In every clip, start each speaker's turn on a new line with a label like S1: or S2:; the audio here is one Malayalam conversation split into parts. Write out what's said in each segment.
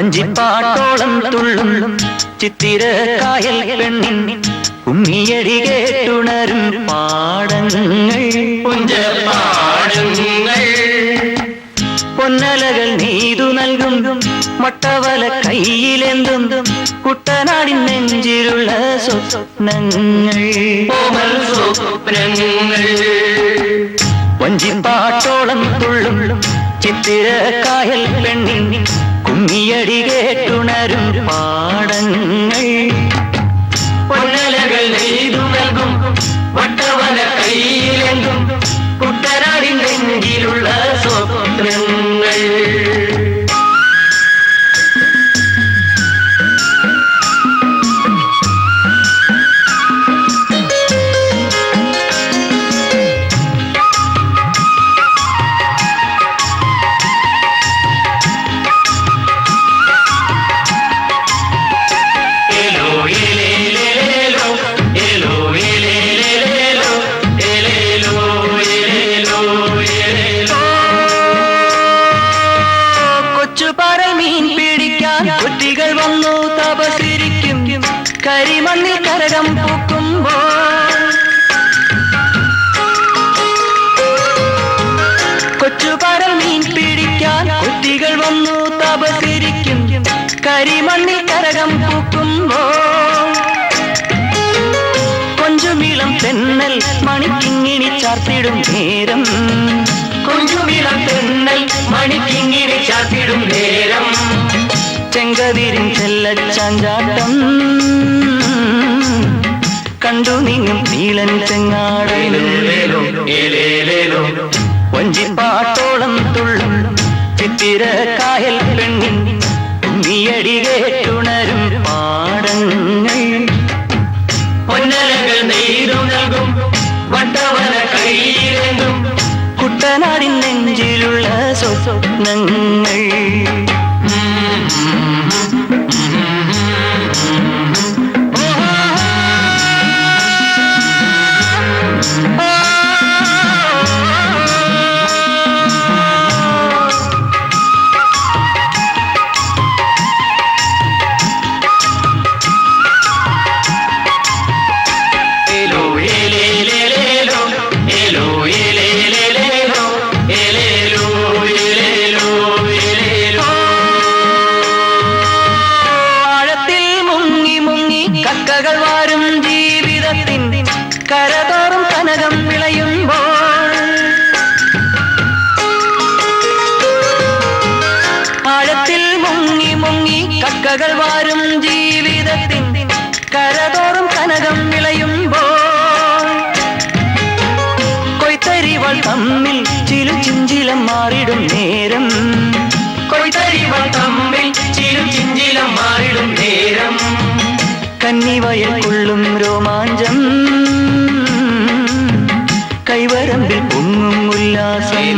S1: വഞ്ചിപ്പാട്ടോളം തുള്ളും ചിത്തിര കായൽ പെണ്ണിൻ ഉമ്മിയടി കേട്ടുണരും പാടങ്ങൾ
S2: പുഞ്ചപാടങ്ങൾ
S1: പൊന്നലകൾ നീതു നൽകും മൊട്ടവല കയ്യിലെന്തും കുട്ടനാടിൻ നെഞ്ചിലുള്ള സ്വപ്നങ്ങൾ വഞ്ചിപ്പാട്ടോളം തുള്ളും ചിത്തിര കായൽ പെണ്ണിൻ കുമ്മിയടി കേട്ടുണരും പാടങ്ങൾ
S2: പൊന്നലകൾ നെയ്തു നൽകും വട്ടവല കയ്യിലെങ്കും കുട്ടനാടിൻ നെഞ്ചിലുള്ള സ്വപ്നങ്ങൾ
S1: കുട്ടികൾ വന്നു തപസിരിക്കും കരിമണ്ണിൽ കരകം പൂക്കുമ്പോൾ കൊച്ചുപരൽ മീൻ പിടിക്കാൻ കുട്ടികൾ വന്നു തപസിരിക്കും കരിമണ്ണിൽ കരകം പൂക്കുമ്പോൾ കൊഞ്ചുമിളം തെന്നൽ മണിക്കിങ്ങിണി ചാർത്തിടും നേരം
S2: കൊഞ്ചുമിളം തെന്നൽ മണിക്കിങ്ങിണി ചാർത്തിടും നേരം
S1: ചെങ്കതിരിൻ ചെല്ലച്ചാഞ്ചാട്ടം കണ്ടു നീങ്ങും നീലൻ ചെങ്ങാടൻ വഞ്ചിപ്പാട്ടോളം തുള്ളും ചിത്തിര കായൽ പെണ്ണിൻ ഉമ്മിയടി കേട്ടുണരും പാടങ്ങൾ
S2: പൊന്നലകൾ നെയ്തു നൽകും വട്ടവല കയ്യിലെങ്കും
S1: കുട്ടനാടിൻ നെഞ്ചിലുള്ള സ്വപ്നങ്ങൾ കക്കകൾ വാരും ജീവിതത്തിൻ കരതോറും കനകം വിളയുമ്പോൾ ആഴത്തിൽ മുങ്ങി മുങ്ങി കക്കകൾ വാരും ജീവിതത്തിൻ കരതോറും കനകം വിളയുമ്പോൾ കൊയ്ത്തരിവൾ തമ്മിൽ ചിലു ചിഞ്ചിലം മാറിടും നേരം
S2: കൊയ്ത്തരിവൾ തമ്മിൽ ചിലു ചിഞ്ചിലം മാറിടും നേരം
S1: കന്നിവയൽ കൊള്ളും രോമാഞ്ചം കൈവരമ്പിൽ പൊങ്ങും ഉല്ലാസം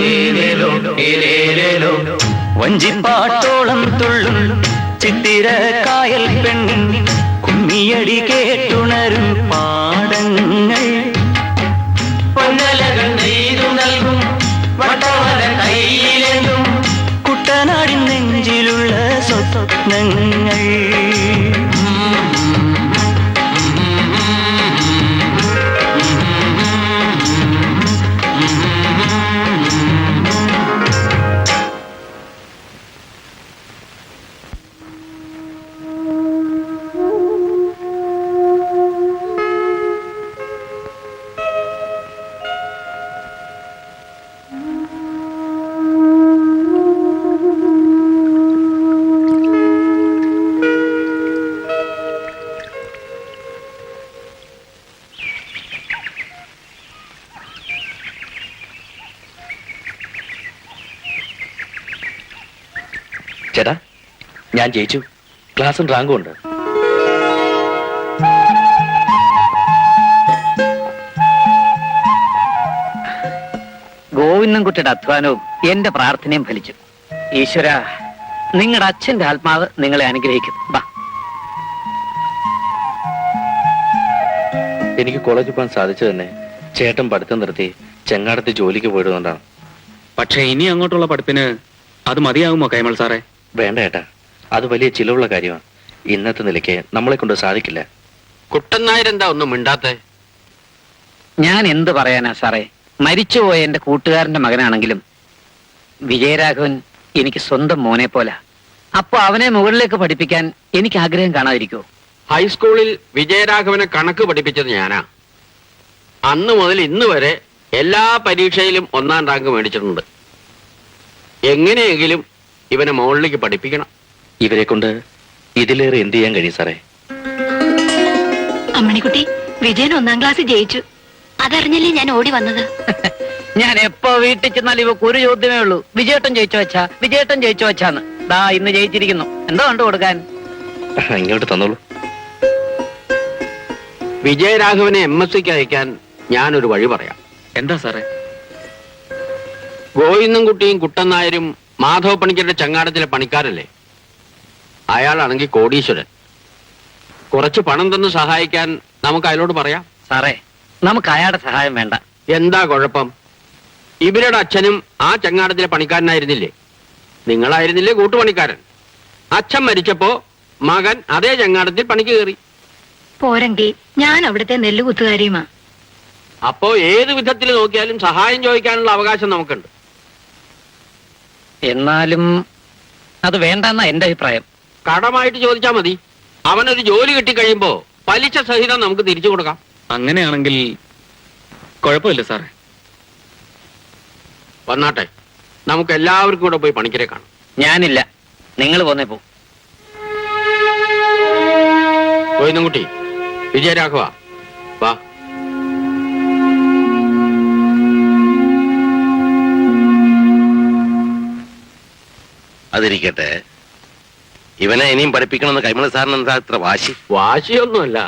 S1: വഞ്ചിപ്പാട്ടോളം തുള്ളും ചിത്തിര കായൽ പെണ്ണിൻ കുമ്മിയടി കേട്ടുണരും പാടങ്ങൾ
S2: പൊന്നലകൾ നെയ്തു നൽകും വട്ടവല കയ്യിലെങ്കും
S1: കുട്ടനാടിൻ നെഞ്ചിലുള്ള സ്വപ്നങ്ങൾ
S3: ചേട്ടാ, ഞാൻ ജയിച്ചു. ക്ലാസ്സും റാങ്കും ഉണ്ട്.
S4: ഗോവിന്ദൻകുട്ടിയുടെ അധ്വാനവും എന്റെ പ്രാർത്ഥനയും ഫലിച്ചു. ഈശ്വര, നിങ്ങളുടെ അച്ഛന്റെ ആത്മാവ് നിങ്ങളെ അനുഗ്രഹിക്കും.
S3: എനിക്ക് കോളേജിൽ പോകാൻ സാധിച്ചു തന്നെ ചേട്ടൻ പഠിത്തം നിർത്തി ചെങ്ങാടത്ത് ജോലിക്ക് പോയതുകൊണ്ടാണ്.
S5: പക്ഷെ ഇനി അങ്ങോട്ടുള്ള പഠിപ്പിന് അത് മതിയാകുമോ കൈമൾ സാറേ?
S3: വേണ്ട ഏട്ടാ, അത് വലിയ ചിലവുള്ള കാര്യമാണ്. ഇന്നത്തെ നിലയ്ക്ക് നമ്മളെ കൊണ്ട് സാധിക്കില്ല.
S5: കുട്ടൻ നായരെന്താ ഒന്നും മിണ്ടാത്തെ?
S4: ഞാൻ എന്ത് പറയാനാ സാറേ? മരിച്ചുപോയ എന്റെ കൂട്ടുകാരന്റെ മകനാണെങ്കിലും വിജയരാഘവൻ എനിക്ക് സ്വന്തം മോനെ പോല. അപ്പൊ അവനെ മുകളിലേക്ക് പഠിപ്പിക്കാൻ എനിക്ക് ആഗ്രഹം കാണാതിരിക്കോ?
S5: ഹൈസ്കൂളിൽ വിജയരാഘവനെ കണക്ക് പഠിപ്പിച്ചത് ഞാനാ. അന്ന് മുതൽ ഇന്ന് വരെ എല്ലാ പരീക്ഷയിലും 1ാം റാങ്ക് മേടിച്ചിട്ടുണ്ട്. എങ്ങനെയെങ്കിലും ഇവനെ മുകളിലേക്ക് പഠിപ്പിക്കണം.
S3: ഇവരെ കൊണ്ട് ഇതിലേറെ എന്ത് ചെയ്യാൻ കഴിയും സാറേ?
S6: അമ്മണിക്കുട്ടി, വിജയൻ 1ാം ക്ലാസ് ജയിച്ചു. അതറിഞ്ഞല്ലേ ഞാൻ ഓടി വന്നത്.
S4: ഞാൻ എപ്പോ വീട്ടിൽ ചെന്നാൽ ഇവക്ക് ഒരു ചോദ്യമേ ഉള്ളൂ, വിജയേട്ടൻ ജയിച്ചോ വെച്ചാ, വിജയേട്ടൻ ജയിച്ചോ വെച്ചാന്ന്. ദാ ഇന്ന് ജയിച്ചിരിക്കുന്നു. എന്താ കണ്ടു കൊടുക്കാൻ?
S3: ഇങ്ങോട്ട് തന്നോളൂ.
S5: വിജയരാഘവനെ MSc-ക്ക് അയക്കാൻ ഞാനൊരു വഴി പറയാം.
S3: എന്താ സാറേ?
S5: ഗോവിന്ദൻകുട്ടിയും കുട്ടൻ നായരും മാധവ പണിക്കരുടെ ചങ്ങാടത്തിലെ പണിക്കാരല്ലേ? അയാളാണെങ്കിൽ കോടീശ്വരൻ. കുറച്ച് പണം തന്ന് സഹായിക്കാൻ നമുക്ക് അയാളോട് പറയാം.
S4: സാറേ, നമുക്ക് അയാളുടെ സഹായം വേണ്ട.
S5: എന്താ കുഴപ്പം? ഇവരുടെ അച്ഛനും ആ ചങ്ങാടത്തിലെ പണിക്കാരനായിരുന്നില്ലേ? നിങ്ങളായിരുന്നില്ലേ കൂട്ടുപണിക്കാരൻ? അച്ഛൻ മരിച്ചപ്പോ മകൻ അതേ ചങ്ങാടത്തിൽ പണിക്ക് കയറി.
S6: പോരെങ്കിൽ ഞാൻ അവിടുത്തെ നെല്ലുകുത്തുകാരിയുമാ.
S5: അപ്പോ ഏത് വിധത്തിൽ നോക്കിയാലും സഹായം ചോദിക്കാനുള്ള അവകാശം നമുക്കുണ്ട്.
S4: എന്നാലും അത് വേണ്ടെന്നാ എന്റെ അഭിപ്രായം.
S5: കടമായിട്ട് ചോദിച്ചാൽ മതി. അവനൊരു ജോലി കിട്ടിക്കഴിയുമ്പോ പലിശ സഹിതം നമുക്ക് തിരിച്ചു കൊടുക്കാം.
S3: അങ്ങനെയാണെങ്കിൽ കുഴപ്പമില്ല സാറേ.
S5: വന്നാട്ടെ, നമുക്ക് എല്ലാവർക്കും കൂടെ പോയി പണിക്കരെ കാണാം.
S4: ഞാനില്ല, നിങ്ങൾ പോന്നേ പോ.
S5: ഗോവിന്ദൻകുട്ടി, വിജയരാഘവ, വാ.
S7: അതിരിക്കട്ടെ, ഇവനെ ഇനിയും പഠിപ്പിക്കണമെന്ന് കൈമള സാറിന് എന്താ ഇത്ര വാശി?
S5: വാശിയൊന്നുമല്ല,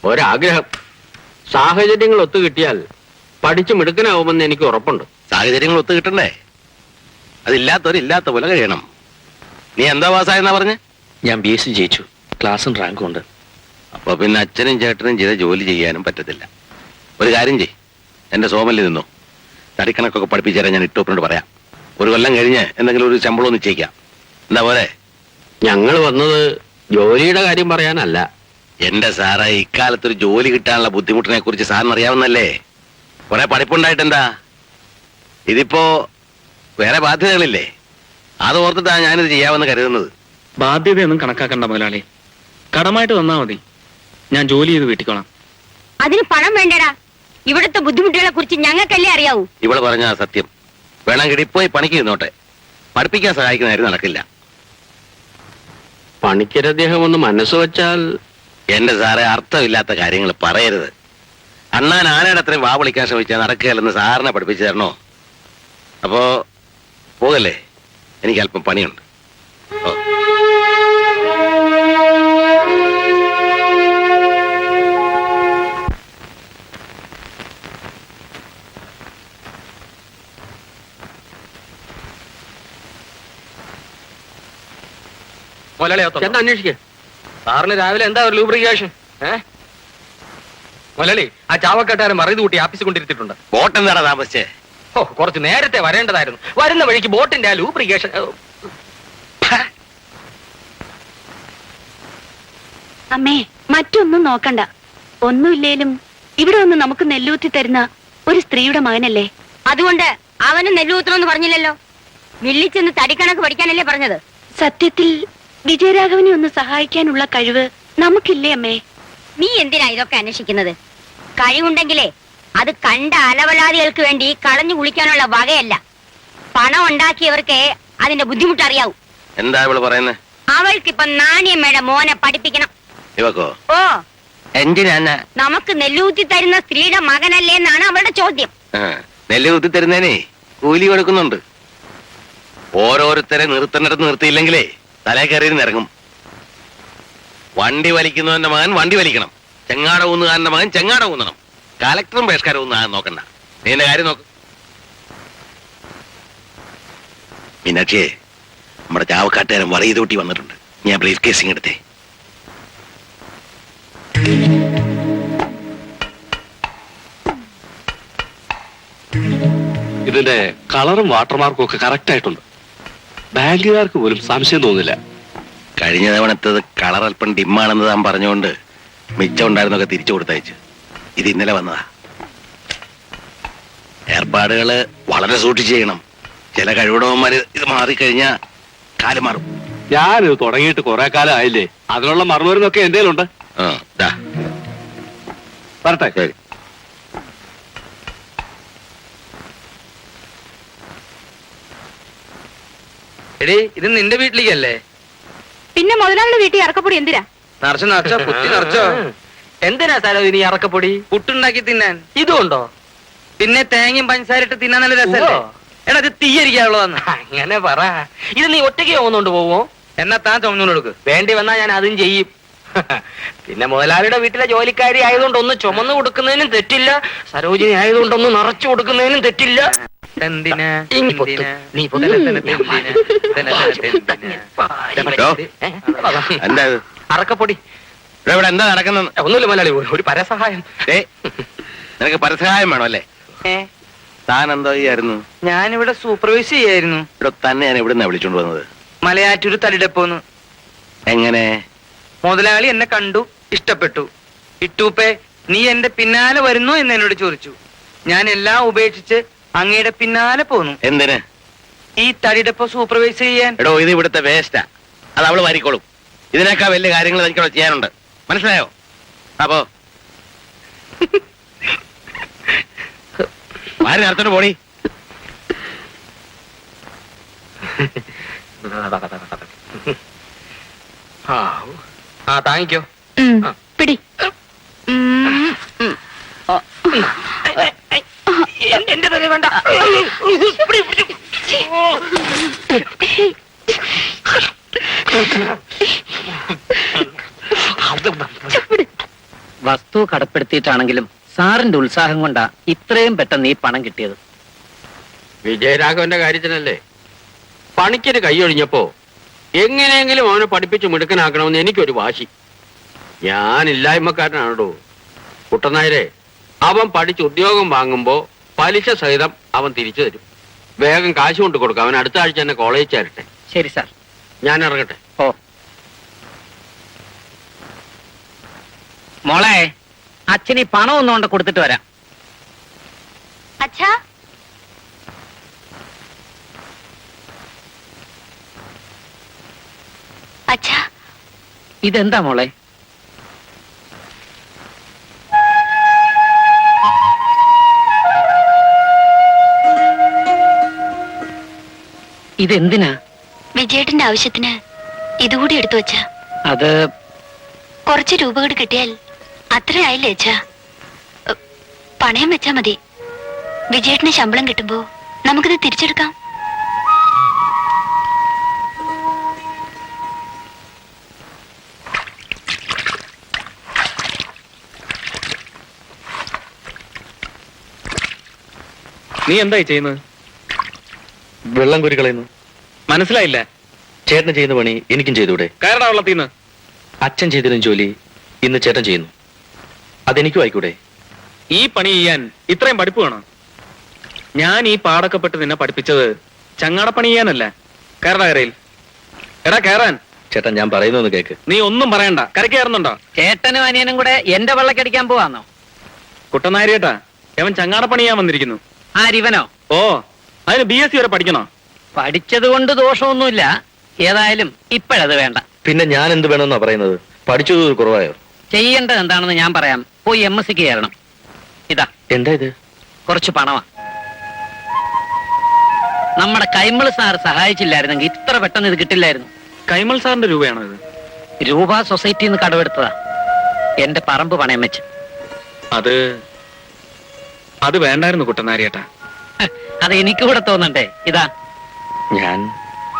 S5: ഒരാഗ്രഹം. സാഹചര്യങ്ങൾ ഒത്തു കിട്ടിയാൽ പഠിച്ചു മിടുക്കനാവുമെന്ന് എനിക്ക് ഉറപ്പുണ്ട്.
S7: സാഹചര്യങ്ങൾ ഒത്തു കിട്ടണ്ടേ? അതില്ലാത്തവരില്ലാത്ത പോലെ കഴിയണം. നീ എന്താ പാസ്സായെന്നാ പറഞ്ഞ്?
S3: ഞാൻ BSc ജയിച്ചു. ക്ലാസ്സും റാങ്കും ഉണ്ട്.
S7: അപ്പൊ പിന്നെ അച്ഛനും ചേട്ടനും ചെയ്ത ജോലി ചെയ്യാനും പറ്റത്തില്ല. ഒരു കാര്യം ചെയ്, എന്റെ സോമലിൽ നിന്നോ തടിക്കണക്കൊക്കെ പഠിപ്പിച്ചേരാൻ ഞാൻ ഇട്ടോപ്പിനോട് പറയാം. ഒരു കൊല്ലം കഴിഞ്ഞ് എന്തെങ്കിലും ഒരു ശമ്പളം നിശ്ചയിക്കാം. എന്താ പോലെ?
S5: ഞങ്ങൾ വന്നത് ജോലിയുടെ കാര്യം പറയാനല്ല.
S7: എന്റെ സാറേ, ഇക്കാലത്തൊരു ജോലി കിട്ടാനുള്ള ബുദ്ധിമുട്ടിനെ കുറിച്ച് സാറിന് അറിയാവുന്നല്ലേ? കുറെ പഠിപ്പുണ്ടായിട്ടെന്താ? ഇതിപ്പോ വേറെ ബാധ്യതകളില്ലേ? അത് ഓർത്തിട്ടാണ് ഞാനിത് ചെയ്യാമെന്ന് കരുതുന്നത്.
S3: ബാധ്യതയൊന്നും കണക്കാക്കണ്ട മുതലാളി. കടമായിട്ട് തന്നാ മതി. ഞാൻ ജോലി ചെയ്ത് വീട്ടിക്കോളാം.
S6: അതിന് പണം വേണ്ടടാ. ഇവിടുത്തെ ബുദ്ധിമുട്ടുകളെ കുറിച്ച് ഞങ്ങൾക്കല്ലേ അറിയാവൂ.
S7: ഇവള് പറഞ്ഞ സത്യം. വേണമെങ്കിൽ ഇപ്പോയി പണിക്ക് നിന്നോട്ടെ. പഠിപ്പിക്കാൻ സഹായിക്കുന്ന കാര്യം നടക്കില്ല.
S5: പണിക്കരദ്ദേഹം ഒന്ന് മനസ്സ് വെച്ചാൽ.
S7: എന്റെ സാറെ, അർത്ഥമില്ലാത്ത കാര്യങ്ങൾ പറയരുത്. അണ്ണാൻ ആനയുടെ അത്രയും വാ വിളിക്കാൻ ശ്രമിച്ചാൽ നടക്കുകയല്ലെന്ന് സാറിനെ പഠിപ്പിച്ചു തരണോ? അപ്പോ പോകല്ലേ, എനിക്ക് അല്പം പണിയുണ്ട്. ഓ,
S5: എന്താ അന്വേഷിക്കേ?
S3: സാറിന് രാവിലെ എന്താ ഒരു ലൂബ്രിക്കേഷൻ? മുതലാളി, ആ ചാവക്കാട്ടുകാരൻ മറിയത് കൂട്ടി ആഫീസ് കൊണ്ടിരുത്തിയിട്ടുണ്ട്.
S7: ബോട്ട് എന്താടാ താമസിച്ചേ?
S3: ഓ, കുറച്ച് നേരത്തെ വരേണ്ടതായിരുന്നു. വരുന്ന വഴിക്ക് ബോട്ടിന്റെ ആ ലൂബ്രിക്കേഷൻ.
S6: അമ്മേ, മറ്റൊന്നും നോക്കണ്ട. ഒന്നുമില്ലേലും ഇവിടെ ഒന്ന് നമുക്ക് നെല്ലൂത്തി തരുന്ന ഒരു സ്ത്രീയുടെ മകനല്ലേ. അതുകൊണ്ട് അവന് നെല്ലൂത്തണമെന്ന് പറഞ്ഞില്ലല്ലോ. മില്ലിച്ചെന്ന് തടിക്കണക്ക് പഠിക്കാനല്ലേ പറഞ്ഞത്. സത്യത്തിൽ വിജയരാഘവനെ ഒന്ന് സഹായിക്കാനുള്ള കഴിവ് നമുക്കില്ലേ അമ്മേ? നീ എന്തിനാ ഇതൊക്കെ അന്വേഷിക്കുന്നത്? കഴിവുണ്ടെങ്കിലേ അത് കണ്ട അലവലാദികൾക്ക് വേണ്ടി കളഞ്ഞു കുളിക്കാനുള്ള വകയല്ല. പണം ഉണ്ടാക്കിയവർക്ക് അതിന്റെ ബുദ്ധിമുട്ട് അറിയാവൂ.
S7: എന്താ ഇവള് പറയുന്നേ?
S6: അവൾക്കിപ്പൊ നാണിയമ്മയുടെ മോനെ പഠിപ്പിക്കണം.
S7: ഇവക്കോ?
S6: ഓ,
S7: എന്തിനാ?
S6: നമുക്ക് നെല്ലൂത്തി തരുന്ന സ്ത്രീയുടെ മകനല്ലേ എന്നാണ് അവളുടെ ചോദ്യം.
S7: നെല്ല് കുത്തി തരുന്നേനെ കൂലി കൊടുക്കുന്നുണ്ട്. ഓരോരുത്തരെ നിർത്തേണ്ടത് നിർത്തിയില്ലെങ്കിലേ തലേ കയറിയിരുന്ന് ഇറങ്ങും. വണ്ടി വലിക്കുന്നവന്റെ മകൻ വണ്ടി വലിക്കണം, ചെങ്ങാട ഊന്നുകാരന്റെ മകൻ ചെങ്ങാട ഊന്നണം. കലക്ടറും ബഹിഷ്കാരം ഒന്നും നോക്കണ്ട. നീ എന്റെ കാര്യം നോക്ക്. മീനാക്ഷിയെ, നമ്മുടെ ചാവക്കാട്ടുകാരൻ വറീതൂട്ടി വന്നിട്ടുണ്ട്. ഞാൻ ബ്രീഫ് കേസിങ് എടുത്തേ.
S8: ഇതിന്റെ കളറും വാട്ടർമാർക്കും ഒക്കെ കറക്റ്റ് ആയിട്ടുണ്ട്. ബാങ്കുകാർക്ക് പോലും സംശയം തോന്നില്ല.
S7: കഴിഞ്ഞ തവണത്തത് കളർ അല്പം ഡിമ്മാണെന്ന് താൻ പറഞ്ഞുകൊണ്ട് മിച്ചം ഉണ്ടായിരുന്നൊക്കെ തിരിച്ചു കൊടുത്തയച്ചു. ഇത് ഇന്നലെ വന്നതാ. ഏർപ്പാടുകള് വളരെ സൂക്ഷിച്ച് ചെയ്യണം. ചില കഴിവുടവന്മാര് ഇത് മാറിക്കഴിഞ്ഞാ കാല് മാറും.
S5: ഞാനിത് തുടങ്ങിയിട്ട് കുറെ കാലം ആയില്ലേ, അതിനുള്ള മറുമരുന്നൊക്കെ എന്തേലും ഉണ്ട്. പറട്ടെ.
S7: ശരി.
S4: എടീ, ഇത് നിന്റെ വീട്ടിലേക്കല്ലേ?
S6: പിന്നെ മുതലാളിയുടെ വീട്ടിൽ ഇറക്കപ്പൊടി എന്തിനാ?
S4: നിറച്ചോ കുത്തി നിറച്ചോ?
S2: എന്തിനാ സരോജിനി അറക്കപ്പൊടി?
S4: പുട്ടുണ്ടാക്കി തിന്നാൻ.
S2: ഇതുണ്ടോ?
S4: പിന്നെ തേങ്ങയും പഞ്ചസാരിട്ട് തിന്നാൻ നല്ല രസമല്ലേ? എടാ, ഇത് തീയരിക്കാനുള്ളതെന്ന്.
S2: അങ്ങനെ പറ. ഇത് നീ ഒറ്റയ്ക്ക് പോകുന്നോണ്ട് പോവോ?
S4: എന്നാ താൻ ചുമന്നോണ്ട് കൊടുക്ക്.
S2: വേണ്ടി വന്നാ ഞാൻ അതും ചെയ്യും. പിന്നെ മുതലാളിയുടെ വീട്ടിലെ ജോലിക്കാരി ആയതുകൊണ്ട് ഒന്ന് ചുമന്നു കൊടുക്കുന്നതിനും തെറ്റില്ല, സരോജിനി ആയതുകൊണ്ട് ഒന്ന് നിറച്ചു കൊടുക്കുന്നതിനും തെറ്റില്ല.
S4: എന്തിനാ?
S2: ഇനി പൊത്ത്. നീ പൊത്ത്.
S7: എന്താ ഇത്?
S2: അറക്കപ്പൊടി.
S7: ഇവിടെ എന്താ നടക്കുന്നത്?
S2: ഒന്നുമില്ല മുതലാളി, ഒരു പരസഹായം.
S7: നിനക്ക് പരസഹായം വേണം അല്ലേ? താൻ എന്തോ ചെയ്യായിരുന്നു?
S4: ഞാനിവിടെ സൂപ്പർവൈസ് ചെയ്യായിരുന്നു.
S7: ഇവിടെ തന്നെ ഞാൻ എവിടുന്നാ വിളിച്ചോണ്ട് വന്നത്?
S4: മലയാറ്റൂര് തലിടപ്പോന്ന്.
S7: എങ്ങനെ?
S4: മുതലാളി എന്നെ കണ്ടു, ഇഷ്ടപ്പെട്ടു. ഇട്ടൂപ്പേ, നീ എന്റെ പിന്നാലെ വരുന്നു എന്ന് എന്നോട് ചോദിച്ചു. ഞാൻ എല്ലാം ഉപേക്ഷിച്ച് അങ്ങയുടെ പിന്നാലെ പോന്നു.
S7: എന്തിന്?
S4: ഈ തടിടപ്പോ സൂപ്പർവൈസ് ചെയ്യാൻ.
S7: എടോ, ഇത് ഇവിടുത്തെ വേസ്റ്റാ. അത് അവള് വാരിക്കോളും. ഇതിനേക്കാൾ വലിയ കാര്യങ്ങൾ എനിക്കവിടെ ചെയ്യാനുണ്ട്. മനസ്സിലായോ? അപ്പോ വാരി നേരത്തോട്ട് പോടി.
S2: ആ താങ്ങിക്കോ.
S6: പിടി.
S2: എന്റെ തല വേണ്ട.
S4: വസ്തു കടപ്പെടുത്തിയിട്ടാണെങ്കിലും സാറിന്റെ ഉത്സാഹം കൊണ്ടാ ഇത്രയും പെട്ടെന്ന് ഈ പണം കിട്ടിയത്.
S5: വിജയരാഘവന്റെ കാര്യത്തിനല്ലേ. പണിക്കൊരു കൈയൊഴിഞ്ഞപ്പോ എങ്ങനെയെങ്കിലും അവനെ പഠിപ്പിച്ച് മിടുക്കനാക്കണമെന്ന് എനിക്കൊരു വാശി. ഞാനില്ലായ്മക്കാരനാണോ കുട്ടനായരെ. അവൻ പഠിച്ച് ഉദ്യോഗം വാങ്ങുമ്പോ പലിശ സഹിതം അവൻ തിരിച്ചു തരും. വേഗം കാശ് കൊണ്ട് കൊടുക്കാം. അവൻ അടുത്ത ആഴ്ച തന്നെ കോളേജിൽ ചേരട്ടെ.
S4: ശരി സാർ.
S5: ഞാൻ ഇറങ്ങട്ടെ.
S4: ഓ മോളെ, അച്ഛൻ ഈ പണം ഒന്നും കൊണ്ട് കൊടുത്തിട്ട് വരാം.
S6: അച്ഛാ, അച്ഛാ,
S4: ഇതെന്താ മോളെ? ഇതെന്തിനാ?
S6: വിജയേട്ടന്റെ ആവശ്യത്തിന് ഇതുകൂടി എടുത്തു വെച്ചാ.
S4: അത്
S6: കുറച്ച് രൂപ കൂടി കിട്ടിയാൽ അത്രയായില്ലേ അച്ഛാ? പണയം വെച്ചാ മതി. വിജയേട്ടന് ശമ്പളം കിട്ടുമ്പോ നമുക്കിത് തിരിച്ചെടുക്കാം.
S3: നീ എന്തായി ചെയ്യുന്നത്?
S8: വെള്ളം കോരി കളയുന്നു.
S3: മനസ്സിലായില്ല.
S8: ചേട്ടൻ ചെയ്യുന്ന പണി എനിക്കും ചെയ്തൂടെ?
S3: കയറടാ വെള്ളത്തിന്ന്.
S8: അച്ഛൻ ചെയ്തിരുന്ന ജോലി ഇന്ന് ചേട്ടൻ ചെയ്യുന്നു. അതെനിക്കും ആയിക്കൂടെ?
S3: ഈ പണി ചെയ്യാൻ ഇത്രയും പഠിപ്പ് വേണം? ഞാൻ ഈ പാടക്കപ്പെട്ട് നിന്നെ പഠിപ്പിച്ചത് ചങ്ങാടപ്പണി ചെയ്യാനല്ല. കയറടാ കരയിൽ. എടാ കയറാൻ.
S8: ചേട്ടൻ ഞാൻ പറയുന്നൊന്ന് കേക്ക്.
S3: നീ ഒന്നും പറയണ്ട. കരക്ക് കയറുന്നുണ്ടോ?
S4: ചേട്ടനും അനിയനും കൂടെ എന്റെ വെള്ളക്കടിക്കാൻ പോവാന്നോ?
S3: കുട്ടനാരിയേട്ടാ, അവൻ ചങ്ങാടപ്പണി ചെയ്യാൻ വന്നിരിക്കുന്നു.
S4: ആരിവനോ?
S3: ഓ, അതിന് BSc വരെ പഠിക്കണോ?
S4: പഠിച്ചത് കൊണ്ട് ദോഷമൊന്നുമില്ല. ഏതായാലും ഇപ്പോഴത് വേണ്ട.
S8: പിന്നെ ഞാൻ എന്ത് വേണമെന്നാ പറയുന്നത്? പഠിച്ചത് കുറവായോ?
S4: ചെയ്യേണ്ടത് എന്താണെന്ന് ഞാൻ പറയാം. പോയി MSc കയറണം. ഇതാ
S8: എന്താ ഇത്?
S4: കുറച്ച് പണമാ. നമ്മുടെ കൈമൾ സാർ സഹായിച്ചില്ലായിരുന്നെങ്കിൽ ഇത്ര പെട്ടെന്ന് ഇത് കിട്ടില്ലായിരുന്നു.
S3: കൈമൾ സാറിന്റെ രൂപയാണോ ഇത്?
S4: രൂപ സൊസൈറ്റിയിൽ നിന്ന് കടമെടുത്തതാ. എന്റെ പറമ്പ് പണയം വെച്ച്.
S3: അത് വേണ്ടായിരുന്നു കുട്ടനാരിയേട്ടാ.
S4: അത് എനിക്ക് കൂടെ തോന്നണ്ടേ? ഇതാ.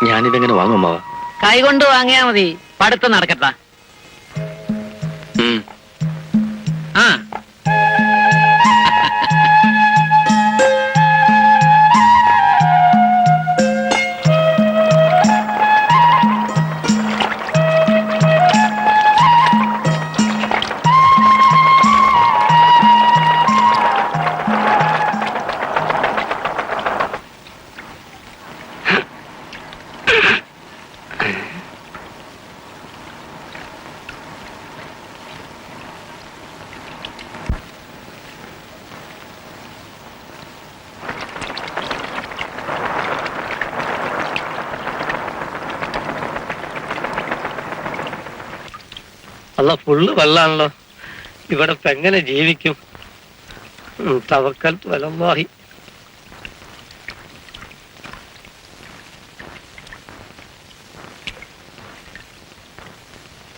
S8: ഞാനിതെങ്ങനെ വാങ്ങും അമ്മാവ?
S4: കൈകൊണ്ട് വാങ്ങിയാ മതി. പഠിത്തം നടക്കട്ടാ. ആ
S9: അല്ല ഫുള്ള് വെള്ളാണല്ലോ, ഇവിടെ ഇപ്പൊ എങ്ങനെ ജീവിക്കും? തവക്കൽത്തു അലല്ലാഹി.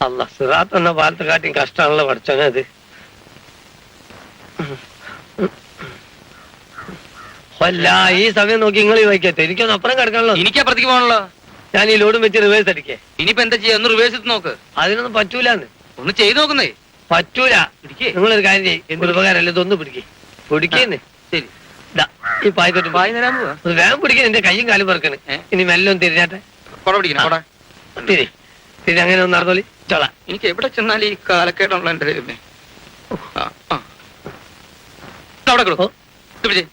S9: അല്ല സിറാത്ത് എന്ന പാലത്തെ കാട്ടിയും കഷ്ടമാണല്ലോ പഠിച്ചോനെ അത്. അല്ല ഈ സമയം നോക്കി നിങ്ങൾ വയ്ക്കട്ടെ, എനിക്കൊന്ന് അപ്പുറം കിടക്കാണല്ലോ.
S2: എനിക്ക് അപ്പുറത്തേക്ക് പോകണല്ലോ.
S9: ഞാൻ ഈ ലോഡും വെച്ച് റിവേഴ്സ് അടിക്കേ.
S2: ഇനിയിപ്പോ എന്താ ചെയ്യാ? ഒന്ന് റിവേഴ്സ് ഇട്ട് നോക്ക്.
S9: അതിനൊന്നും പറ്റൂലെന്ന്.
S2: ഒന്ന് ചെയ്ത് നോക്കുന്നേ.
S9: പറ്റൂല. നിങ്ങളൊരു കാര്യം ചെയ്യും, ഒരു ഉപകാരമല്ല, ഇതൊന്ന് പിടിക്കേന്ന്.
S2: ശരി,
S9: ഈ പായ് തൊട്ട്
S2: പായ് തരാൻ പോവാ.
S9: വേഗം പിടിക്കാൻ, എന്റെ കയ്യും കാലും പറക്കണ്. ഇനി മെല്ലെ ഒന്ന് തിരിഞ്ഞാട്ടെ.
S2: കൊട പിടിക്കണം, കൊട.
S9: തിരി അങ്ങനെ ഒന്ന് നടന്നോളി ചോള.
S2: എനിക്ക് എവിടെ ചെന്നാൽ ഈ കാലക്കേടുള്ള എന്റെ ദൈവമേ. അവിടെ കിടക്കോ, പിടിക്കേ.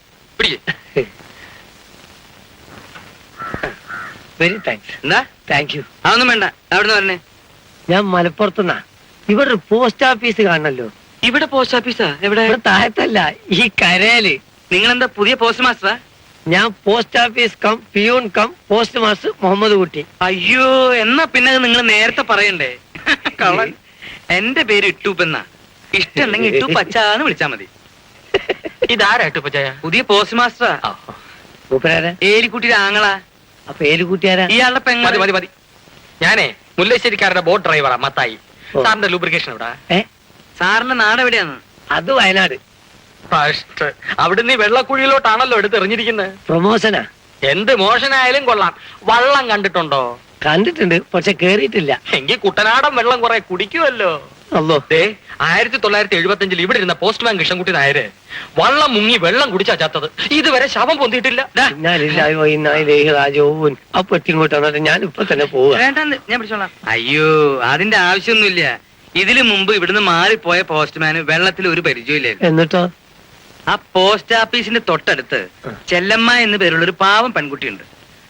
S9: Very thanks.
S2: എന്താ?
S9: Thank you.
S2: അതൊന്നും വേണ്ട. അവിടുന്ന് പറഞ്ഞേ.
S9: ഞാൻ മലപ്പുറത്തുനിന്നാ. ഇവിടെ ഒരു പോസ്റ്റ് ഓഫീസ് കാണണല്ലോ.
S2: ഇവിടെ പോസ്റ്റ് ഓഫീസാ? എവിടെ?
S9: ഇവിടെ താഴത്തല്ല, ഈ കരയില്.
S2: നിങ്ങൾ എന്താ പുതിയ പോസ്റ്റ് മാസ്റ്ററാ?
S9: ഞാൻ post office cum peon cum post master Muhammad Kutty.
S2: അയ്യോ, എന്നാ പിന്നെ നിങ്ങൾ നേരത്തെ പറയണ്ടേ. കള്ളൻ. എന്റെ പേര് ഇട്ടൂപ്പെന്നാ. ഇഷ്ടമുണ്ടെങ്കിൽ ഇട്ടു പച്ചാന്ന് വിളിച്ചാ മതി. ഇതാരാ ഇട്ടുപ്പച്ചായ? പുതിയ പോസ്റ്റ് മാസ്റ്ററാ.
S9: മൂപ്പരാരാ?
S2: ഏലിക്കുട്ടിയുടെ ആങ്ങളാ.
S9: അപ്പൊ ഏലുകുട്ടിയാരാ?
S2: ഇയാളുടെ പെങ്ങ. മതി മതി. ഞാനേ മുല്ലശ്ശേരിക്കാരുടെ ബോട്ട് ഡ്രൈവറാ, മത്തായി. സാറിന്റെ ലൂബ്രിക്കേഷൻ എവിടാ? സാറിന്റെ നാട് എവിടെയാണ്?
S9: അത് വയനാട്.
S2: അവിടുന്ന് ഈ വെള്ളക്കുഴിയിലോട്ടാണല്ലോ എടുത്തെറിഞ്ഞിരിക്കുന്നത്.
S9: പ്രൊമോഷനാ.
S2: എന്ത് മോശനായാലും കൊള്ളാം. വള്ളം കണ്ടിട്ടുണ്ടോ?
S9: കണ്ടിട്ടുണ്ട്, പക്ഷെ കേറിയിട്ടില്ല.
S2: എങ്കിൽ കുട്ടനാടൻ വെള്ളം കുറെ കുടിക്കുമല്ലോ.
S9: അല്ലോ,
S2: 1975 ഇവിടെ ഇരുന്ന പോസ്റ്റ്മാൻ കൃഷ്ണൻകുട്ടി നായര് വള്ളം മുങ്ങി വെള്ളം കുടിച്ചാ ചത്തത്. ഇതുവരെ ശവം പൊന്തിയിട്ടില്ല.
S9: അപ്പൊ ഇങ്ങോട്ട് വന്നിട്ട് ഞാൻ ഇപ്പൊ തന്നെ പോവാ.
S2: ഞാൻ പിടിച്ചോളാം. അയ്യോ, അതിന്റെ ആവശ്യമൊന്നുമില്ല. ഇതിനു മുമ്പ് ഇവിടുന്ന് മാറിപ്പോയ പോസ്റ്റ്മാന് വെള്ളത്തിൽ ഒരു പരിചയമില്ലായിരുന്നു.
S9: എന്നിട്ടോ?
S2: ആ പോസ്റ്റ് ഓഫീസിന്റെ തൊട്ടടുത്ത് ചെല്ലമ്മ എന്ന് പേരുള്ള ഒരു പാവം പെൺകുട്ടിയുണ്ട്.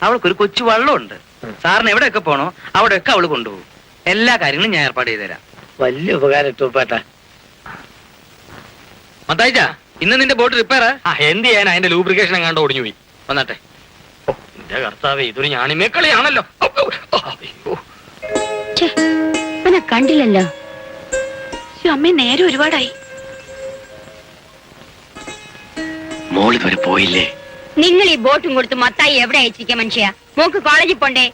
S2: അവൾക്കൊരു കൊച്ചു വള്ളമുണ്ട്. സാറിന് എവിടെയൊക്കെ പോണോ അവിടെയൊക്കെ അവള് കൊണ്ടുപോകും. എല്ലാ കാര്യങ്ങളും ഞാൻ ഏർപ്പാട് ചെയ്തുതരാം.
S9: വലിയ ഉപകാരം ഇട്ടൂപ്പേട്ടാ.
S2: മത്തായിച്ചാ, ഇന്ന് നിന്റെ ബോട്ട് റിപ്പയറാ? എന്ത് ചെയ്യാൻ, അതിന്റെ ലൂബ്രിക്കേഷൻ എങ്ങാണ്ട് ഒടിഞ്ഞു പോയി. വന്നാട്ടെ. എന്റെ കർത്താവേ, ഇതൊരു ഞാണിമേക്കളിയാണല്ലോ.
S6: കണ്ടില്ലല്ലോ. അമ്മ നേരെ ഒരുപാടായി.
S7: മോളി വരെ പോയില്ലേ?
S6: നിങ്ങൾ ഈ ബോട്ടും കൊടുത്ത് മത്തായി എവിടെ അയച്ചിരിക്ക മനുഷ്യ? മോക്ക് കോളേജിൽ പോണ്ടേ?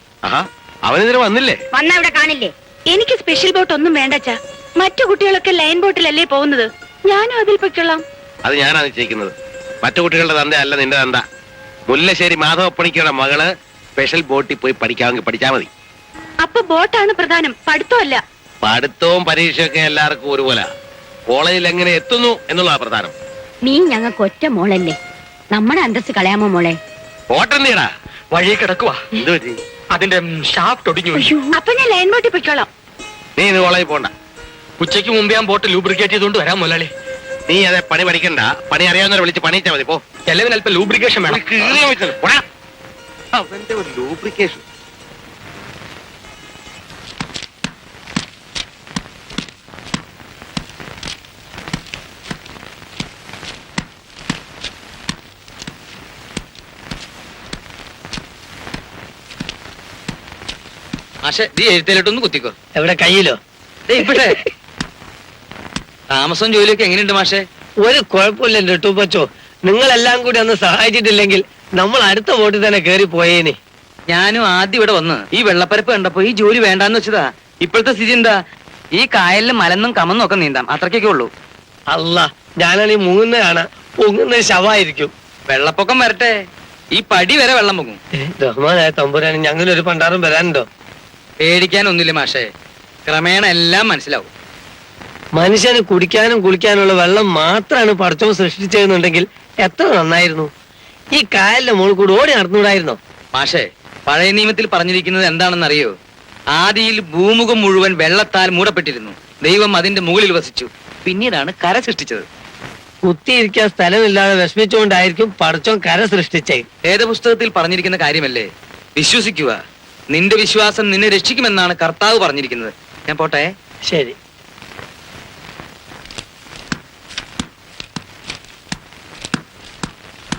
S7: അവനെതിരെ വന്നില്ലേ?
S6: വന്ന അവിടെ കാണില്ലേ? എനിക്ക് സ്പെഷ്യൽ ബോട്ട് ഒന്നും വേണ്ടച്ചാ. മറ്റു കുട്ടികളൊക്കെ ലൈൻ ബോട്ടിലല്ലേ പോകുന്നത്, ഞാനും അതിൽ പൊയ്ക്കൊള്ളാം.
S7: അത് ഞാനാണ് നിശ്ചയിക്കുന്നത്. മറ്റു കുട്ടികളുടെ തന്ത അല്ല നിന്റെ തന്ത. മുല്ലശ്ശേരി മാധവപ്പണിക്കരുടെ മകള് സ്പെഷ്യൽ ബോട്ടിൽ പോയി പഠിക്കാമെങ്കിൽ പഠിച്ചാ മതി.
S6: അപ്പൊ ബോട്ടാണ് പ്രധാനം, പഠിത്തമല്ല.
S7: പഠിത്തവും പരീക്ഷയൊക്കെ എല്ലാവർക്കും ഒരുപോലെ. കോളേജിൽ എങ്ങനെ എത്തുന്നു എന്നുള്ളതാ പ്രധാനം.
S6: നീ ഞങ്ങൾക്ക് ഒറ്റ മോളല്ലേ, നമ്മുടെ അന്തസ് കളയാമോ മോളെ?
S7: ബോട്ടെന്തിയടാ
S2: വഴി കിടക്കുവാ.
S7: എന്ത് പറ്റി?
S2: അതിന്റെ ഷാഫ്റ്റ് ഒടിഞ്ഞു.
S6: അപ്പൊ ഞാൻ ലൈൻ ബോട്ടിൽ പൊയ്ക്കോളാം.
S7: നീ ഇന്ന് കോളേജിൽ പോണ്ട.
S2: ഉച്ചയ്ക്ക് മുമ്പ് ഞാൻ ബോട്ട് ലൂബ്രിക്കേറ്റ് ചെയ്തുകൊണ്ട് വരാം മുതലാളി.
S7: നീ അതെ പണി പഠിക്കണ്ട. പണി അറിയാവുന്നവരെ വിളിച്ച് പണിയിച്ചാ മതി. പോ.
S2: എല്ലാവരും അല്പം ലൂബ്രിക്കേഷൻ വേണം.
S7: അവന്റെ ഒരു ലൂബ്രിക്കേഷൻ.
S2: ആശേ, നീ എഴുത്തേലിട്ടൊന്ന് കുത്തിക്കോ.
S9: എവിടെ? കയ്യിലോ?
S2: ഇവിടെ താമസം ജോലിയൊക്കെ എങ്ങനെയുണ്ട് മാഷേ?
S9: ഒരു കുഴപ്പമില്ലല്ലോ ടൂപ്പച്ചോ. നിങ്ങളെല്ലാം കൂടി അന്ന് സഹായിച്ചിട്ടില്ലെങ്കിൽ നമ്മൾ അടുത്ത ബോട്ടിൽ തന്നെ കേറി പോയേനെ.
S2: ഞാനും ആദ്യം ഇവിടെ വന്ന് ഈ വെള്ളപ്പരപ്പ് കണ്ടപ്പോ ഈ ജോലി വേണ്ടാന്ന് വെച്ചതാ. ഇപ്പോഴത്തെ സ്ഥിതി എന്താ? ഈ കായലിൽ മലന്നും കമന്നും ഒക്കെ നീന്താം, അത്രയ്ക്കൊക്കെ ഉള്ളൂ.
S9: അല്ല, ഞാനാണീ മുങ്ങുന്ന കാണാ, പൊങ്ങുന്ന ശവായിരിക്കും.
S2: വെള്ളപ്പൊക്കം വരട്ടെ, ഈ പടി വരെ വെള്ളം പൊങ്ങും.
S9: റഹ്മാനായ തമ്പുരാന് ഞങ്ങളൊരു പണ്ടാറും വരാനുണ്ടോ?
S2: പേടിക്കാനൊന്നുമില്ല മാഷേ, ക്രമേണ എല്ലാം മനസ്സിലാവും.
S9: മനുഷ്യന് കുടിക്കാനും കുളിക്കാനുള്ള വെള്ളം മാത്രമാണ് പടച്ചോൻ സൃഷ്ടിച്ചതെന്നുണ്ടെങ്കിൽ എത്ര നന്നായിരുന്നു. ഈ കായലിന്റെ മുകളിൽ കൂടി ഓടി നടന്നുകൂടായിരുന്നോ?
S2: മാഷേ, പഴയ നിയമത്തിൽ പറഞ്ഞിരിക്കുന്നത് എന്താണെന്ന് അറിയോ? ആദിയിൽ ഭൂമുഖം മുഴുവൻ വെള്ളത്താൽ മൂടപ്പെട്ടിരുന്നു, ദൈവം അതിന്റെ മുകളിൽ വസിച്ചു, പിന്നീടാണ് കര സൃഷ്ടിച്ചത്.
S9: കുത്തിയിരിക്കാൻ സ്ഥലമില്ലാതെ വിഷമിച്ചുകൊണ്ടായിരിക്കും പടച്ചോൻ കര സൃഷ്ടിച്ചേ.
S2: വേദപുസ്തകത്തിൽ പറഞ്ഞിരിക്കുന്ന കാര്യമല്ലേ, വിശ്വസിക്കുക. നിന്റെ വിശ്വാസം നിന്നെ രക്ഷിക്കുമെന്നാണ് കർത്താവ് പറഞ്ഞിരിക്കുന്നത്. ഞാൻ പോട്ടെ.
S9: ശരി.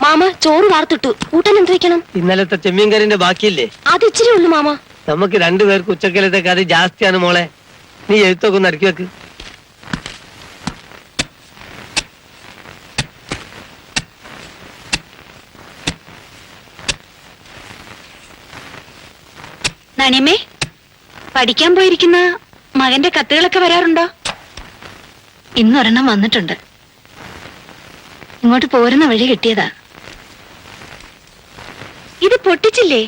S6: മാമ ചോറ് വാർത്തിട്ടു, കൂട്ടാൻ എന്ത് വെക്കണം?
S9: ഇന്നലത്തെ ചെമ്മീൻ കറിന്റെ ബാക്കിയില്ലേ?
S6: അത് ഇച്ചിരി ഉള്ളു മാമ.
S9: നമുക്ക് രണ്ടുപേർക്ക് ഉച്ചക്കലത്തെ കറി ജാസ്തിയാണ് മോളെ. നീ എഴുത്തൊക്കെ ഒന്ന് അടുക്കി വെക്ക്.
S6: നണിയമ്മേ, പഠിക്കാൻ പോയിരിക്കുന്ന മകന്റെ കത്തുകളൊക്കെ വരാറുണ്ടോ? ഇന്നൊരെണ്ണം വന്നിട്ടുണ്ട്. ഇങ്ങോട്ട് പോരുന്ന വഴി കിട്ടിയതാ. ഇത് പൊട്ടിച്ചില്ലേ?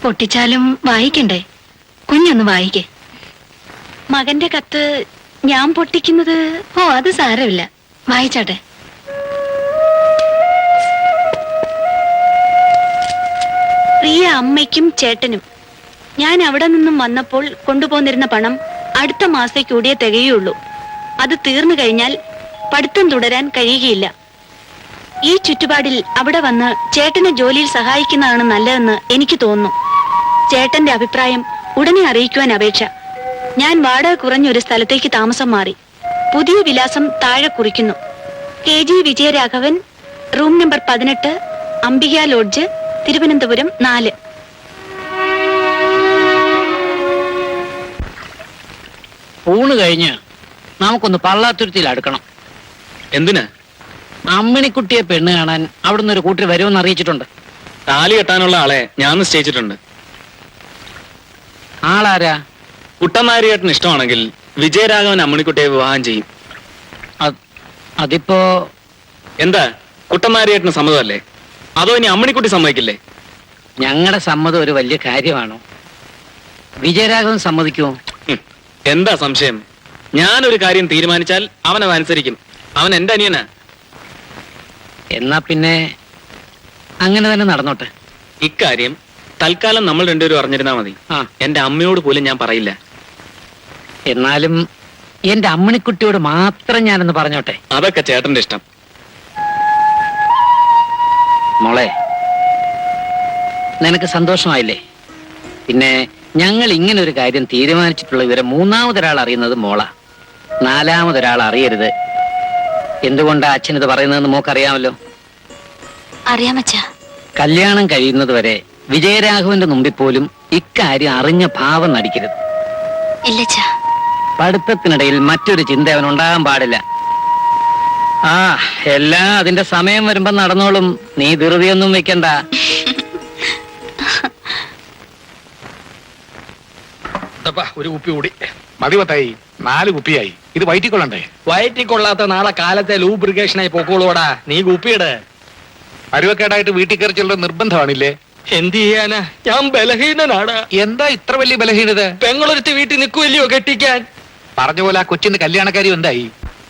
S6: പൊട്ടിച്ചാലും വായിക്കണ്ടേ? കുഞ്ഞൊന്ന് വായിക്കേ. മകന്റെ കത്ത് ഞാൻ പൊട്ടിക്കുന്നത്? ഓ, അത് സാരമില്ല, വായിച്ചാട്ടെ. പ്രിയ അമ്മയ്ക്കും ചേട്ടനും, ഞാൻ അവിടെ നിന്നും വന്നപ്പോൾ കൊണ്ടുപോന്നിരുന്ന പണം അടുത്ത മാസത്തേക്കൂടിയേ തികയുള്ളൂ. അത് തീർന്നു കഴിഞ്ഞാൽ പഠിത്തം തുടരാൻ കഴിയുകയില്ല. ഈ ചുറ്റുപാടിൽ അവിടെ വന്ന് ചേട്ടനെ ജോലിയിൽ സഹായിക്കുന്നതാണ് നല്ലതെന്ന് എനിക്ക് തോന്നുന്നു. ചേട്ടന്റെ അഭിപ്രായം ഉടനെ അറിയിക്കുവാൻ അപേക്ഷ. ഞാൻ വാടക കുറഞ്ഞൊരു സ്ഥലത്തേക്ക് താമസം മാറി. പുതിയ വിലാസം താഴെ കുറിക്കുന്നു. KG Vijayaraghavan, room number 18, Ambika lodge, Thiruvananthapuram 4.
S4: ഊണ് കഴിഞ്ഞ് നമുക്കൊന്ന് പള്ളാത്തുരുത്തിയിൽ അടുക്കണം.
S3: എന്തിനാ?
S4: അമ്മിണിക്കുട്ടിയെ പെണ്ണ് കാണാൻ അവിടുന്ന് ഒരു കൂട്ടർ വരുമെന്ന് അറിയിച്ചിട്ടുണ്ട്.
S3: താലി കെട്ടാനുള്ള ആളെ ഞാൻ നിശ്ചയിച്ചിട്ടുണ്ട്.
S4: ആളാരാ?
S3: കുട്ടനാരിയേട്ടന് ഇഷ്ടമാണെങ്കിൽ വിജയരാഘവൻ അമ്മണിക്കുട്ടിയെ വിവാഹം ചെയ്യും.
S4: അതിപ്പോ
S3: എന്താ, കുട്ടനാരിയേട്ടന് സമ്മതമല്ലേ? അതോ ഇനി അമ്മണിക്കുട്ടി സമ്മതിക്കില്ലേ?
S4: ഞങ്ങളുടെ സമ്മതം ഒരു വലിയ കാര്യമാണോ? വിജയരാഘവൻ സമ്മതിക്കുമോ?
S3: എന്താ സംശയം? ഞാനൊരു കാര്യം തീരുമാനിച്ചാൽ അവനത് അനുസരിക്കും. അവൻ എന്റെ അനിയനാ.
S4: എന്നാ പിന്നെ അങ്ങനെ തന്നെ നടന്നോട്ടെ.
S3: ഇക്കാര്യം തൽക്കാലം നമ്മൾ രണ്ടുപേരും അറിഞ്ഞിരുന്നാ മതി. എന്റെ അമ്മയോട് പോലും ഞാൻ പറയില്ല.
S4: എന്നാലും എന്റെ അമ്മണിക്കുട്ടിയോട് മാത്രം ഞാനെന്ന് പറഞ്ഞോട്ടെ.
S3: അതൊക്കെ ചേട്ടന്റെ ഇഷ്ടം.
S4: മോളെ, നിനക്ക് സന്തോഷമായില്ലേ? പിന്നെ ഞങ്ങൾ ഇങ്ങനെ ഒരു കാര്യം തീരുമാനിച്ചിട്ടുള്ള വിവരം മൂന്നാമതൊരാൾ അറിയുന്നത് മോളാ. നാലാമതൊരാൾ അറിയരുത്. എന്തുകൊണ്ടാ അച്ഛൻ ഇത് പറയുന്നതെന്ന് മോക്കറിയാമല്ലോ.
S6: അറിയാമച്ചാ.
S4: കല്യാണം കഴിയുന്നത് വരെ വിജയരാഘവന്റെ മുമ്പിൽ പോലും ഇക്കാര്യം അറിഞ്ഞ ഭാവം നടിക്കരുത്.
S6: ഇല്ലച്ചാ.
S4: പഠിത്തത്തിനിടയിൽ മറ്റൊരു ചിന്ത അവനുണ്ടാകാൻ പാടില്ല. എല്ലാം അതിന്റെ സമയം വരുമ്പോ നടന്നോളും. നീ ധൃതിയൊന്നും വെക്കണ്ട.
S10: ഒരു കുപ്പി കൂടി മതി. പത്തായി 4 കുപ്പിയായി. ഇത് വയറ്റിക്കൊള്ളണ്ടേ?
S8: വയറ്റിക്കൊള്ളാത്ത നാളെ കാലത്തെ ലൂബ്രിക്കേഷനായി പൊക്കോളൂടാ. നീ കുപ്പിയിട്.
S10: അരുവക്കേടായിട്ട് വീട്ടിൽ കയറി ചെല്ലുന്ന നിർബന്ധമാണില്ലേ?
S8: എന്ത് ചെയ്യാനാ, ഞാൻ ബലഹീനനാടാ.
S10: എന്താ ഇത്ര വലിയ ബലഹീനത?
S8: പെങ്ങളൊരുത്തി വീട്ടിൽ നിൽക്കുമല്ലയോ കെട്ടിക്കാൻ.
S10: പറഞ്ഞ പോലെ ആ കൊച്ചിന്റെ കല്യാണക്കാരി എന്തായി?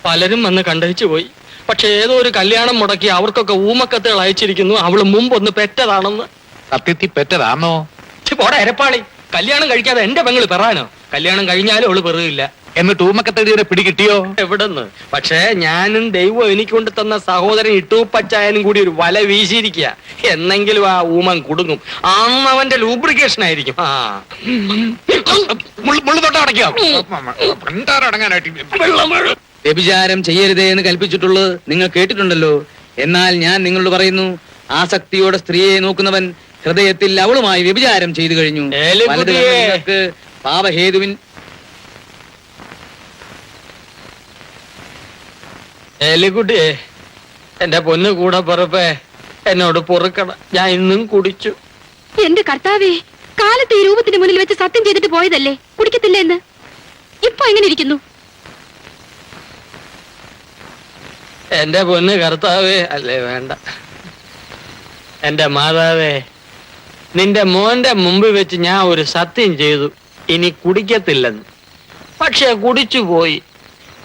S8: പലരും വന്ന് കണ്ടഴിച്ചു പോയി. പക്ഷെ ഏതോ ഒരു കല്യാണം മുടക്കി അവർക്കൊക്കെ ഊമക്കത്തുകൾ അയച്ചിരിക്കുന്നു. അവള് മുമ്പൊന്ന് പെറ്റതാണെന്ന്.
S10: സത്യത്തിൽ പെറ്റതാണോ?
S8: പോടാ എരപ്പാളി. കല്യാണം കഴിക്കാതെ എന്റെ പെങ്ങള് പെറാനോ? കല്യാണം കഴിഞ്ഞാലും അവള് പെറുകില്ല.
S10: എന്നിട്ട് ഊമക്കത്തടിയെ പിടികിട്ടിയോ?
S8: എവിടെന്ന്? പക്ഷേ ഞാനും ദൈവം എനിക്ക് കൊണ്ട് തന്ന സഹോദരൻ ഇട്ടൂപ്പച്ചായനും കൂടി ഒരു വല വീശിയിരിക്കുക. എന്നെങ്കിലും ആ ഊമൻ കുടുങ്ങും. അന്ന് അവന്റെ ലൂബ്രിക്കേഷൻ ആയിരിക്കും.
S2: വ്യഭിചാരം ചെയ്യരുതേ എന്ന് കൽപ്പിച്ചിട്ടുള്ളത് നിങ്ങൾ കേട്ടിട്ടുണ്ടല്ലോ. എന്നാൽ ഞാൻ നിങ്ങളോട് പറയുന്നു, ആസക്തിയോടെ സ്ത്രീയെ നോക്കുന്നവൻ ഹൃദയത്തിൽ അവളുമായി വ്യഭിചാരം ചെയ്തു കഴിഞ്ഞു. പാപഹേതുവിൻ
S8: എലിക്കുട്ടിയെ, എന്റെ പൊന്നു കൂടെ പുറപ്പേ, എന്നോട് പൊറുക്കണം. ഞാൻ ഇന്നും കുടിച്ചു.
S6: എന്റെ കർത്താവേ, കാലത്ത് ഈ രൂപത്തിന്റെ മുന്നിൽ വെച്ച് സത്യം ചെയ്തിട്ട് പോയതല്ലേ കുടിക്കത്തില്ല എന്ന്. ഇപ്പൊ എങ്ങനെ ഇരിക്കുന്നു?
S8: എന്റെ പൊന്ന് കർത്താവേ, അല്ലേ വേണ്ട. എന്റെ മാതാവേ, നിന്റെ മോന്റെ മുമ്പ് വെച്ച് ഞാൻ ഒരു സത്യം ചെയ്തു, ഇനി കുടിക്കത്തില്ലെന്ന്. പക്ഷെ കുടിച്ചു പോയി.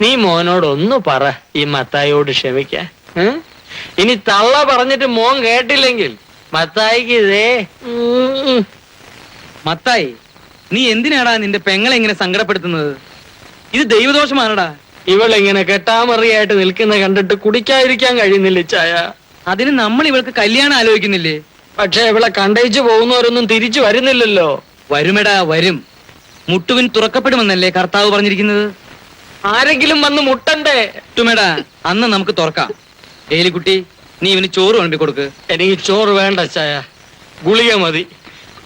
S8: നീ മോനോട് ഒന്ന് പറ, ഈ മത്തായിയോട് ക്ഷമിക്കാൻ. ഇനി തള്ള പറഞ്ഞിട്ട് മോൻ കേട്ടില്ലെങ്കിൽ മത്തായിക്ക് ഇതേ.
S2: മത്തായി, നീ എന്തിനാടാ നിന്റെ പെങ്ങളെ ഇങ്ങനെ സങ്കടപ്പെടുത്തുന്നത്? ഇത് ദൈവദോഷമാണടാ.
S8: ഇവളിങ്ങനെ കെട്ടാമറിയായിട്ട് നിൽക്കുന്ന കണ്ടിട്ട് കുടിക്കാതിരിക്കാൻ കഴിയുന്നില്ല ചായ.
S2: അതിന് നമ്മൾ ഇവൾക്ക് കല്യാണം ആലോചിക്കുന്നില്ലേ?
S8: പക്ഷെ ഇവളെ കണ്ടയിച്ചു പോകുന്നവരൊന്നും തിരിച്ചു വരുന്നില്ലല്ലോ.
S2: വരുമെടാ, വരും. മുട്ടുവിൻ തുറക്കപ്പെടുമെന്നല്ലേ കർത്താവ് പറഞ്ഞിരിക്കുന്നത്?
S8: ആരെങ്കിലും വന്ന് മുട്ടണ്ടേ?
S2: മുട്ടുമേടാ, അന്ന് നമുക്ക് തുറക്കാം. ഏലിക്കുട്ടി, നീ ഇവന് ചോറ് വിളമ്പി കൊടുക്ക്.
S8: എനിക്ക് ചോറ് വേണ്ട ചായ, ഗുളിക മതി.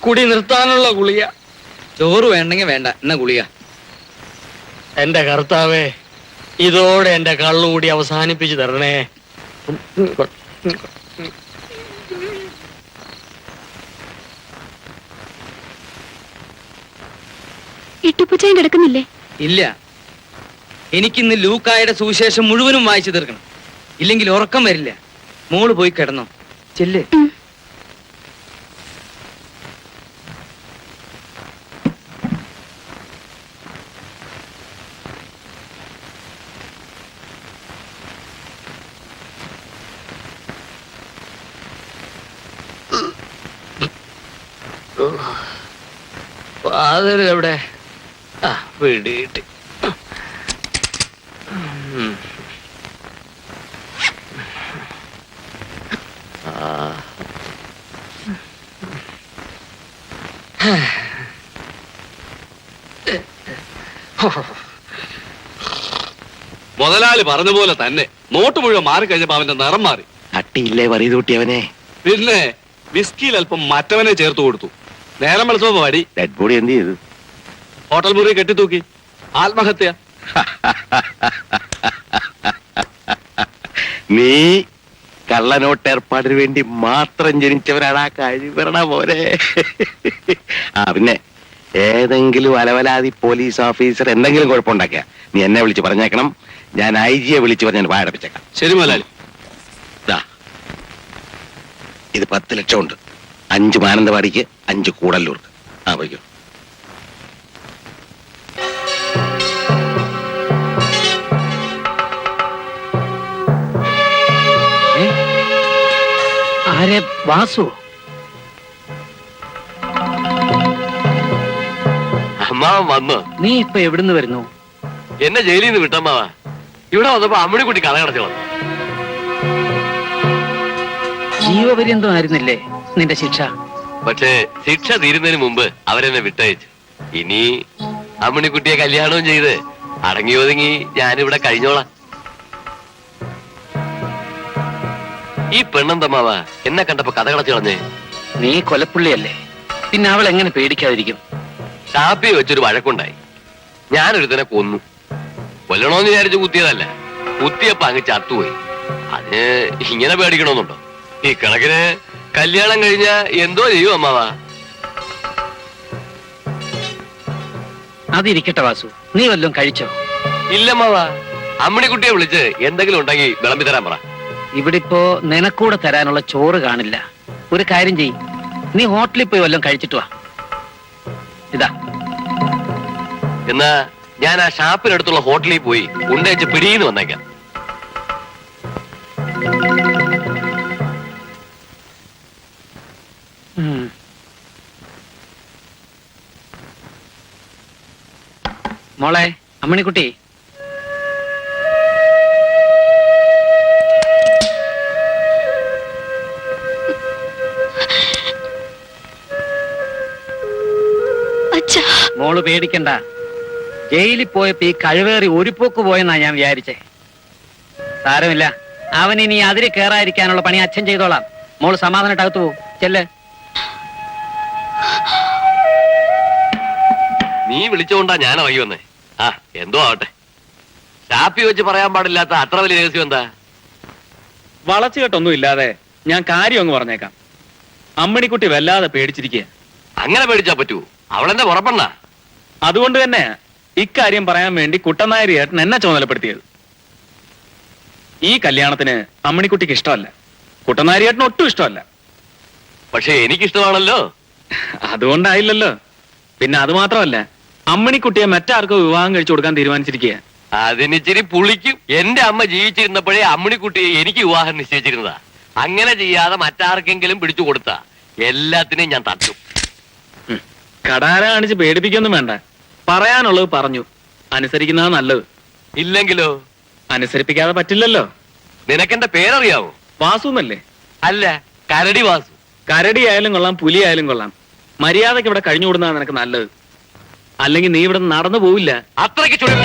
S8: കുടി നിർത്താനുള്ള ഗുളിക.
S2: ചോറ് വേണ്ടെങ്കിൽ വേണ്ട, എന്നാ ഗുളിക.
S8: എന്റെ കർത്താവേ, ഇതോടെ എന്റെ കള്ളുകൂടി അവസാനിപ്പിച്ചു തരണേ.
S6: ഇട്ടുപ്പുച്ചാൻ കിടക്കുന്നില്ലേ?
S2: ഇല്ല, എനിക്കിന്ന് ലൂക്കായുടെ സുവിശേഷം മുഴുവനും വായിച്ചു തീർക്കണം. ഇല്ലെങ്കിൽ ഉറക്കം വരില്ല. മോള് പോയി കിടന്നോ, ചെല്ല്.
S8: ഫാദർ എവിടെ? ആ, വീട് കിട്ടി.
S11: മുതലാളി പറഞ്ഞ പോലെ തന്നെ നോട്ട് മുഴുവൻ മാറിക്കഴിഞ്ഞപ്പോ അവന്റെ നിറം മാറി.
S7: അട്ടിയില്ലേ വറീത് കൂട്ടിയവനെ?
S11: പിന്നെ വിസ്കിയിൽ അല്പം മറ്റവനെ ചേർത്ത് കൊടുത്തു. നേരം വെളുത്തപ്പോ വടി.
S7: ഡെഡ് ബോഡി എന്ത് ചെയ്തു?
S11: ഹോട്ടൽ മുറി കെട്ടിത്തൂക്കി. ആത്മഹത്യ.
S7: നീ കള്ളനോട്ട് ഏർപ്പാടിന് വേണ്ടി മാത്രം ജനിച്ചവരാണ് ആ കഴിവരണ പോലെ. ആ പിന്നെ ഏതെങ്കിലും അലവലാതി പോലീസ് ഓഫീസർ എന്തെങ്കിലും കുഴപ്പമുണ്ടാക്കിയ നീ എന്നെ വിളിച്ച് പറഞ്ഞേക്കണം. ഞാൻ IG യെ വിളിച്ച് പറഞ്ഞാൽ വായടപ്പിച്ചേക്കാം.
S11: ശരി മുതലാളി.
S7: ഇത് 10 ലക്ഷം ഉണ്ട്. 5 മാനന്തവാടിക്ക്, 5 കൂടല്ലൂർക്ക്. ആ പോയിക്കോ.
S4: ആരെ? വാസു?
S5: അമ്മാവൻ വന്നു.
S4: നീ ഇപ്പൊ എവിടുന്ന് വരുന്നു?
S5: എന്നെ ജയിലിൽ നിന്ന് വിട്ടമ്മാവ. ഇവിടെ വന്നപ്പോ അമ്മിണിക്കുട്ടി കഥ കടച്ചു വന്നു.
S4: ജീവപര്യന്തം ആയിരുന്നില്ലേ നിന്റെ ശിക്ഷ?
S5: പക്ഷേ ശിക്ഷ തീരുന്നതിന് മുമ്പ് അവരെന്നെ വിട്ടയച്ചു. ഇനി അമ്മിണിക്കുട്ടിയെ കല്യാണവും ചെയ്ത് അടങ്ങി ഒതുങ്ങി ഞാനിവിടെ കഴിഞ്ഞോളാം. ഈ പെണ്ണെന്തമ്മാവ എന്നെ കണ്ടപ്പോ കഥ കടച്ചു കളഞ്ഞേ.
S4: നീ കൊലപ്പുള്ളിയല്ലേ, പിന്നെ അവൾ എങ്ങനെ പേടിക്കാതിരിക്കും?
S5: ഷാപ്പി വെച്ചൊരു വഴക്കുണ്ടായി. ഞാനൊരുത്തനെ കൊന്നു. കൊല്ലണോന്ന് വിചാരിച്ച് കുത്തിയതല്ല. കുത്തിയപ്പോ അങ്ങ് ചത്തുപോയി. അതിന് ഇങ്ങനെ പേടിക്കണമെന്നുണ്ടോ? ഈ കണക്കിന് കല്യാണം കഴിഞ്ഞ എന്തോ ചെയ്യും അമ്മാവാ.
S4: അതിരിക്കട്ടെ വാസു, നീ വല്ലതും കഴിച്ചോ?
S5: ഇല്ലമ്മാവാ. അമ്മിണിക്കുട്ടിയെ വിളിച്ച് എന്തെങ്കിലും ഉണ്ടെങ്കിൽ വിളമ്പി തരാൻ പറ.
S4: ഇവിടെ ഇപ്പോ നിനക്കൂടെ തരാനുള്ള ചോറ് കാണില്ല. ഒരു കാര്യം ചെയ്യ്, നീ ഹോട്ടലിൽ പോയി വല്ലതും കഴിച്ചിട്ട് വാ. ഇതാ.
S5: എന്നാ ഞാൻ ആ ഷാപ്പിനടുത്തുള്ള ഹോട്ടലിൽ പോയി ഉണ്ടേച്ച് പിടിയിന്ന് വന്നേക്കാം.
S4: മോളെ അമ്മണിക്കുട്ടി, മോള് പേടിക്കണ്ട. ജയിലിൽ പോയപ്പോ ഈ കഴിവേറി ഒരു പോക്ക് പോയെന്നാ ഞാൻ വിചാരിച്ചേ. സാരമില്ല, അവൻ ഇനി അതിര് കേറാതിരിക്കാനുള്ള പണി അച്ഛൻ ചെയ്തോളാം. മോള് സമാധാനമായിട്ട് അകത്ത് പോകും. ചെല്ല്.
S5: നീ വിളിച്ചുകൊണ്ടാ ഞാൻ ഇറങ്ങി വന്നേ. ആ എന്തോ ആവട്ടെ. ഷാപ്പി വെച്ച് പറയാൻ പാടില്ലാത്ത അത്ര വലിയ രഹസ്യം എന്താ?
S3: വളച്ചുകെട്ടൊന്നും ഇല്ലാതെ ഞാൻ കാര്യം അങ്ങ് പറഞ്ഞേക്കാം. അമ്മിണിക്കുട്ടി വല്ലാതെ പേടിച്ചിരിക്കുക.
S5: അങ്ങനെ പേടിച്ചാ പറ്റൂ? അവളെന്നെ പുറപ്പെടണ.
S3: അതുകൊണ്ട് തന്നെ ഇക്കാര്യം പറയാൻ വേണ്ടി കുട്ടനായരി ഏട്ടൻ എന്നെ ചുമതലപ്പെടുത്തിയത്. ഈ കല്യാണത്തിന് അമ്മിണിക്കുട്ടിക്ക് ഇഷ്ടമല്ല, കുട്ടനായരി ഏട്ടന് ഒട്ടും ഇഷ്ടമല്ല.
S5: പക്ഷെ എനിക്കിഷ്ടമാണല്ലോ.
S3: അതുകൊണ്ടായില്ലല്ലോ. പിന്നെ അത് മാത്രമല്ല, അമ്മിണിക്കുട്ടിയെ മറ്റാർക്കോ വിവാഹം കഴിച്ചു കൊടുക്കാൻ തീരുമാനിച്ചിരിക്കുക.
S5: അതിനിച്ചിരി പുളിക്കും. എന്റെ അമ്മ ജീവിച്ചിരുന്നപ്പോഴേ അമ്മിണിക്കുട്ടിയെ എനിക്ക് വിവാഹം നിശ്ചയിച്ചിരുന്നതാ. അങ്ങനെ ചെയ്യാതെ മറ്റാർക്കെങ്കിലും പിടിച്ചു കൊടുത്ത എല്ലാത്തിനെയും ഞാൻ തട്ടും.
S3: കടാര കാണിച്ച് പേടിപ്പിക്കൊന്നും വേണ്ട. പറയാനുള്ളത് പറഞ്ഞു. അനുസരിക്കുന്നതാ നല്ലത്.
S5: ഇല്ലെങ്കിലോ?
S3: അനുസരിപ്പിക്കാതെ പറ്റില്ലല്ലോ.
S5: നിനക്കെന്റെ പേരറിയാവോ?
S3: വാസു എന്നല്ലേ?
S5: അല്ല, കരടി വാസു.
S3: കരടി ആയാലും കൊള്ളാം, പുലി ആയാലും കൊള്ളാം. മര്യാദക്ക് ഇവിടെ കഴിഞ്ഞുകൂടുന്നതാണ് നിനക്ക് നല്ലത്. അല്ലെങ്കിൽ നീ ഇവിടെ നടന്നു പോവില്ല.
S5: അത്രയ്ക്ക് ചുഴി.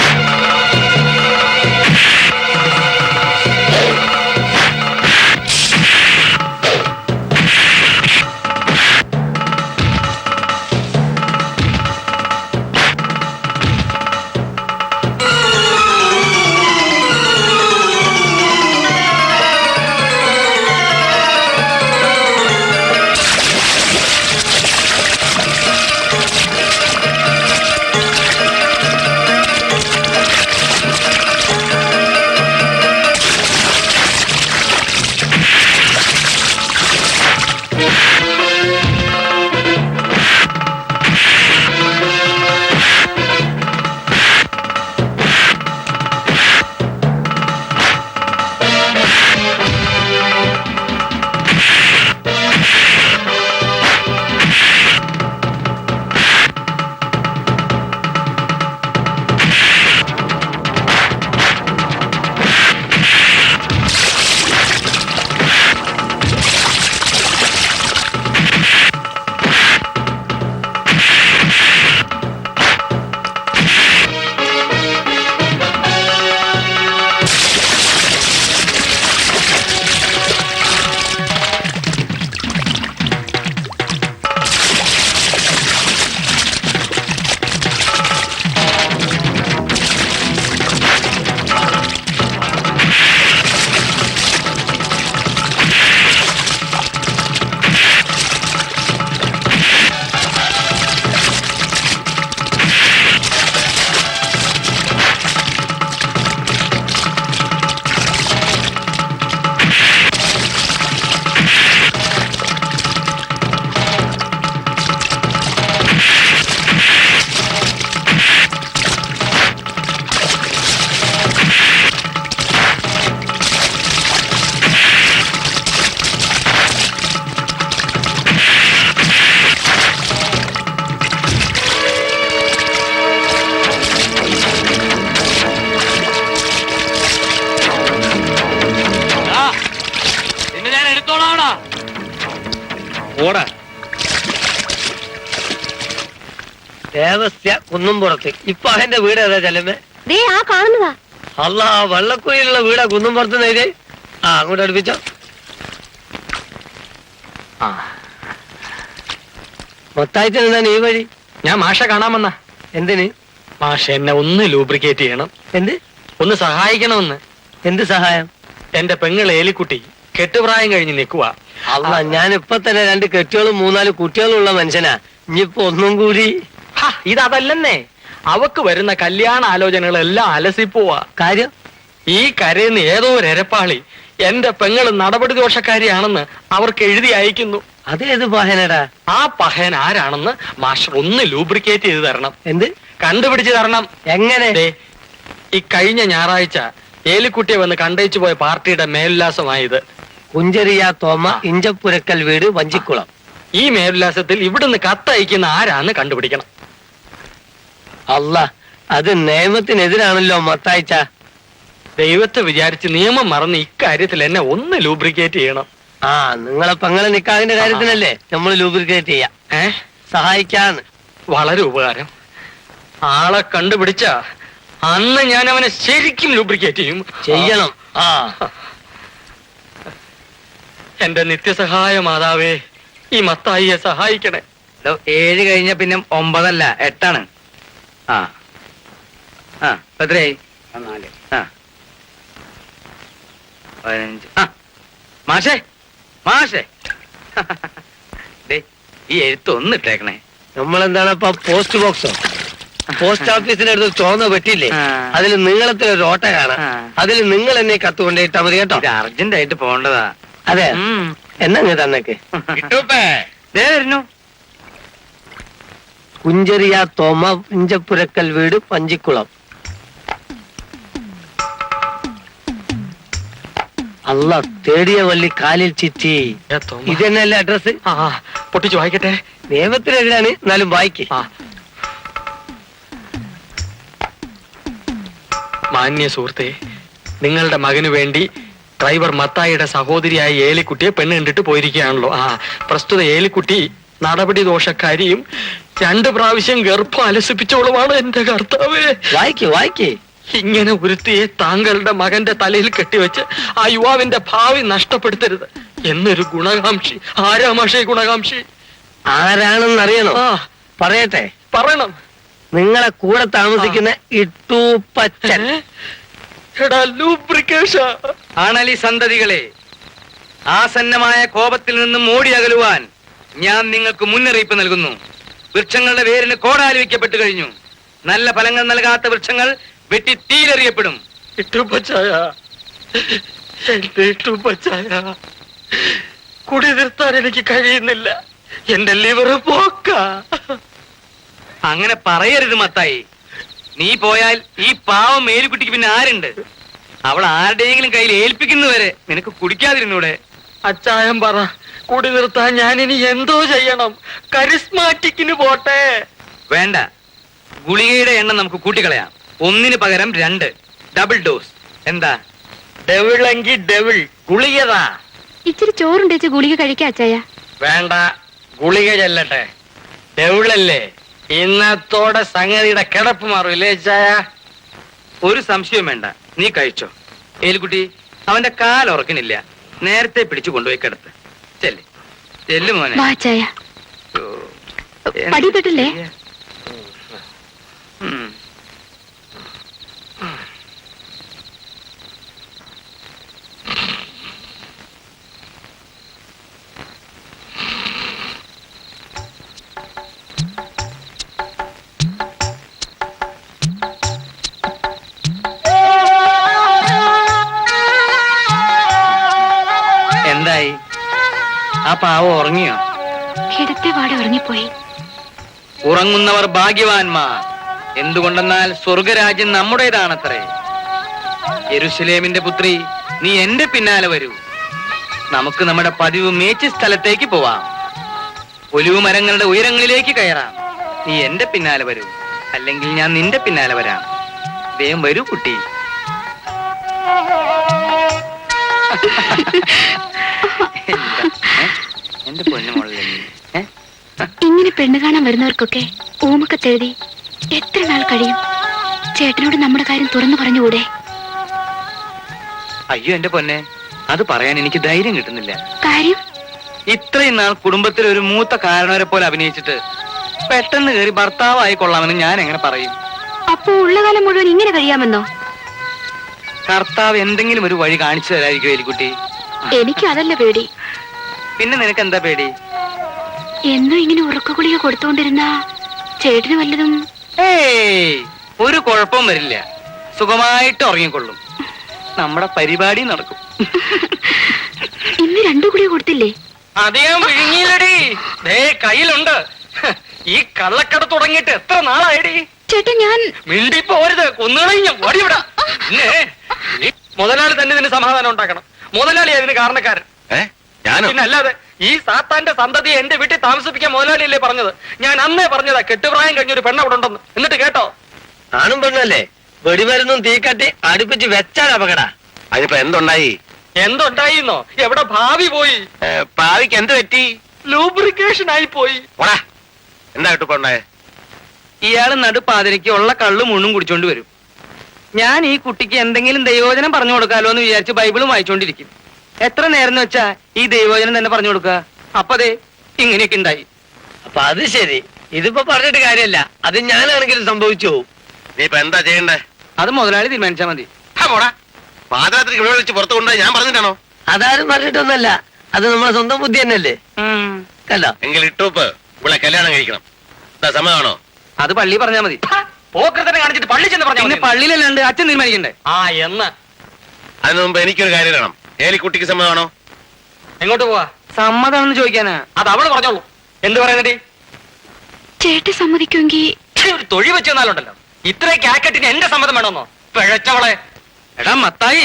S3: ഓടാ.
S9: ദേവസ്യ കുന്നുംപുറത്ത്. ഇപ്പൊ അവന്റെ വീട് ഏതാ ചെല്ലമ്മേ?
S6: ദേ ആ കാണുന്നതാ.
S9: അല്ല, വെള്ളക്കുഴിയിലുള്ള വീടാ കുന്നുംപുറത്ത് നേര്. ആ, അങ്ങോട്ട് അടുപ്പിച്ചോ.
S8: ആ,
S9: മൊത്തായിട്ട് എന്താണ് ഈ വഴി?
S8: ഞാൻ മാഷ കാണാമെന്ന.
S9: എന്തിന്?
S8: മാഷ എന്നെ ഒന്ന് ലൂബ്രിക്കേറ്റ് ചെയ്യണം.
S9: എന്ത്?
S8: ഒന്ന് സഹായിക്കണമെന്ന്.
S9: എന്ത് സഹായം?
S8: എന്റെ പെങ്ങൾ ഏലിക്കുട്ടി കെട്ടുപ്രായം കഴിഞ്ഞ് നിൽക്കുക.
S9: അല്ല, ഞാൻ ഇപ്പൊ തന്നെ 2 കെട്ടികളും 3-4 കുട്ടികളും ഉള്ള മനുഷ്യനാ. ഇനിയിപ്പോ ഒന്നും കൂടി.
S8: ഇതല്ലെന്നേ, അവക്ക് വരുന്ന കല്യാണ ആലോചനകളെല്ലാം അലസിപ്പോവാ.
S9: കാര്യം?
S8: ഈ കരയുന്ന ഏതോ ഒരു എരപ്പാളി എന്റെ പെങ്ങൾ നടപടി ദോഷക്കാരിയാണെന്ന് അവർക്ക് എഴുതി അയക്കുന്നു.
S9: അതേത് പഹനടാ?
S8: ആ പഹൻ ആരാണെന്ന് മാസ്റ്റർ ഒന്ന് ലൂബ്രിക്കേറ്റ് ചെയ്ത് തരണം.
S9: എന്ത്?
S8: കണ്ടുപിടിച്ച് തരണം.
S9: എങ്ങനെ?
S8: ഈ കഴിഞ്ഞ ഞായറാഴ്ച ഏലിക്കുട്ടിയെ വന്ന് കണ്ടയിച്ചു പോയ പാർട്ടിയുടെ മേലുല്ലാസമായത്.
S9: കുഞ്ചരിയ തോമ, ഇഞ്ചപ്പുരക്കൽ വീട്, വഞ്ചിക്കുളം.
S8: ഈ മേലുല്ലാസത്തിൽ ഇവിടുന്ന് കത്തയക്കുന്ന ആരാന്ന് കണ്ടുപിടിക്കണം.
S9: അല്ല, അത് നിയമത്തിനെതിരാണല്ലോ മത്തായിച്ച.
S8: ദൈവത്തെ വിചാരിച്ച് നിയമം മറന്ന് ഇക്കാര്യത്തിൽ എന്നെ ഒന്ന് ലൂബ്രിക്കേറ്റ് ചെയ്യണം.
S9: ആ, നിങ്ങളെ പെങ്ങളെ നിക്കാഹിന്റെ കാര്യത്തിനല്ലേ നമ്മൾ ലൂബ്രിക്കേറ്റ് ചെയ്യാം. സഹായിക്കാന്ന്.
S8: വളരെ ഉപകാരം. ആളെ കണ്ടുപിടിച്ച അന്ന് ഞാൻ അവനെ ശരിക്കും ലൂബ്രിക്കേറ്റ്
S9: ചെയ്യണം. ആ,
S8: എന്റെ നിത്യസഹായ മാതാവേ, ഈ മത്തായിയെ സഹായിക്കണേ.
S2: 7 കഴിഞ്ഞ പിന്നെ 9 അല്ല 8 ആണ്. ആ ആ എത്രയായി? 4. ആ 15. ആ മാഷേ, മാഷേ ഈ എഴുത്ത് ഒന്ന് ഇട്ടേക്കണേ.
S9: നമ്മളെന്താണ് ഇപ്പൊ പോസ്റ്റ് ബോക്സോ? പോസ്റ്റ് ഓഫീസിന്റെ അടുത്ത് ചോന്ന പറ്റില്ലേ? അതിൽ നീളത്തിലൊരു ഓട്ട കാണാം. അതിൽ നിങ്ങൾ എന്നെ കത്ത് കൊണ്ടിട്ടാ മതി കേട്ടോ.
S2: ഇത് അർജന്റ് ആയിട്ട് പോണ്ടതാ.
S9: അതെ, എന്നാ നീ തന്നേക്ക്.
S2: വരുന്നു.
S9: കുഞ്ചരിയ തോമ, ഇഞ്ചപ്പുരക്കൽ വീട്, പഞ്ചിക്കുളം. അല്ല, തേടിയ വള്ളി കാലിൽ ചിറ്റി. ഇതന്നെയല്ലേ അഡ്രസ്?
S8: പൊട്ടിച്ചു വായിക്കട്ടെ.
S9: നിയമത്തിനെതിരാണ്, എന്നാലും വായിക്കേ.
S8: മാന്യ സുഹൃത്തെ, നിങ്ങളുടെ മകന് വേണ്ടി ഡ്രൈവർ മത്തായിയുടെ സഹോദരിയായ ഏലിക്കുട്ടിയെ പെണ്ണ് കണ്ടിട്ട് പോയിരിക്കുകയാണല്ലോ. പ്രസ്തുത ഏലിക്കുട്ടി നടപടി ദോഷക്കാരിയും 2 പ്രാവശ്യം ഗർഭം അലസിപ്പിച്ചോളുമാണ്. എന്റെ കർത്താവേ,
S9: വായിക്കേ.
S8: ഇങ്ങനെ ഒരുത്തിയെ താങ്കളുടെ മകന്റെ തലയിൽ കെട്ടിവെച്ച് ആ യുവാവിന്റെ ഭാവി നഷ്ടപ്പെടുത്തരുത് എന്നൊരു ഗുണകാംക്ഷി. ആരാ മാഷേ ഗുണകാംക്ഷി?
S9: ആരാണെന്നറിയണോ? പറയട്ടെ.
S8: പറയണം.
S9: നിങ്ങളെ കൂടെ താമസിക്കുന്ന ഇട്ടൂപ്പച്ചൻ.
S2: ആണലി സന്തതികളെ, ആസന്നമായ കോപത്തിൽ നിന്നും ഓടി അകലുവാൻ ഞാൻ നിങ്ങൾക്ക് മുന്നറിയിപ്പ് നൽകുന്നു. വൃക്ഷങ്ങളുടെ വേരിന് കോടാലി വയ്ക്കപ്പെട്ടു കഴിഞ്ഞു. നല്ല ഫലങ്ങൾ നൽകാത്ത വൃക്ഷങ്ങൾ വെട്ടി തീരെറിയപ്പെടും.
S8: കുടി നിർത്താൻ എനിക്ക് കഴിയുന്നില്ല. എന്റെ ലിവർ പോക്ക.
S2: അങ്ങനെ പറയരുത് മത്തായി. നീ പോയാൽ ഈ പാവം മേലുകുട്ടിക്ക് പിന്നെ ആരുണ്ട്? അവൾ ആരുടെയെങ്കിലും കയ്യിൽ ഏൽപ്പിക്കുന്നവരെ നിനക്ക് കുടിക്കാതിരുന്നൂടെ?
S8: അച്ചായം പറ, കുടി നിർത്താൻ ഞാൻ ഇനി എന്തോ ചെയ്യണം? കരിസ്മാറ്റിക്കിന് പോട്ടെ.
S2: വേണ്ട, ഗുളികയുടെ എണ്ണം നമുക്ക് കൂട്ടിക്കളയാം. 1 പകരം 2 ഡബിൾ ഡോസ്. എന്താ?
S8: ഡെവിളെങ്കി ഡെവിൾ. ഗുളികതാ.
S6: ഇച്ചിരി ചോറുണ്ടേച്ച് ഗുളിക കഴിക്കാ അച്ചായ.
S8: വേണ്ട, ഗുളിക ചെല്ലട്ടെ. ഡെവിളല്ലേ, ഇന്നത്തോടെ സംഗതിയുടെ കിടപ്പ് മാറൂല്ലേ ചായ?
S2: ഒരു സംശയവും വേണ്ട, നീ കഴിച്ചോ. ഏലിക്കുട്ടി, അവന്റെ കാലുറക്കണില്ല. നേരത്തെ പിടിച്ചു കൊണ്ടുപോയി കിടത്ത്. ചെല്ലു മോനെ.
S6: പടിപ്പെട്ടില്ലേ?
S2: എന്തായി? ആ പാവം ഉറങ്ങിയോ?
S6: കിടത്തെ പാടെ ഉറങ്ങിപ്പോയി.
S2: ഉറങ്ങുന്നവർ ഭാഗ്യവാന്മാർ. എന്തുകൊണ്ടെന്നാൽ സ്വർഗരാജ്യം നമ്മുടേതാണത്രേ. യെരുശലേമിന്റെ പുത്രി, നീ എന്റെ പിന്നാലെ വരൂ. നമുക്ക് നമ്മുടെ പതിവ് മേച്ച് സ്ഥലത്തേക്ക് പോവാം. ഒലിവ് മരങ്ങളുടെ ഉയരങ്ങളിലേക്ക് കയറാം. നീ എന്റെ പിന്നാലെ വരൂ, അല്ലെങ്കിൽ ഞാൻ നിന്റെ പിന്നാലെ വരാം. വേഗം വരൂ കുട്ടി. എന്താ? എന്റെ പൊന്നു മോളല്ലേ
S6: ഇങ്ങനെ പെണ്ണ് കാണാൻ വരുന്നവർക്കൊക്കെ ഊമക്കത്തെഴുതി എത്ര നാൾ കഴിയും? ചേട്ടനോട് നമ്മുടെ കാര്യം തുറന്നു പറഞ്ഞുകൂടെ?
S2: അയ്യോ എന്റെ പൊന്നെ, അത് പറയാൻ എനിക്ക് ധൈര്യം കിട്ടുന്നില്ല.
S6: കാര്യം?
S2: ഇത്രയും നാൾ കുടുംബത്തിൽ ഒരു മൂത്ത കാരണവരെ പോലെ അഭിനയിച്ചിട്ട് പെട്ടെന്ന് കയറി ഭർത്താവായി കൊള്ളാമെന്ന് ഞാൻ എങ്ങനെ പറയും?
S6: അപ്പോ ഉള്ള കാലം മുഴുവൻ ഇങ്ങനെ കഴിയാമെന്നോ?
S2: കർത്താവ് എന്തെങ്കിലും ഒരു വഴി കാണിച്ചു തരായിരിക്കും എലിക്കുട്ടി.
S6: എനിക്ക് അതല്ല പേടി.
S2: പിന്നെ നിനക്ക് എന്താ പേടി?
S6: എന്നും ഇങ്ങനെ ഉറക്ക ഗുളിക കൊടുത്തോണ്ടിരുന്ന ചേട്ടന് വല്ലതും?
S2: ഏയ്, ഒരു കുഴപ്പവും വരില്ല. സുഖമായിട്ട് ഉറങ്ങിക്കൊള്ളും. നമ്മുടെ പരിപാടി നടക്കും.
S6: ഇന്ന് 2 ഗുളിക കൊടുത്തില്ലേ?
S8: അധികം വിഴുങ്ങിയില്ലടി, ദേ കയ്യിലുണ്ട്. ഈ കള്ളക്കട തുടങ്ങിയിട്ട് എത്ര നാളായടി?
S6: ചേട്ടാ ഞാൻ
S8: മിണ്ടി പോരുത്, കൊന്നുകളഞ്ഞ ഓടിവിടാ. മുതലാളി തന്നെ ഇതിന് സമാധാനം ഉണ്ടാക്കണം. മുതലാളി അതിന് കാരണക്കാരൻ.
S7: ഞാനോ?
S8: പിന്നെ അല്ലാതെ ഈ സാത്താന്റെ സന്തതിയെ എന്റെ വീട്ടിൽ താമസിപ്പിക്കാൻ മുതലാളിയല്ലേ പറഞ്ഞത്? ഞാൻ അന്നേ പറഞ്ഞതാ കെട്ടുപ്രായം കഴിഞ്ഞൊരു പെണ്ണ് അവിടെ ഉണ്ടെന്ന്. എന്നിട്ട് കേട്ടോ?
S9: ആണും പെണ്ണല്ലേ, വെടിമരുന്നും തീക്കട്ടി അടുപ്പിച്ച് വെച്ചാൽ അപകട.
S7: അതിനിപ്പോ എന്തുണ്ടായി?
S8: എന്തുണ്ടായിന്നോ? എവിടെ ഭാവി പോയി?
S7: ഭാവിക്ക് എന്ത് പറ്റി?
S8: ലൂബ്രിക്കേഷൻ ആയി പോയി.
S7: എന്താ കിട്ടിപ്പോ ഉണ്ടായേ?
S2: ഇയാള് നടുപ്പാതിരയ്ക്ക് ഉള്ള കള്ളും മുണ്ണും കുടിച്ചോണ്ട് വരും. ഞാൻ ഈ കുട്ടിക്ക് എന്തെങ്കിലും ദൈവവചനം പറഞ്ഞു കൊടുക്കാലോ എന്ന് വിചാരിച്ച് ബൈബിളും വായിച്ചോണ്ടിരിക്കും. എത്ര നേരം വെച്ചാ ഈ ദൈവവചനം തന്നെ പറഞ്ഞു കൊടുക്കുക. അപ്പൊ അതെ ഇങ്ങനെയൊക്കെ ഉണ്ടായി.
S9: അപ്പൊ അത് ശരി. ഇതിപ്പോ പറഞ്ഞിട്ട് കാര്യമല്ല, അത് ഞാനാണെങ്കിലും സംഭവിച്ചു പോവും.
S7: നീ ഇപ്പൊ എന്താ ചെയ്യണ്ടേ?
S2: അത് മുതലാളി തീരുമാനിച്ചാ മതി.
S7: പാദയാത്രയ്ക്ക് ഇവിടെ വിളിച്ച് പുറത്തു കൊണ്ടുപോയി ഞാൻ പറഞ്ഞിട്ടാണോ?
S9: അതാരും പറഞ്ഞിട്ടൊന്നല്ല, അത് നമ്മളെ സ്വന്തം ബുദ്ധി തന്നെയല്ലേ. കണ്ടോ?
S7: എങ്കിൽ ഇട്ടൂപ്പ് ഇവിടെ കല്യാണം കഴിക്കണം. എന്താ സമയമാണോ?
S2: അത് പള്ളി പറഞ്ഞാ മതി.
S8: പോക്കൃതനെ കാണിച്ചിട്ട് പള്ളി ചെന്ന്
S2: പിന്നെ
S8: പറഞ്ഞു.
S2: പള്ളിയിലല്ലാണ്ട് അച്ഛൻ തീരുമാനിക്കണ്ടേ?
S8: ആ എന്ന്
S7: അതിനു മുമ്പ് എനിക്കൊരു കാര്യം അറിയണം. ഏലിക്കുട്ടിക്ക് സമ്മതമാണോ?
S8: എങ്ങോട്ട് പോവാ?
S2: സമ്മതാണെന്ന് ചോദിക്കാനാ.
S8: അത് അവള് പറഞ്ഞോളൂ. എന്ത് പറയുന്നടി?
S6: ചേട്ടൻ സമ്മതിക്കുമെങ്കിൽ
S8: ഒരു തൊഴി വെച്ച് തന്നാലുണ്ടല്ലോ. ഇത്രയൊക്കെ ആക്കട്ടിന് എന്റെ സമ്മതം വേണമെന്നോ? പിഴച്ചവളെ.
S2: എടാ മത്തായി,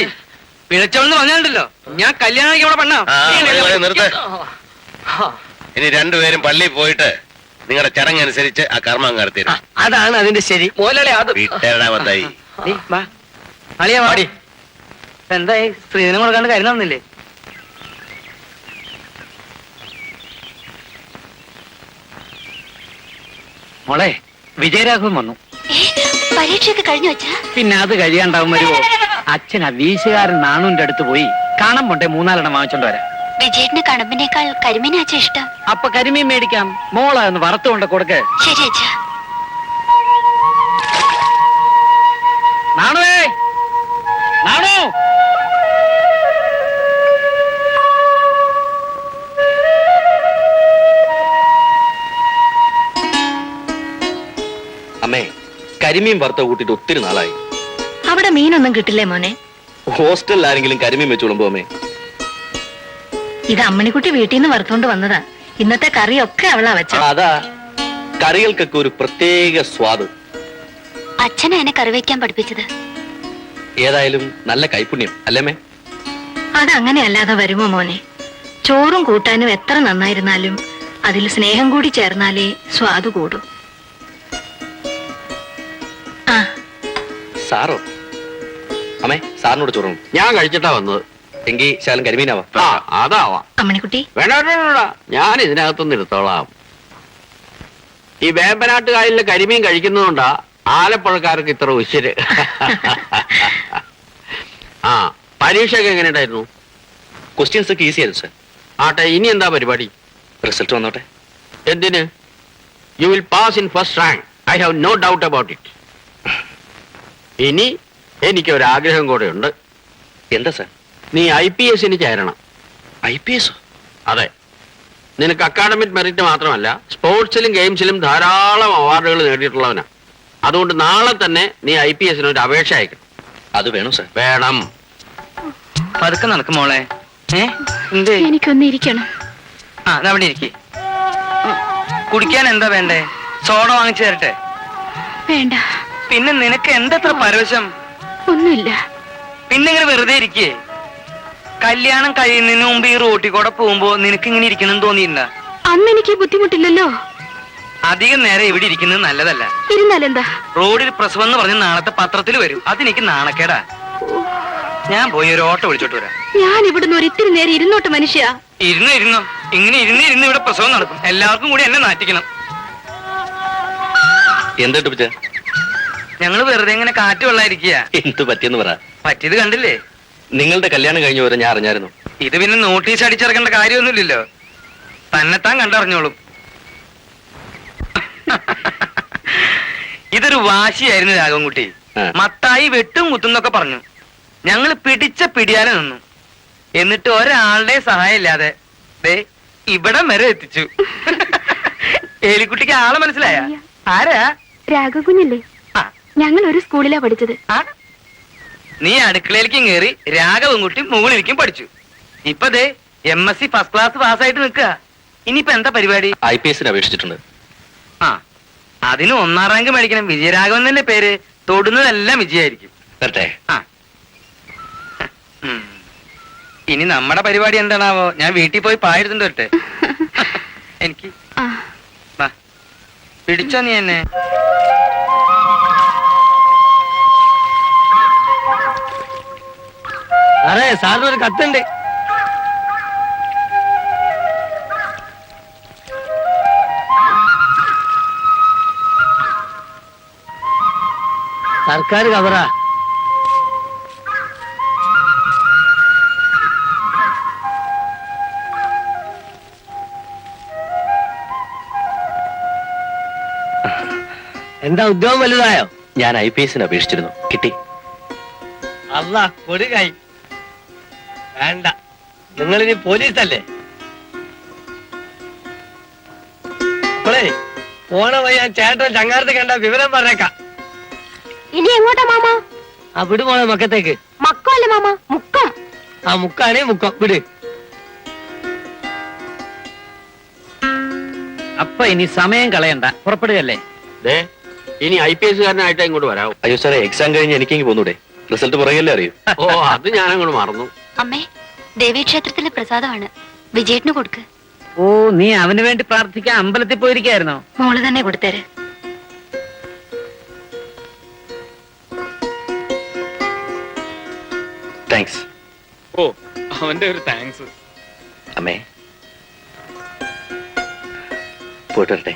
S2: പിഴച്ചവളെന്ന് പറഞ്ഞാലുണ്ടല്ലോ ഞാൻ കല്യാണം കഴിക്കാൻ പെണ്ണാ.
S7: നിർത്ത്. ഇനി രണ്ടുപേരും പള്ളിയിൽ പോയിട്ട് നിങ്ങളുടെ ചടങ്ങനുസരിച്ച് ആ കർമ്മം നടത്തി.
S9: അതാണ് അതിന്റെ ശരി.
S8: മോലളെ അത്
S7: വീട്ടേടാ മത്തായി.
S2: അളിയാ വാടി. എന്തായി, സ്ത്രീധനം കൊടുക്കാണ്ട് കാര്യം നടന്നില്ലേ?
S4: മോളെ, വിജയരാഘവൻ വന്നു.
S6: പരീക്ഷയൊക്കെ കഴിഞ്ഞു വെച്ചാ?
S4: പിന്നെ അത് കഴിയാണ്ടാവും വരുമോ? അച്ഛൻ ആ വീശുകാരൻ നാണുവിന്റെ അടുത്ത് പോയി കാണാൻ പോട്ടെ 3-4 വാങ്ങിച്ചോണ്ട് വരാം.
S6: വിജയേട്ടന് കണമ്പിനേക്കാൾ കരിമീനാച്ച ഇഷ്ടം.
S4: അപ്പൊ കരിമീൻ മേടിക്കാം. മോളെ ഒന്ന് വറുത്തുകൊണ്ട് കൊടുക്ക്.
S6: ശരി അച്ഛാ.
S4: നാണുവേ, നാണു.
S11: അമ്മേ, കരിമീൻ വറുത്ത കൂട്ടിട്ട് ഒത്തിരി നാളായി.
S6: അവിടെ മീനൊന്നും കിട്ടില്ലേ മോനെ?
S11: ഹോസ്റ്റലിൽ ആരെങ്കിലും കരിമീൻ വെച്ചോളുമ്പോ അമ്മേ?
S6: ഇത് അമ്മണിക്കുട്ടി വീട്ടിൽ നിന്ന് വറുത്തോണ്ട് വന്നതാ. ഇന്നത്തെ കറിയൊക്കെ അവളാ വെച്ച.
S11: അതാ, കറികൾക്കൊക്കെ ഒരു പ്രത്യേക സ്വാദ്.
S6: അച്ഛനാ എന്നെ കറി വെക്കാൻ പഠിപ്പിച്ചത്.
S11: ഏതായാലും നല്ല കൈപുണ്യം അല്ലേമ്മേ?
S6: അതങ്ങനെ അല്ലാതെ വരുമോ മോനെ? ചോറും കൂട്ടാനും എത്ര നന്നായിരുന്നാലും അതിൽ സ്നേഹം കൂടി ചേർന്നാലേ സ്വാദ് കൂടൂ. ആ
S11: സാറോ? അമ്മേ, സാറിനോട് ചോറും.
S8: ഞാൻ കഴിച്ചിട്ടാ വന്നത്.
S11: എങ്കിൽ ശാലം കരിമീനാവാ.
S8: അതാവാം.
S6: അമ്മണിക്കുട്ടി,
S8: വേണ്ട, ഞാൻ ഇതിനകത്തൊന്നും എടുത്തോളാം. ഈ വേമ്പനാട്ട് കായലിലെ കരിമീൻ കഴിക്കുന്നതുകൊണ്ടാ ആലപ്പുഴക്കാർക്ക് ഇത്ര ഉശിര്. ആ, പരീക്ഷയൊക്കെ എങ്ങനെ ഉണ്ടായിരുന്നു?
S11: ക്വസ്റ്റ്യൻസ് ഒക്കെ ഈസി ആയിരുന്നു സാർ.
S8: ആട്ടെ, ഇനി എന്താ പരിപാടി?
S11: റിസൾട്ട് വന്നോട്ടെ.
S8: എന്തിന്? You will pass in first rank. I have no doubt about it. ഇനി എനിക്കൊരാഗ്രഹം കൂടെ ഉണ്ട്.
S11: എന്താ സാർ?
S8: നീ IPS ചേരണം.
S11: IPS?
S8: അതെ. നിനക്ക് അക്കാഡമിക് മെറിറ്റ് മാത്രമല്ല, സ്പോർട്സിലും ഗെയിംസിലും ധാരാളം അവാർഡുകൾ നേടിയിട്ടുള്ളവനാ. അതുകൊണ്ട് നാളെ തന്നെ നീ IPS ഒരു അപേക്ഷ അയക്കണം.
S11: അത് വേണം സാർ.
S8: വേണം.
S2: പതുക്കെ നടക്കും മോളെ. എന്ത്?
S6: എനിക്കൊന്ന് ഇരിക്കണം.
S2: ആ, അവിടെ ഇരിക്കേ. കുടിക്കാൻ എന്താ വേണ്ടേ? സോഡ വാങ്ങിച്ചു തരട്ടെ?
S6: വേണ്ട.
S2: പിന്നെ നിനക്ക് എന്തത്ര പരവശം?
S6: ഒന്നുമില്ല.
S2: പിന്നെ ഇങ്ങനെ വെറുതെ ഇരിക്കേ? കല്യാണം കഴിയുന്നതിന് മുമ്പ് ഈ റോട്ടിൽ കൂടെ പോകുമ്പോ നിനക്ക് ഇങ്ങനെ ഇരിക്കണം തോന്നിയില്ല?
S6: അന്ന് എനിക്ക് ബുദ്ധിമുട്ടില്ലല്ലോ.
S2: അധികം നേരം ഇവിടെ ഇരിക്കുന്നത് നല്ലതല്ല.
S6: ഇരുന്നാലെന്താ?
S2: റോഡിൽ പ്രസവം എന്ന് പറഞ്ഞ് നാളത്തെ പത്രത്തിൽ വരും. അതെനിക്ക് നാണക്കേടാ. ഞാൻ പോയി ഒരു ഓട്ടോ വിളിച്ചോട്ട് വരാം.
S6: ഞാൻ ഇവിടുന്ന് ഒരു ഇത്തിരി നേരം ഇരുന്നോട്ട് മനുഷ്യ.
S2: ഇരുന്നോ ഇങ്ങനെ ഇരുന്ന് ഇവിടെ പ്രസവം നടക്കും. എല്ലാവർക്കും കൂടി എന്നെ നാറ്റിക്കണം.
S5: എന്തിട്ട് പിച്ച
S2: ഞങ്ങള് വെറുതെ ഇങ്ങനെ കാറ്റ് വെള്ളായിരിക്കുക.
S5: എന്ത് പറ്റിയെന്ന് പറ.
S2: പറ്റിയത് കണ്ടില്ലേ?
S5: നിങ്ങളുടെ കല്യാണം കഴിഞ്ഞ വരെ ഞാൻ അറിഞ്ഞായിരുന്നു.
S2: ഇത് പിന്നെ നോട്ടീസ് അടിച്ചിറക്കേണ്ട കാര്യമൊന്നുമില്ലല്ലോ, തന്നെത്താൻ കണ്ടറിഞ്ഞോളും. ഇതൊരു വാശിയായിരുന്നു രാഘവൻകുട്ടി. മത്തായി വെട്ടും കുത്തുന്നൊക്കെ പറഞ്ഞു. ഞങ്ങൾ പിടിച്ച പിടിയാലെ നിന്നു. എന്നിട്ട് ഒരാളുടെ സഹായം ഇല്ലാതെ ഇവിടെ വരെ എത്തിച്ചു. ഏലിക്കുട്ടിക്ക് ആളെ മനസ്സിലായ? ആരാ?
S6: രാഘവകുഞ്ഞല്ലേ? ഞങ്ങൾ ഒരു സ്കൂളിലാ പഠിച്ചത്.
S2: നീ അടുക്കളയിലേക്കും കയറി രാഘവൻകുട്ടി മുകളിലേക്കും പഠിച്ചു. ഇപ്പൊ MSc ഫസ്റ്റ് ക്ലാസ് പാസ്സായിട്ട് നിൽക്കുക. ഇനിയിപ്പോ എന്താ പരിപാടി?
S5: IPS അപേക്ഷിച്ചിട്ടുണ്ട്.
S2: അതിന് 1ാം റാങ്ക് മേടിക്കണം. വിജയരാഘവൻ തന്നെ പേര്. തൊടുന്നതെല്ലാം വിജയായിരിക്കും. ഇനി നമ്മുടെ പരിപാടി എന്താണാവോ? ഞാൻ വീട്ടിൽ പോയി പായെടുത്തിട്ട് വരട്ടെ. എനിക്ക് പിടിച്ചോ നീ എന്നെ?
S9: അതെ, സാറിനൊരു കത്തുണ്ട്. സർക്കാർ കവറാ. എന്താ ഉദ്യോഗം വലുതായോ?
S5: ഞാൻ IPS അപേക്ഷിച്ചിരുന്നു, കിട്ടി.
S9: അല്ല കൊടുകായി. വേണ്ട, നിങ്ങളിനി പോലീസല്ലേ? അപ്പോളേ പോണ വഴി ഞാൻ ചേട്ടൻ ചങ്ങാരത്തെ കണ്ട വിവരം പറഞ്ഞേക്കാം.
S6: ഇനി എങ്ങോട്ടാ മാമ?
S9: ആ വിട് പോണ മക്കത്തേക്ക്.
S6: മക്കമല്ല മാമ, മുക്കം.
S9: ആ മുക്കാണേ മുക്കം, വിട്.
S4: അപ്പൊ ഇനി സമയം കളയണ്ട, പുറപ്പെടുകയല്ലേ?
S5: ഇനി IPS കാരനായിട്ട് ഇങ്ങോട്ട് വരാം. അയ്യോ സാറേ, എക്സാം കഴിഞ്ഞ് എനിക്കെങ്കിൽ പോന്നൂടെ? റിസൾട്ട് പുറകെയല്ലേ അറിയൂ. ഓ, അത് ഞാൻ അങ്ങോട്ട് മറന്നു.
S6: അമ്മേ, ദേവീക്ഷേത്രത്തിലെ പ്രസാദമാണ്, വിജയേട്ടന് കൊടുക്ക്.
S4: ഓ, നീ അവന് വേണ്ടി പ്രാർത്ഥിക്കാൻ അമ്പലത്തിൽ പോയിരിക്കായിരുന്നോ?
S6: മോള് തന്നെ കൊടുത്തേര്.
S5: താങ്ക്സ്.
S3: ഓ, അവന്റെ ഒരു താങ്ക്സ്.
S5: അമ്മേ, പോയിട്ട് വരട്ടെ.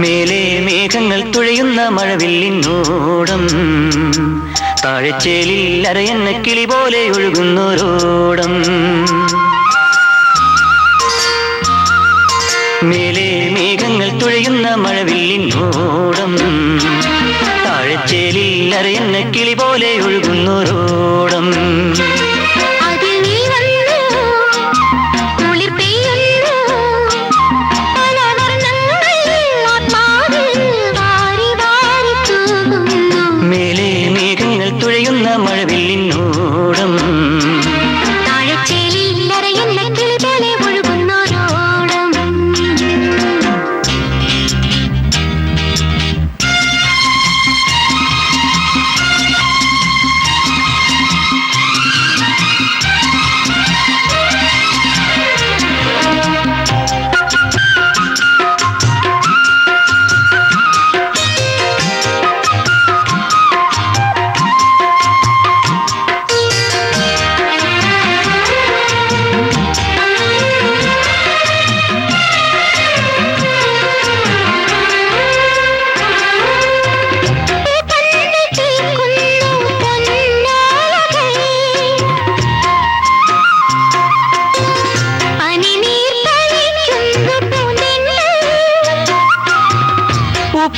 S1: മേലെ മേഘങ്ങൾ തുഴയുന്ന മഴവില്ലിനോടം, താഴെച്ചേലിൽ അരയെന്ന കിളി പോലെ ഒഴുകുന്നോരോടം. മേലെ മേഘങ്ങൾ തുഴയുന്ന മഴവില്ലിനോടം, താഴെച്ചേലിൽ അരയെന്ന കിളി പോലെ ഒഴുകുന്നോരോടം. മഴവില്ലിനോടം,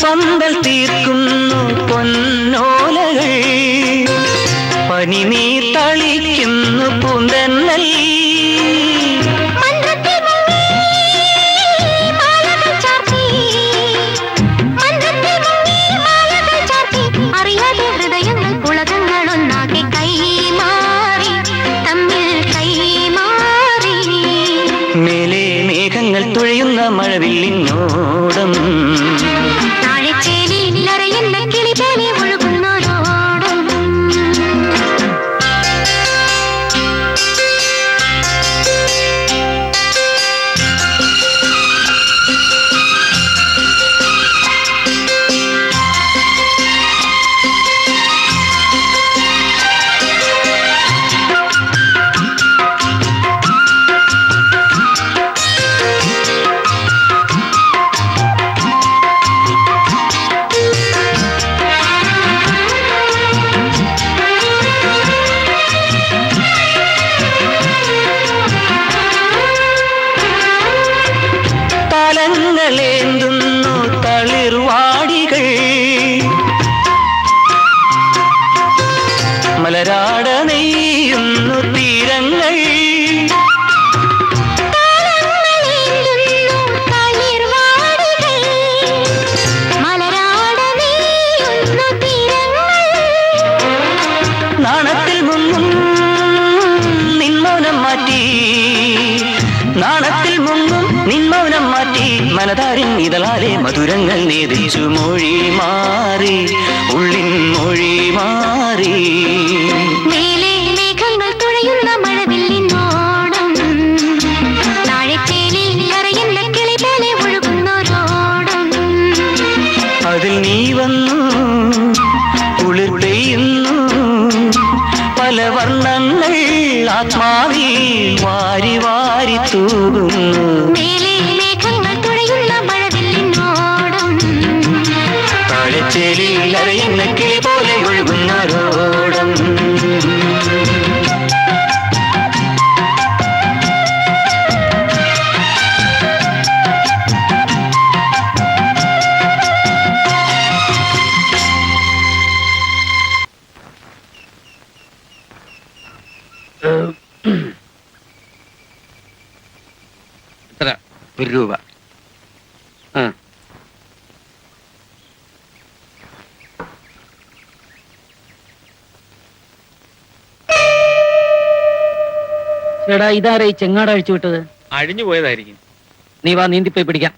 S1: പന്തൽ തീർക്കുന്നു പൊന്നോലകൾ, പനിനീർ തളിക്കുന്നു പൂന്തന്നൽ.
S6: അറിയാതെ ഹൃദയങ്ങൾ പുളകങ്ങളൊന്നാകെ
S1: നാണത്തിൽ മുങ്ങും നിൻമൗനം മാറ്റി, നാണത്തിൽ മുങ്ങും നിൻമൗനം മാറ്റി, മനതാരിൻ ഇതളാലെ മധുരങ്ങൾ നേദിച്ചു മൊഴി മാറി, ഉള്ളിൻ മൊഴി മാറി.
S6: മേലെ മേഘങ്ങൾ തുഴയുന്ന മഴവില്ലിനോടം, താഴെ ചേലിൽ കരയുന്ന കിളി പോലെ ഒഴുകുന്നോരോടം.
S1: അതിൽ നീ വന്നു കുളിർ പെയ്യുന്നു, പല വർണ്ണങ്ങൾ ആത്മാവിൽ വാരി വാരി തൂകുന്നു.
S6: മേലെ മേഘങ്ങൾ തുഴയുന്ന മഴവില്ലിനോടം,
S1: താഴെച്ചേലിൽ അരയുന്ന കിളി പോലെ ഒഴുകുന്നോരോടം.
S4: എത്ര? ₹1. ആ. ചേടാ, ഇതാരാ ഈ ചെങ്ങാട് അഴിച്ചു വിട്ടത്?
S3: അഴിഞ്ഞു പോയതായിരിക്കും.
S4: നീ വാ, നീന്തിപ്പോയി പിടിക്കാം.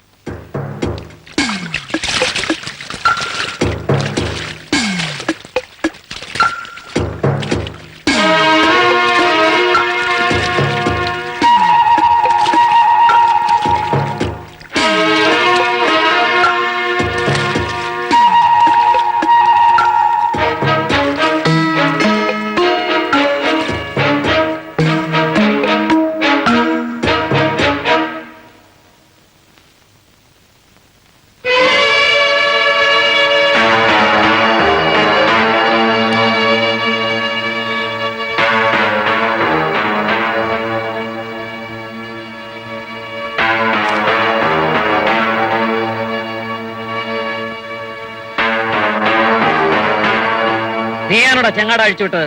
S4: നീയാണോടാ ചെങ്ങാട് അഴിച്ചു വിട്ടത്?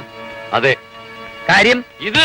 S5: അതെ.
S4: കാര്യം?
S5: ഇത്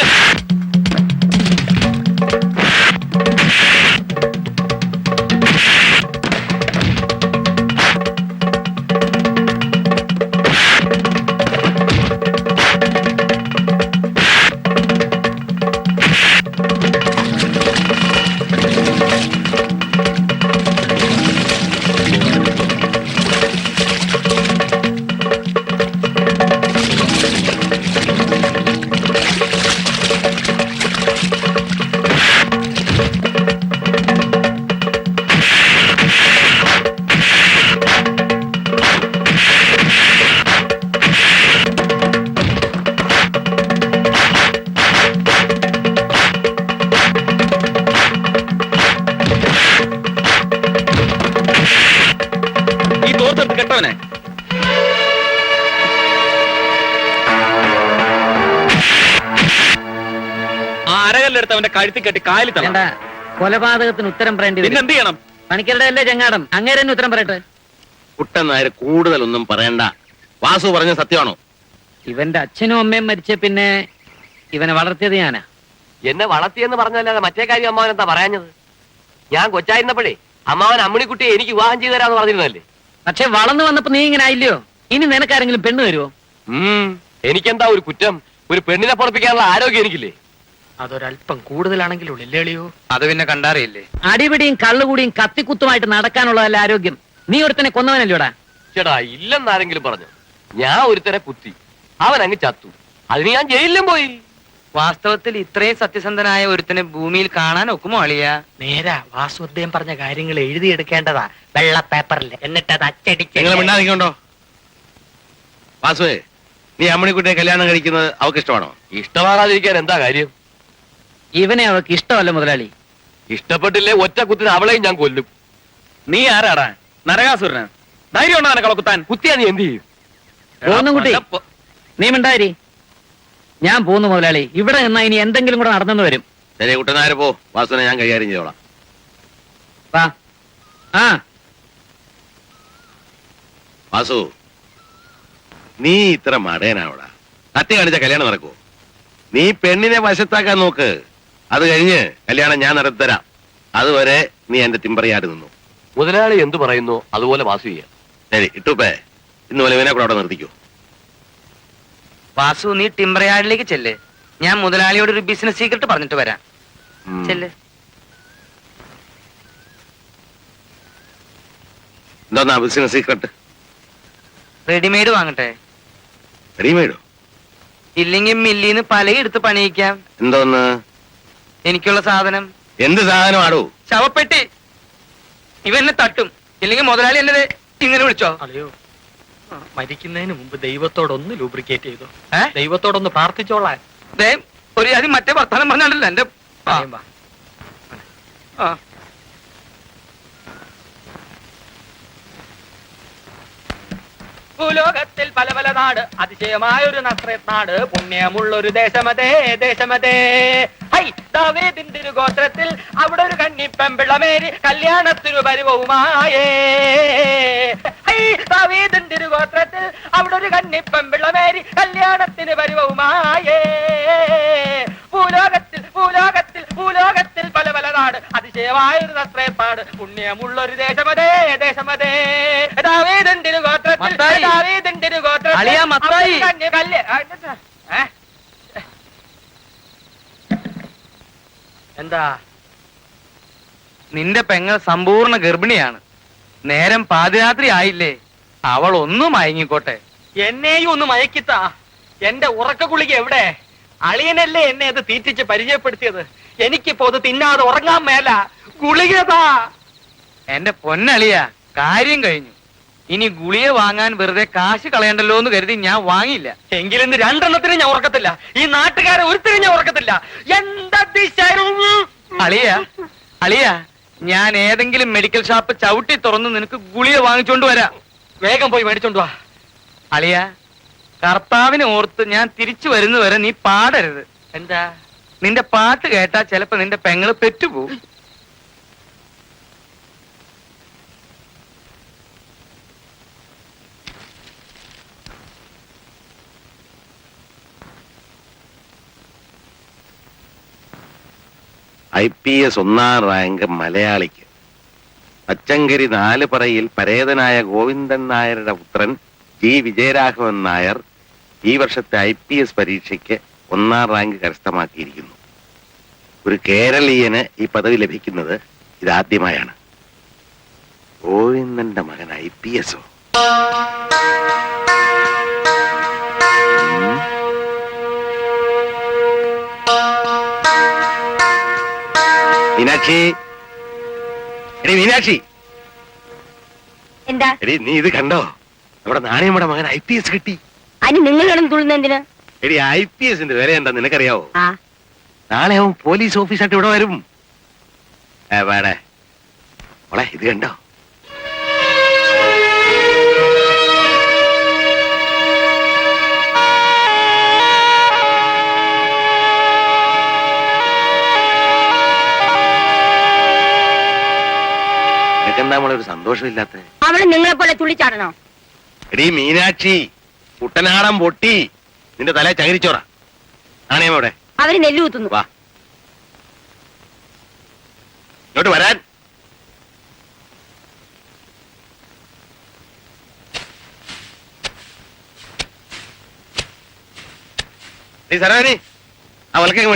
S3: കെട്ടവനെ ആ അരകല്ലെടുത്ത് അവന്റെ കഴുത്തിൽ കെട്ടി കായലിൽ തള്ളണ്ട.
S4: കൊലപാതകത്തിന് ഉത്തരം പറയേണ്ടി
S3: പിന്നെ എന്ത് ചെയ്യണം?
S4: പണിക്കരുടെ അല്ലേ ചെങ്ങാടം, അങ്ങേരെ തന്നെ ഉത്തരം പറയട്ടെ.
S7: കുട്ടൻ നായർ കൂടുതലൊന്നും പറയണ്ട. വാസു പറഞ്ഞ സത്യമാണോ?
S4: ഇവന്റെ അച്ഛനും അമ്മയും മരിച്ച പിന്നെ ഇവനെ വളർത്തിയത് ഞാനാ.
S5: എന്നെ വളർത്തിയെന്ന് പറഞ്ഞല്ലാതെ മറ്റേ കാര്യം അമ്മാവൻ എന്താ പറയാഞ്ഞത്? ഞാൻ കൊച്ചായിരുന്നപ്പോഴേ അമ്മാവൻ അമ്മിണിക്കുട്ടിയെ എനിക്ക് വിവാഹം ചെയ്തു തരാന്ന് പറഞ്ഞിരുന്നല്ലേ.
S4: പക്ഷെ വളർന്നു വന്നപ്പോ നീ ഇങ്ങനെ ആയില്ലയോ? ഇനി നിനക്കാരെങ്കിലും പെണ്ണ് തരുമോ?
S5: എനിക്കെന്താ ഒരു കുറ്റം? ഒരു പെണ്ണിനെ പൊറപ്പിക്കാനുള്ള ആരോഗ്യം എനിക്കില്ലേ?
S8: അതൊരല്പം കൂടുതലാണെങ്കിലും ഇല്ലേളിയോ?
S2: അത് പിന്നെ കണ്ടറിയില്ലേ?
S4: അടിപിടിയും കള്ളുകൂടിയും കത്തിക്കുത്തുമായിട്ട് നടക്കാനുള്ളതല്ല ആരോഗ്യം. നീ ഒരുത്തനെ കൊന്നവനല്ലോടാ.
S5: ചേട്ടാ ഇല്ലെന്നാരെങ്കിലും പറഞ്ഞു. ഞാൻ ഒരുത്തനെ കുത്തി, അവൻ അങ്ങ് ചത്തു. അതിന് ഞാൻ ജയിലിലും പോയി.
S2: വാസ്തവത്തിൽ ഇത്രയും സത്യസന്ധനായ ഒരുത്തനെ ഭൂമിയിൽ കാണാൻ ഒക്കുമോ അളിയ?
S8: നേരാ, വാസുദേവൻ പറഞ്ഞ കാര്യങ്ങൾ എഴുതിയെടുക്കേണ്ടതാ വെള്ള പേപ്പറിൽ, എന്നിട്ട് അത് അച്ചടിച്ച്.
S7: നിങ്ങൾ മിണ്ടാതിരിക്കണ്ടോ? വാസുവേ, നീ അമ്മണിക്കുട്ടിയെ കല്യാണം കഴിക്കുന്നത് അവൾക്ക് ഇഷ്ടമാണോ?
S5: ഇഷ്ടമാകാതിരിക്കാൻ എന്താ കാര്യം?
S4: ഇവനെ അവൾക്ക് ഇഷ്ടമല്ല മുതലാളി.
S5: ഇഷ്ടപ്പെട്ടില്ലേ ഒറ്റ കുത്തിന് അവളെയും ഞാൻ കൊല്ലും.
S3: നീ ആരാടാ? നരകാസുരന് ധൈര്യം ഉണ്ടോ നിനക്ക്? കുത്താൻ
S5: കുത്തിയാ നീ എന്ത് ചെയ്യും?
S4: കുട്ടി നീ മിണ്ടാരി. ഞാൻ പോന്നു മുതലാളി. ഇവിടെ നിന്നാ ഇനി എന്തെങ്കിലും കൂടെ നടന്നെന്ന് വരും.
S7: ശരി കുട്ടനായർ പോ, വാസുവിനെ ഞാൻ കൈകാര്യം ചെയ്തോളാം.
S4: വാ. ആ
S7: വാസു, നീ ഇത്ര മടയനാവടാ. കത്തി കാണിച്ച കല്യാണം നടക്കുവോ? നീ പെണ്ണിനെ വശത്താക്കാൻ നോക്ക്. അത് കഴിഞ്ഞ് കല്യാണം ഞാൻ നടത്തരാം. അതുവരെ നീ എന്റെ തിമ്പറിയാട് നിന്നു.
S5: മുതലാളി എന്തു പറയുന്നു അതുപോലെ വാസു ചെയ്യാം.
S7: ശരി ഇട്ടുപ്പേ, ഇന്ന് പോലെ ഇവനെ കൂടെ അവിടെ നിർത്തിക്കൂ.
S2: വാസു, നീ ടിംബർയാർഡിലേക്ക് ചെല്ല്. ഞാൻ മുതലാളിയോട് ഒരു ബിസിനസ് സീക്രട്ട് പറഞ്ഞിട്ട് വരാം. ചെല്ല്.
S7: എന്താ ബിസിനസ് സീക്രട്ട്?
S2: റെഡിമെയ്ഡ് വാങ്ങട്ടെ?
S7: റെഡിമെയ്ഡോ?
S2: ഇല്ലെങ്കിൽ മില്ലിന്ന് പലയെടുത്ത് പണിയിക്കാം.
S7: എന്തോന്ന്?
S2: എനിക്കുള്ള സാധനം.
S7: എന്ത് സാധനമാടോ?
S2: ശവപ്പെട്ടി. ഇവന്നെ തട്ടും, ഇല്ലെങ്കിൽ മുതലാളി എന്നെ ഇങ്ങനെ വിളിച്ചോ.
S8: അല്ലയോ, മരിക്കുന്നതിന് മുമ്പ് ദൈവത്തോടൊന്ന് ലൂബ്രിക്കേറ്റ് ചെയ്തോ. ദൈവത്തോടൊന്ന് പ്രാർത്ഥിച്ചോളാൻ.
S2: ഒരു ആദ്യം മറ്റേ വർത്താനം പറഞ്ഞാണല്ലോ എന്റെ.
S8: ഭൂലോകത്തിൽ പല പല നാട്, അതിശയമായൊരു നസ്രത്ത് നാട്, പുണ്യമുള്ളൊരു ദേശമതേ ദേശമതേ. ഹൈ ദാവീദിന്റെ ഒരു ഗോത്രത്തിൽ അവിടെ ഒരു കന്നിപ്പെമ്പിളമേരി കല്യാണത്തിനു പരിവവുമായേ. ഹൈ ദാവീദിന്റെ ഒരു ഗോത്രത്തിൽ അവിടെ ഒരു കന്നിപ്പെമ്പിളമേരി കല്യാണത്തിന് പരിവവുമായേ. ഭൂലോകത്തിൽ ഭൂലോകത്തിൽ ഭൂലോകത്തിൽ പല പല നാട്, അതിശയമായൊരു നസ്രത്ത് നാട്, പുണ്യമുള്ളൊരു ദേശമതേ ദേശമതേ. ദാവീദിന്റെ ഒരു ഗോത്രത്തിൽ എന്താ?
S2: നിന്റെ പെങ്ങൾ സമ്പൂർണ്ണ ഗർഭിണിയാണ്. നേരം പാതിരാത്രി ആയില്ലേ? അവൾ ഒന്ന് മയങ്ങിക്കോട്ടെ.
S8: എന്നെയും ഒന്ന് മയക്കിത്താ. എന്റെ ഉറക്ക ഗുളിക എവിടെ? അളിയനല്ലേ എന്നെ അത് തീറ്റിച്ച് പരിചയപ്പെടുത്തിയത്. എനിക്കിപ്പോ അത് തിന്നാതെ ഉറങ്ങാൻ മേല. ഗുളികതാ.
S2: എന്റെ പൊന്നളിയ, കാര്യം കഴിഞ്ഞു. ഇനി ഗുളിക വാങ്ങാൻ വെറുതെ കാശ് കളയണ്ടല്ലോ എന്ന് കരുതി ഞാൻ വാങ്ങിയില്ല.
S8: എങ്കിലും ഇന്ന് 2 എണ്ണത്തിന് ഞാൻ ഉറക്കത്തില്ല. ഈ നാട്ടുകാരെ ഒരുത്തിനും ഞാൻ ഉറക്കത്തില്ല. എന്താ
S2: അളിയ അളിയ, ഞാൻ ഏതെങ്കിലും മെഡിക്കൽ ഷോപ്പ് ചവിട്ടി തുറന്ന് നിനക്ക് ഗുളിക വാങ്ങിച്ചോണ്ട് വരാം.
S8: വേഗം പോയി മേടിച്ചോണ്ട് വാ.
S2: അളിയ, കർത്താവിനെ ഓർത്ത് ഞാൻ തിരിച്ചു വരുന്നവരെ നീ പാടരുത്.
S8: എന്താ?
S2: നിന്റെ പാട്ട് കേട്ടാ ചിലപ്പോ നിന്റെ പെങ്ങള് പെറ്റുപോകും.
S7: IPS 1ാം റാങ്ക് മലയാളിക്ക്. അച്ചങ്കരി 4 പറയിൽ പരേതനായ ഗോവിന്ദൻ നായരുടെ പുത്രൻ ജി വിജയരാഘവൻ നായർ ഈ വർഷത്തെ IPS പരീക്ഷയ്ക്ക് 1ാം റാങ്ക് കരസ്ഥമാക്കിയിരിക്കുന്നു. ഒരു കേരളീയന് ഈ പദവി ലഭിക്കുന്നത് ഇതാദ്യമായാണ്. ഗോവിന്ദന്റെ മകൻ IPS-ഓ? മീനാക്ഷി, എടി മീനാക്ഷി,
S6: എന്താ?
S7: എടി നീ ഇത് കണ്ടോ? നമ്മുടെ നാണയമ്മയുടെ മകൻ IPS കിട്ടി.
S6: അതിന് നിങ്ങൾ കിടന്ന് തുള്ളുന്ന എന്തിന്?
S7: എടി IPS-ന്റെ വില എന്താ നിനക്കറിയാവോ?
S6: ആ,
S7: നാളെ അവൻ പോലീസ് ഓഫീസായിട്ട് ഇവിടെ വരും. വേടേ മോളെ, ഇത് കണ്ടോ? എന്താ മോളെ ഒരു സന്തോഷമില്ലാത്ത?
S6: അവള് നിങ്ങളെ പോലെ തുള്ളിച്ചാടണോ?
S7: എടീ മീനാക്ഷി, കുട്ടനാടൻ പൊട്ടി, നിന്റെ തല ചകിരിച്ചോറ. നാണയമോടെ
S6: അവര് നെല്ല് കുത്തുന്നു.
S7: വാ ഇങ്ങോട്ട് വരാൻ. നീ സരോജിനി, ആ വിളക്കൊക്കെ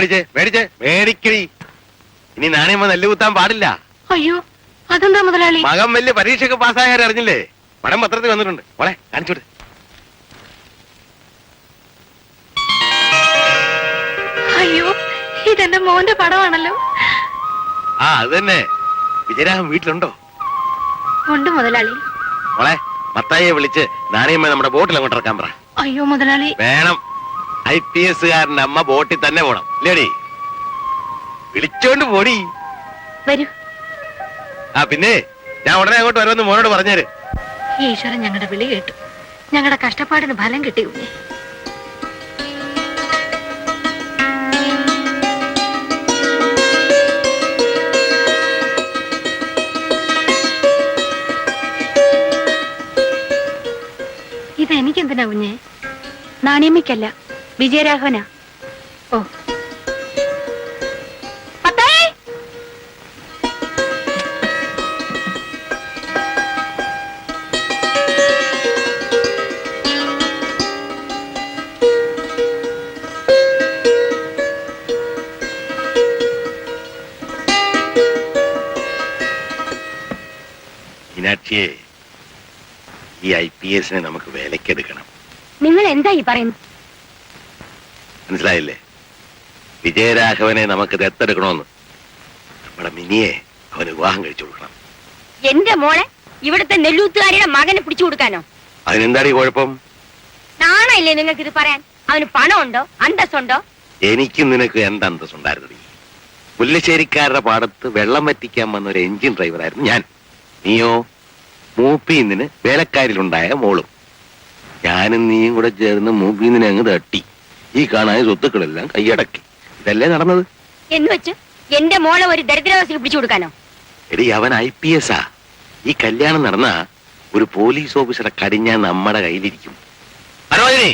S7: മേടിക്കടി. ഇനി നാണയമ്മ നെല്ല് കുത്താൻ പാടില്ല.
S6: അയ്യോ, അതെന്താ മുതലാളി?
S7: മകൻ വലിയ പരീക്ഷയ്ക്ക് പാസ്സാകാൻ അറിഞ്ഞില്ലേ? പടം പത്രത്തിൽ വന്നിട്ടുണ്ട്. മോളെ കാണിച്ചോട്ട്.
S6: അയ്യോ, ഇതെന്റെ മോന്റെ പടമാണല്ലോ.
S7: ആ അത് തന്നെ. വിജയരാഘവൻ വീട്ടിലുണ്ടോ?
S6: ഉണ്ട് മുതലാളി.
S7: മോളെ, മത്തായിയെ വിളിച്ച് നാണയമ്മ നമ്മുടെ ബോട്ടിൽ അങ്ങോട്ട് ഇറക്കാൻ പറ.
S6: അയ്യോ മുതലാളി.
S7: വേണം. IPS-കാരന്റെ അമ്മ ബോട്ടിൽ തന്നെ പോണം. ഇല്ലേടി? വിളിച്ചോണ്ട് പോടി.
S6: വരൂ.
S7: ആ പിന്നെ ഞാൻ ഉടനെ അങ്ങോട്ട് വരുമെന്ന് മോനോട് പറഞ്ഞേര്.
S6: ഈശ്വരൻ ഞങ്ങളുടെ വിളി കേട്ടു. ഞങ്ങളുടെ കഷ്ടപ്പാടിന് ഫലം കിട്ടി. കുഞ്ഞെ, ഇതെനിക്കെന്തിനാ കുഞ്ഞെ? നാണയമ്മയ്ക്കല്ല, വിജയരാഘവനാ. ഓ,
S7: മീനാക്ഷിയെ, ഈ IPS നമുക്ക് വേലക്കെടുക്കണം.
S6: നിങ്ങൾ എന്താ ഈ പറയുന്നത്?
S7: മനസ്സിലായില്ലേ? വിജയരാഘവനെ നമുക്ക് ദത്തെടുക്കണമെന്ന്. നമ്മുടെ മിനിയെ അവന് വിവാഹം കഴിച്ചു കൊടുക്കണം.
S6: എന്റെ മോളെ ഇവിടുത്തെ നെല്ലൂത്തുകാരിയുടെ മകനെ പിടിച്ചു കൊടുക്കാനോ?
S7: അതിനെന്താടി കുഴപ്പം?
S6: നാണല്ലേ നിങ്ങൾക്ക് ഇത് പറയാൻ? അവന് പണമുണ്ടോ, അന്തസ്സുണ്ടോ?
S7: എനിക്കും നിനക്ക് എന്ത് അന്തസ്സുണ്ടായിരുന്നു? പുല്ലശ്ശേരിക്കാരുടെ പാടത്ത് വെള്ളം വറ്റിക്കാൻ വന്ന ഒരു എഞ്ചിൻ ഡ്രൈവറായിരുന്നു ഞാൻ. നീയോ മൂപ്പീന്നിന് വേലക്കാരിലുണ്ടായ മോളും. ഞാനും നീയും കൂടെ ചേർന്ന് മൂപ്പീന്നിനെ അങ്ങ് തട്ടി ഈ കാണാൻ സ്വത്തുക്കളെല്ലാം കൈയടക്കി. ഇതല്ലേ നടന്നത്?
S6: എന്ന് വെച്ച് എന്റെ മോളെ ഒരു ദരിദ്രവാസിക്ക് പിടിച്ചു കൊടുക്കാനോ?
S7: എടി, അവൻ IPS ആ. ഈ കല്യാണം നടന്ന ഒരു പോലീസ് ഓഫീസറെ കടിഞ്ഞാൻ നമ്മുടെ കയ്യിലിരിക്കും. മനോജിനി,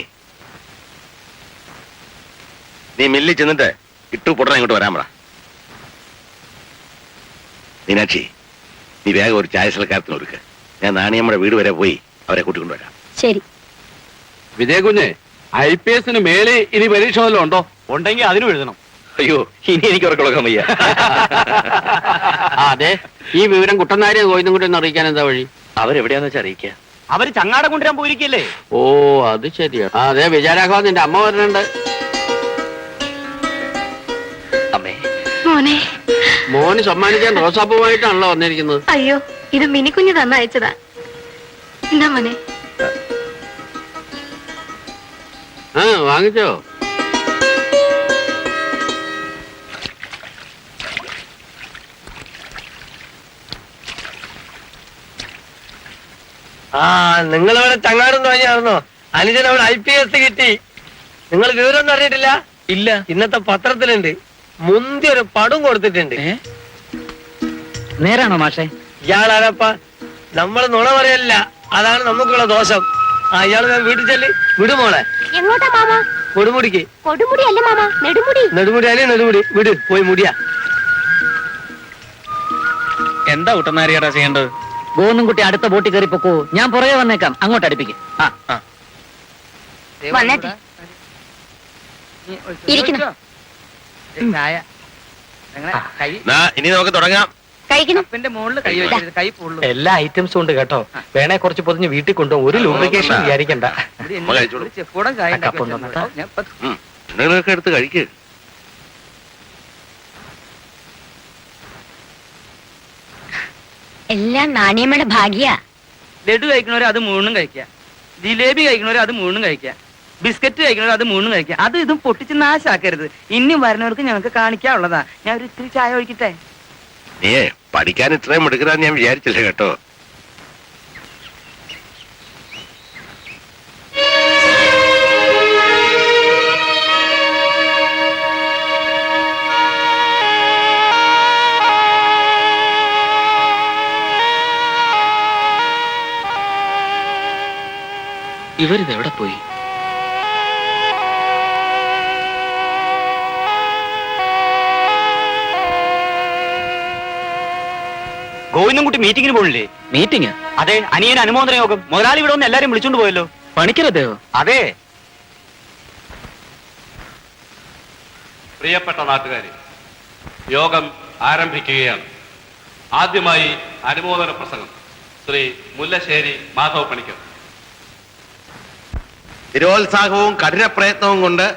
S7: നീ മില്ലിൽ ചെന്നിട്ട് ഇട്ടു പൊട്ടനെ ഇങ്ങോട്ട് വരാൻ പറ. മീനാക്ഷി, നീ വേഗം ഒരു ചായ സൽക്കാരത്തിന് ഒരുക്ക്. ഞാൻ നാണിയമ്മയുടെ വീട് വരെ പോയി അവരെ കൂട്ടിക്കൊണ്ടുവരാം.
S6: ശരി.
S11: വിജയകുഞ്ഞ്, IPS മേലെ ഇനി പരീക്ഷ വല്ലതും ഉണ്ടോ?
S2: ഉണ്ടെങ്കിൽ അതിനും എഴുതണം.
S3: അയ്യോ, ഇനി എനിക്ക് ഉറക്കം വയ്യ.
S8: അതെ, ഈ വിവരം കുട്ടനാരിയെ കോയിന്നും കൂടി ഒന്ന് അറിയിക്കാൻ എന്താ വഴി?
S3: അവരെവിടെയാന്ന് വെച്ചാൽ അറിയിക്കുക.
S2: അവര് ചങ്ങാടം കൊണ്ടുവരാൻ പോയിരിക്കല്ലേ?
S8: ഓ, അത് ശരിയാ. അതെ, വിജയരാഘവൻ നിന്റെ അമ്മ വരുന്നുണ്ട്.
S3: അമ്മേ,
S6: മോനെ,
S8: മോന് സമ്മാനിക്കാൻ റോസാപ്പുമായിട്ടാണല്ലോ വന്നിരിക്കുന്നത്.
S6: അയ്യോ, ഇത് മിനിക്കുഞ്ഞ് തന്ന അയച്ചതാ. എന്താ മോനെ?
S8: ആ, വാങ്ങിച്ചോ?
S9: ആ, നിങ്ങളിവിടെ ചങ്ങാടും തുടങ്ങിയായിരുന്നോ? അനുജൻ അവിടെ IPS കിട്ടി. നിങ്ങൾ വിവരമൊന്നും അറിഞ്ഞിട്ടില്ല?
S3: ഇല്ല.
S9: ഇന്നത്തെ പത്രത്തിലുണ്ട്. മുന്തി ഒരു പടം കൊടുത്തിട്ടുണ്ട്.
S4: നേരാണോ മാഷേ?
S9: ഇയാളാരപ്പ? നമ്മൾ നുണ പറയല്ല, അതാണ് നമുക്കുള്ള ദോഷം. ആ, ഇയാള് വീട്ടിൽ ചെല്ലി വിടുമോളെ.
S6: എങ്ങോട്ടാ മാമ?
S9: കൊടുമുടിക്ക്.
S6: കൊടുമുടി അല്ല മാമ, നെടുമുടി.
S9: നെടുമുടി അല്ലേ? നെടുമുടി വിട്, പോയി മുടിയാ.
S3: എന്താ കുട്ടനാരിയേട്ടാ ചെയ്യേണ്ടത്?
S4: ഗോന്നും കുട്ടി അടുത്ത ബോട്ടിൽ കയറി പൊക്കോ, ഞാൻ പുറകെ വന്നേക്കാം. അങ്ങോട്ട് അടുപ്പിക്കും.
S6: വന്നേട്ടെ. ഇരിക്കണം.
S7: ഇനി നമുക്ക് തുടങ്ങാം.
S6: കഴിക്കണം.
S8: എല്ലാ ഐറ്റംസും ഉണ്ട് കേട്ടോ. വേണേ കുറച്ച് പൊതിഞ്ഞ് വീട്ടിൽ കൊണ്ടുപോകും. ഒരു ലൂബ്രിക്കേഷൻ വിചാരിക്കണ്ട.
S7: എന്തെങ്കിലുമൊക്കെ എടുത്ത് കഴിക്കുക.
S6: എല്ലാം നാണിയമ്മയുടെ ഭാഗ്യ.
S2: ലഡു കഴിക്കണവരെ അത് മുഴുവനും കഴിക്കുക, ജിലേബി കഴിക്കണവരെ അത് മുഴുവനും കഴിക്കുക, ബിസ്ക്കറ്റ് കഴിക്കണവരെ അത് മുഴുവനും കഴിക്കുക. അത് ഇതും പൊട്ടിച്ച് നാശാക്കരുത്. ഇനിയും വരുന്നവർക്ക് ഞങ്ങൾക്ക് കാണിക്കാനുള്ളതാ. ഞാൻ ഒരു ഇത്തിരി ചായ ഒഴിക്കട്ടെ?
S7: നീ പഠിക്കാൻ ഇത്രയും എടുക്കണമെന്ന് ഞാൻ വിചാരിച്ചില്ല കേട്ടോ.
S3: ഇവരിതെവിടെ പോയി?
S2: ഗോവിന്ദൻകുട്ടി മീറ്റിംഗിന് പോണില്ലേ?
S3: മീറ്റിംഗ്?
S2: അതെ, അനിയൻ അനുമോദന യോഗം. മുതലാളി ഇവിടെ ഒന്ന് എല്ലാരും വിളിച്ചോണ്ട് പോയല്ലോ.
S3: പണിക്കരദ്ദേഹോ?
S2: അതെ.
S11: പ്രിയപ്പെട്ട നാട്ടുകാരെ, യോഗം ആരംഭിക്കുകയാണ്. ആദ്യമായി അനുമോദന പ്രസംഗം ശ്രീ മുല്ലശ്ശേരി മാധവ പണിക്കർ.
S7: സ്ഥിരോത്സാഹവും കഠിന പ്രയത്നവും കൊണ്ട്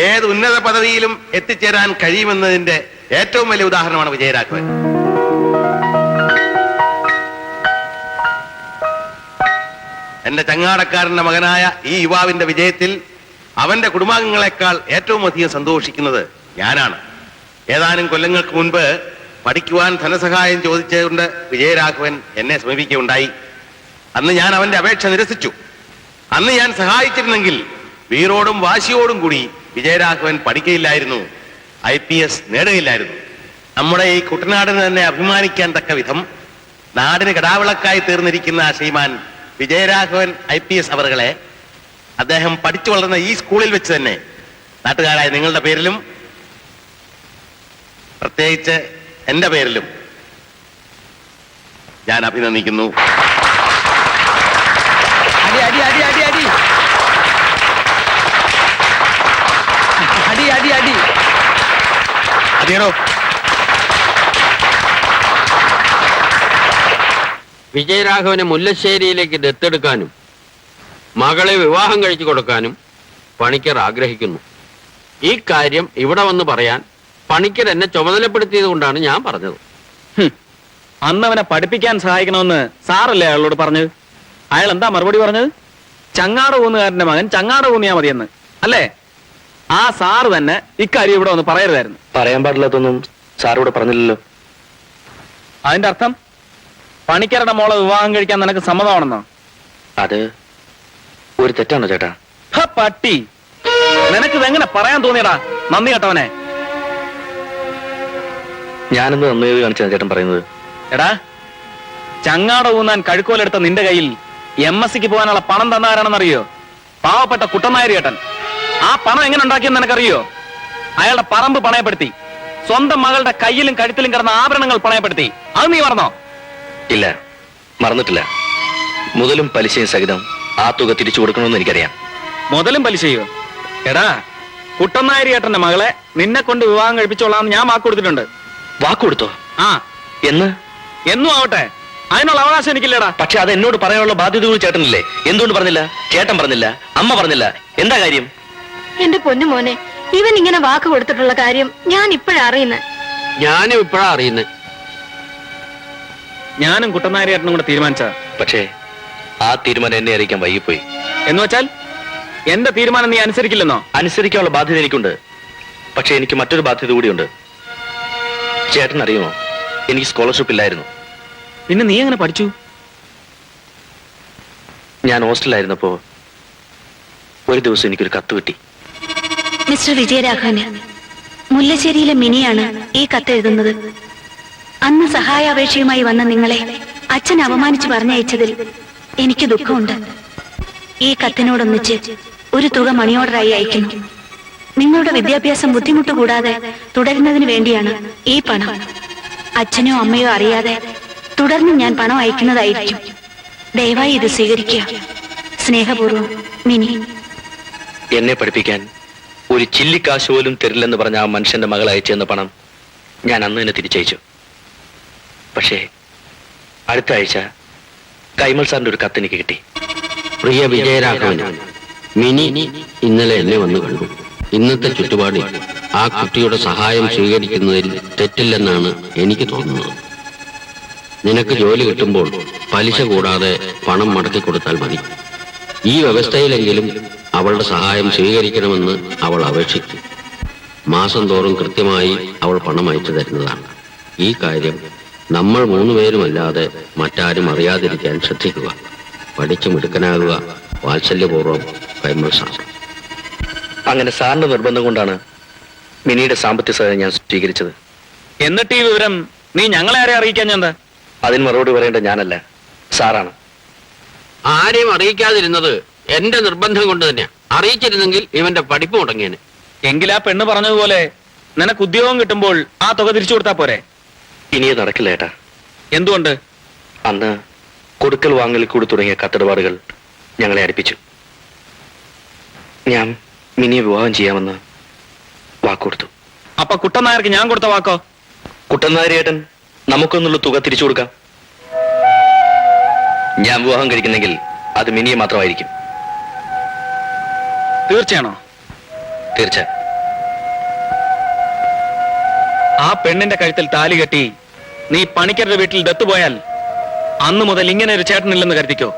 S7: ഏത് ഉന്നത പദവിയിലും എത്തിച്ചേരാൻ കഴിയുമെന്നതിന്റെ ഏറ്റവും വലിയ ഉദാഹരണമാണ് വിജയരാഘവൻ. എന്റെ ചങ്ങാടക്കാരന്റെ മകനായ ഈ യുവാവിന്റെ വിജയത്തിൽ അവന്റെ കുടുംബാംഗങ്ങളെക്കാൾ ഏറ്റവും അധികം സന്തോഷിക്കുന്നത് ഞാനാണ്. ഏതാനും കൊല്ലങ്ങൾക്ക് മുൻപ് പഠിക്കുവാൻ ധനസഹായം ചോദിച്ചുകൊണ്ട് വിജയരാഘവൻ എന്നെ സമീപിക്കുകയുണ്ടായി. അന്ന് ഞാൻ അവന്റെ അപേക്ഷ നിരസിച്ചു. അന്ന് ഞാൻ സഹായിച്ചിരുന്നെങ്കിൽ വീറോടും വാശിയോടും കൂടി വിജയരാഘവൻ പഠിക്കയില്ലായിരുന്നു, IPS നേടുകയില്ലായിരുന്നു. നമ്മുടെ ഈ കുട്ടനാടിന് തന്നെ അഭിമാനിക്കാൻ തക്ക വിധം നാടിന് കടാവിളക്കായി തീർന്നിരിക്കുന്ന ശ്രീമാൻ വിജയരാഘവൻ IPS അവറുകളെ അദ്ദേഹം പഠിച്ചു വളർന്ന ഈ സ്കൂളിൽ വെച്ച് തന്നെ നാട്ടുകാരായ നിങ്ങളുടെ പേരിലും പ്രത്യേകിച്ച് എന്റെ പേരിലും ഞാൻ അഭിനന്ദിക്കുന്നു.
S2: അടി അടി അടി അടി അടി അടി അടി അടി
S7: അതെയോ?
S8: വിജയരാഘവനെ മുല്ലശ്ശേരിയിലേക്ക് ദത്തെടുക്കാനും മകളെ വിവാഹം കഴിച്ചു കൊടുക്കാനും പണിക്കർ ആഗ്രഹിക്കുന്നു. ഈ കാര്യം ഇവിടെ വന്ന് പറയാൻ പണിക്കർ എന്നെ ചുമതലപ്പെടുത്തിയത് കൊണ്ടാണ് ഞാൻ പറഞ്ഞത്.
S3: അന്ന് അവനെ പഠിപ്പിക്കാൻ സഹായിക്കണമെന്ന് സാറല്ലേ അയാളോട് പറഞ്ഞത്? അയാൾ എന്താ മറുപടി പറഞ്ഞത്? ചങ്ങാട് ഊന്നുകാരന്റെ മകൻ ചങ്ങാട് ഊന്നിയാ മതിയെന്ന് അല്ലേ? ആ സാറ് തന്നെ ഇക്കാര്യം ഇവിടെ വന്ന് പറയരുതായിരുന്നു.
S7: പറയാൻ പാടില്ലാത്തൊന്നും സാറിവിടെ പറഞ്ഞില്ലല്ലോ.
S3: അതിന്റെ അർത്ഥം പണിക്കരുടെ മോളെ വിവാഹം കഴിക്കാൻ നിനക്ക് സമ്മതമാണെന്നോ?
S7: അത് ഒരു തെറ്റാണോ ചേട്ടാ?
S3: പട്ടി, നിനക്ക് ഇതെങ്ങനെ പറയാൻ തോന്നിയടാ? നന്ദി കേട്ടവനെ.
S7: ഞാനെന്ത് നന്ദി കാണിച്ചാ ചേട്ടൻ പറയുന്നത്?
S3: എടാ, ചങ്ങാട ഊന്നാൻ കഴുക്കോലെടുത്ത നിന്റെ കയ്യിൽ MSc പോകാനുള്ള പണം തന്നാരാണെന്നറിയോ? പാവപ്പെട്ട കുട്ടനായരി ഏട്ടൻ. ആ പണം എങ്ങനെ ഉണ്ടാക്കിയെന്ന് നിനക്കറിയോ? അയാളുടെ പറമ്പ് പണയപ്പെടുത്തി, സ്വന്തം മകളുടെ കയ്യിലും കഴുത്തിലും കിടന്ന ആഭരണങ്ങൾ പണയപ്പെടുത്തി. അത് നീ മറന്നോ?
S7: ഇല്ല, മറന്നിട്ടില്ല. മുതലും പലിശയും സഹിതം ആ തുക തിരിച്ചു കൊടുക്കണമെന്ന് എനിക്കറിയാം.
S3: മുതലും പലിശയോ? എടാ, കുട്ടനായരി ഏട്ടന്റെ മകളെ നിന്നെ കൊണ്ട് വിവാഹം കഴിപ്പിച്ചോളാം ഞാൻ വാക്ക് കൊടുത്തിട്ടുണ്ട്.
S7: വാക്കുകൊടുത്തോ?
S3: ആ.
S7: എന്ന്?
S3: എന്നും ആവട്ടെ, അതിനുള്ള അവകാശം എനിക്കില്ലടാ.
S7: പക്ഷെ അത് എന്നോട് പറയാനുള്ള ബാധ്യത കൂടി ചേട്ടനില്ലേ? എന്തുകൊണ്ട് പറഞ്ഞില്ല? ചേട്ടൻ പറഞ്ഞില്ല, അമ്മ പറഞ്ഞില്ല, എന്താ കാര്യം?
S6: എന്റെ പൊന്നു മോനെ, ഇവൻ ഇങ്ങനെ വാക്ക് കൊടുത്തിട്ടുള്ള കാര്യം ഞാൻ ഇപ്പോഴാ അറിയുന്നത്.
S8: ഞാനും ഇപ്പോഴാ അറിയുന്നത്.
S3: ഞാനും കുട്ടനായരി ഏട്ടനും കൂടെ തീരുമാനിച്ച.
S7: പക്ഷേ ആ തീരുമാനം എന്നെ അറിയിക്കാൻ വൈകിപ്പോയി.
S3: എന്ന് വെച്ചാൽ എന്റെ തീരുമാനം നീ അനുസരിക്കില്ലെന്നോ?
S7: അനുസരിക്കാനുള്ള ബാധ്യത എനിക്കുണ്ട്. പക്ഷെ എനിക്ക് മറ്റൊരു ബാധ്യത കൂടിയുണ്ട്. ചേട്ടൻ അറിയുമോ, എനിക്ക് സ്കോളർഷിപ്പ് ഇല്ലായിരുന്നു.
S3: പിന്നെ നീ എങ്ങനെ പഠിച്ചു?
S7: ഞാൻ ഹോസ്റ്റലിലായിരുന്നപ്പോ ഒരു ദിവസം എനിക്കൊരു കത്ത് കിട്ടി.
S6: മിസ്റ്റർ വിജയരാഘവന്, മുല്ലശ്ശേരിയിലെ മിനിയാണ് ഈ കത്ത് എഴുതുന്നത്. അന്ന് സഹായാപേക്ഷയുമായി വന്ന നിങ്ങളെ അച്ഛൻ അപമാനിച്ചു പറഞ്ഞയച്ചതിൽ എനിക്ക് ദുഃഖമുണ്ട്. ഈ കത്തിനോടൊന്നിച്ച് ഒരു തുക മണി ഓർഡറായി അയക്കുന്നു. നിങ്ങളുടെ വിദ്യാഭ്യാസം ബുദ്ധിമുട്ട് കൂടാതെ തുടരുന്നതിന് വേണ്ടിയാണ് ഈ പണം. അച്ഛനോ അമ്മയോ അറിയാതെ തുടർന്ന് ഞാൻ പണം അയക്കുന്നതായിരിക്കും. ദയവായി ഇത് സ്വീകരിക്കുക. സ്നേഹപൂർവ്വം, മിനി.
S7: എന്നെ പഠിപ്പിക്കാൻ ഒരു ചില്ലിക്കാശ് പോലും തരില്ലെന്ന് പറഞ്ഞ ആ മനുഷ്യന്റെ മകൾ അയച്ചെന്ന പണം ഞാൻ അന്ന് തന്നെ തിരിച്ചയച്ചു. പക്ഷേ അടുത്ത ആഴ്ച കൈമൾ സാറിന്റെ ഒരു കത്ത് എനിക്ക് കിട്ടി.
S8: പ്രിയ വിജയരാഘവന്, മിനി ഇന്നലെ എന്നെ വന്ന് കണ്ടു. ഇന്നത്തെ ചുറ്റുപാടിൽ ആ കുട്ടിയുടെ സഹായം സ്വീകരിക്കുന്നതിൽ തെറ്റില്ലെന്നാണ് എനിക്ക് തോന്നുന്നത്. നിനക്ക് ജോലി കിട്ടുമ്പോൾ പലിശ കൂടാതെ പണം മടക്കി കൊടുത്താൽ മതി. ഈ വ്യവസ്ഥയിലെങ്കിലും അവളുടെ സഹായം സ്വീകരിക്കണമെന്ന് അവൾ അപേക്ഷിക്കും. മാസം തോറും കൃത്യമായി അവൾ പണം അയച്ചു തരുന്നതാണ്. ഈ കാര്യം നമ്മൾ മൂന്നുപേരുമല്ലാതെ മറ്റാരും അറിയാതിരിക്കാൻ ശ്രദ്ധിക്കുക. പഠിച്ചു മിടുക്കനാകുക. വാത്സല്യപൂർവ്വം, കൈമൾ സാർ.
S7: അങ്ങനെ സാറിന്റെ നിർബന്ധം കൊണ്ടാണ് മിനിയുടെ സാമ്പത്തിക സഹായം ഞാൻ സ്വീകരിച്ചത്.
S3: എന്നിട്ട് ഈ വിവരം നീ ഞങ്ങളെ ആരെ അറിയിക്കാൻ? എന്താ
S7: അതിന് മറുപടി പറയേണ്ട ഞാനല്ല, സാറാണ്.
S8: ആരെയും അറിയിക്കാതിരുന്നത് എന്റെ നിർബന്ധം കൊണ്ട് തന്നെയാ. അറിയിച്ചിരുന്നെങ്കിൽ ഇവന്റെ പഠിപ്പ് മുടങ്ങിയേനെ.
S3: എങ്കിൽ ആ പെണ്ണ് പറഞ്ഞതുപോലെ നിനക്ക് ഉദ്യോഗം കിട്ടുമ്പോൾ ആ തുക തിരിച്ചു കൊടുത്താ പോരെ?
S7: ഇനിയത് നടക്കില്ല ഏട്ടാ.
S3: എന്തുകൊണ്ട്?
S7: അന്ന് കൊടുക്കൽ വാങ്ങൽ കൂടി തുടങ്ങിയ കത്തിടപാടുകൾ ഞങ്ങളെ അടുപ്പിച്ചു. ഞാൻ മിനിയെ വിവാഹം ചെയ്യാമെന്ന് വാക്കുകൊടുത്തു.
S3: അപ്പൊ കുട്ടനായർക്ക് ഞാൻ കൊടുത്ത വാക്കോ?
S7: കുട്ടനായരേട്ടൻ നമുക്കൊന്നുള്ള തുക തിരിച്ചു കൊടുക്കാം. ഞാൻ വിവാഹം കഴിക്കുന്നെങ്കിൽ അത് മിനിയെ മാത്രമായിരിക്കും.
S3: തീർച്ചയാണോ?
S7: തീർച്ച.
S3: ആ പെണ്ണിന്റെ കഴുത്തിൽ താലി കെട്ടി നീ പണിക്കരുടെ വീട്ടിൽ ദത്തുപോയാൽ അന്നു മുതൽ ഇങ്ങനെ ഒരു ചേട്ടനില്ലെന്ന് കരുതിക്കോ.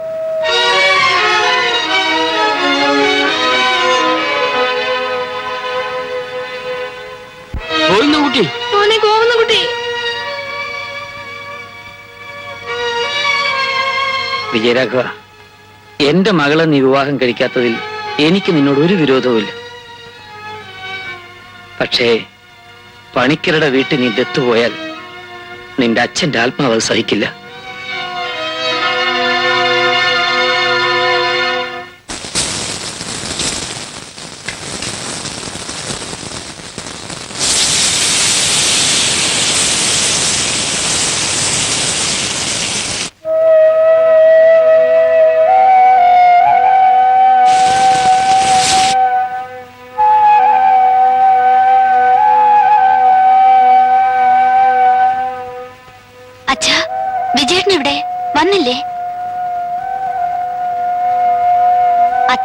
S6: കുട്ടി,
S4: വിജയരാഘവ, എന്റെ മകളെ നീ വിവാഹം കഴിക്കാത്തതിൽ എനിക്ക് നിന്നോട് ഒരു വിരോധവുമില്ല. പക്ഷേ പണിക്കരുടെ വീട്ടിൽ നീ ദത്തുപോയാൽ നിന്റെ അച്ഛന്റെ ആത്മാവ് സഹിക്കില്ല.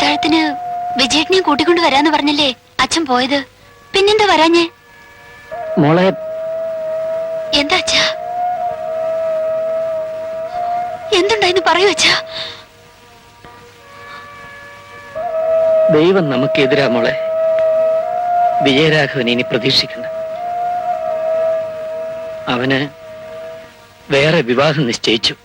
S6: അത്താഴത്തിന് വിജയേട്ടനെയും കൂട്ടിക്കൊണ്ട് വരാന്ന് പറഞ്ഞല്ലേ അച്ഛൻ പോയത്? പിന്നെന്താ വരാഞ്ഞേ?
S4: മോളെ,
S6: എന്താ അച്ഛാ? എന്തുണ്ടായിന്ന് പറയൂ അച്ഛാ.
S4: ദൈവം നമുക്കെതിരാ മോളെ. വിജയരാഘവൻ ഇനി പ്രതീക്ഷിക്കണ്ട. അവന് വേറെ വിവാഹം നിശ്ചയിച്ചു.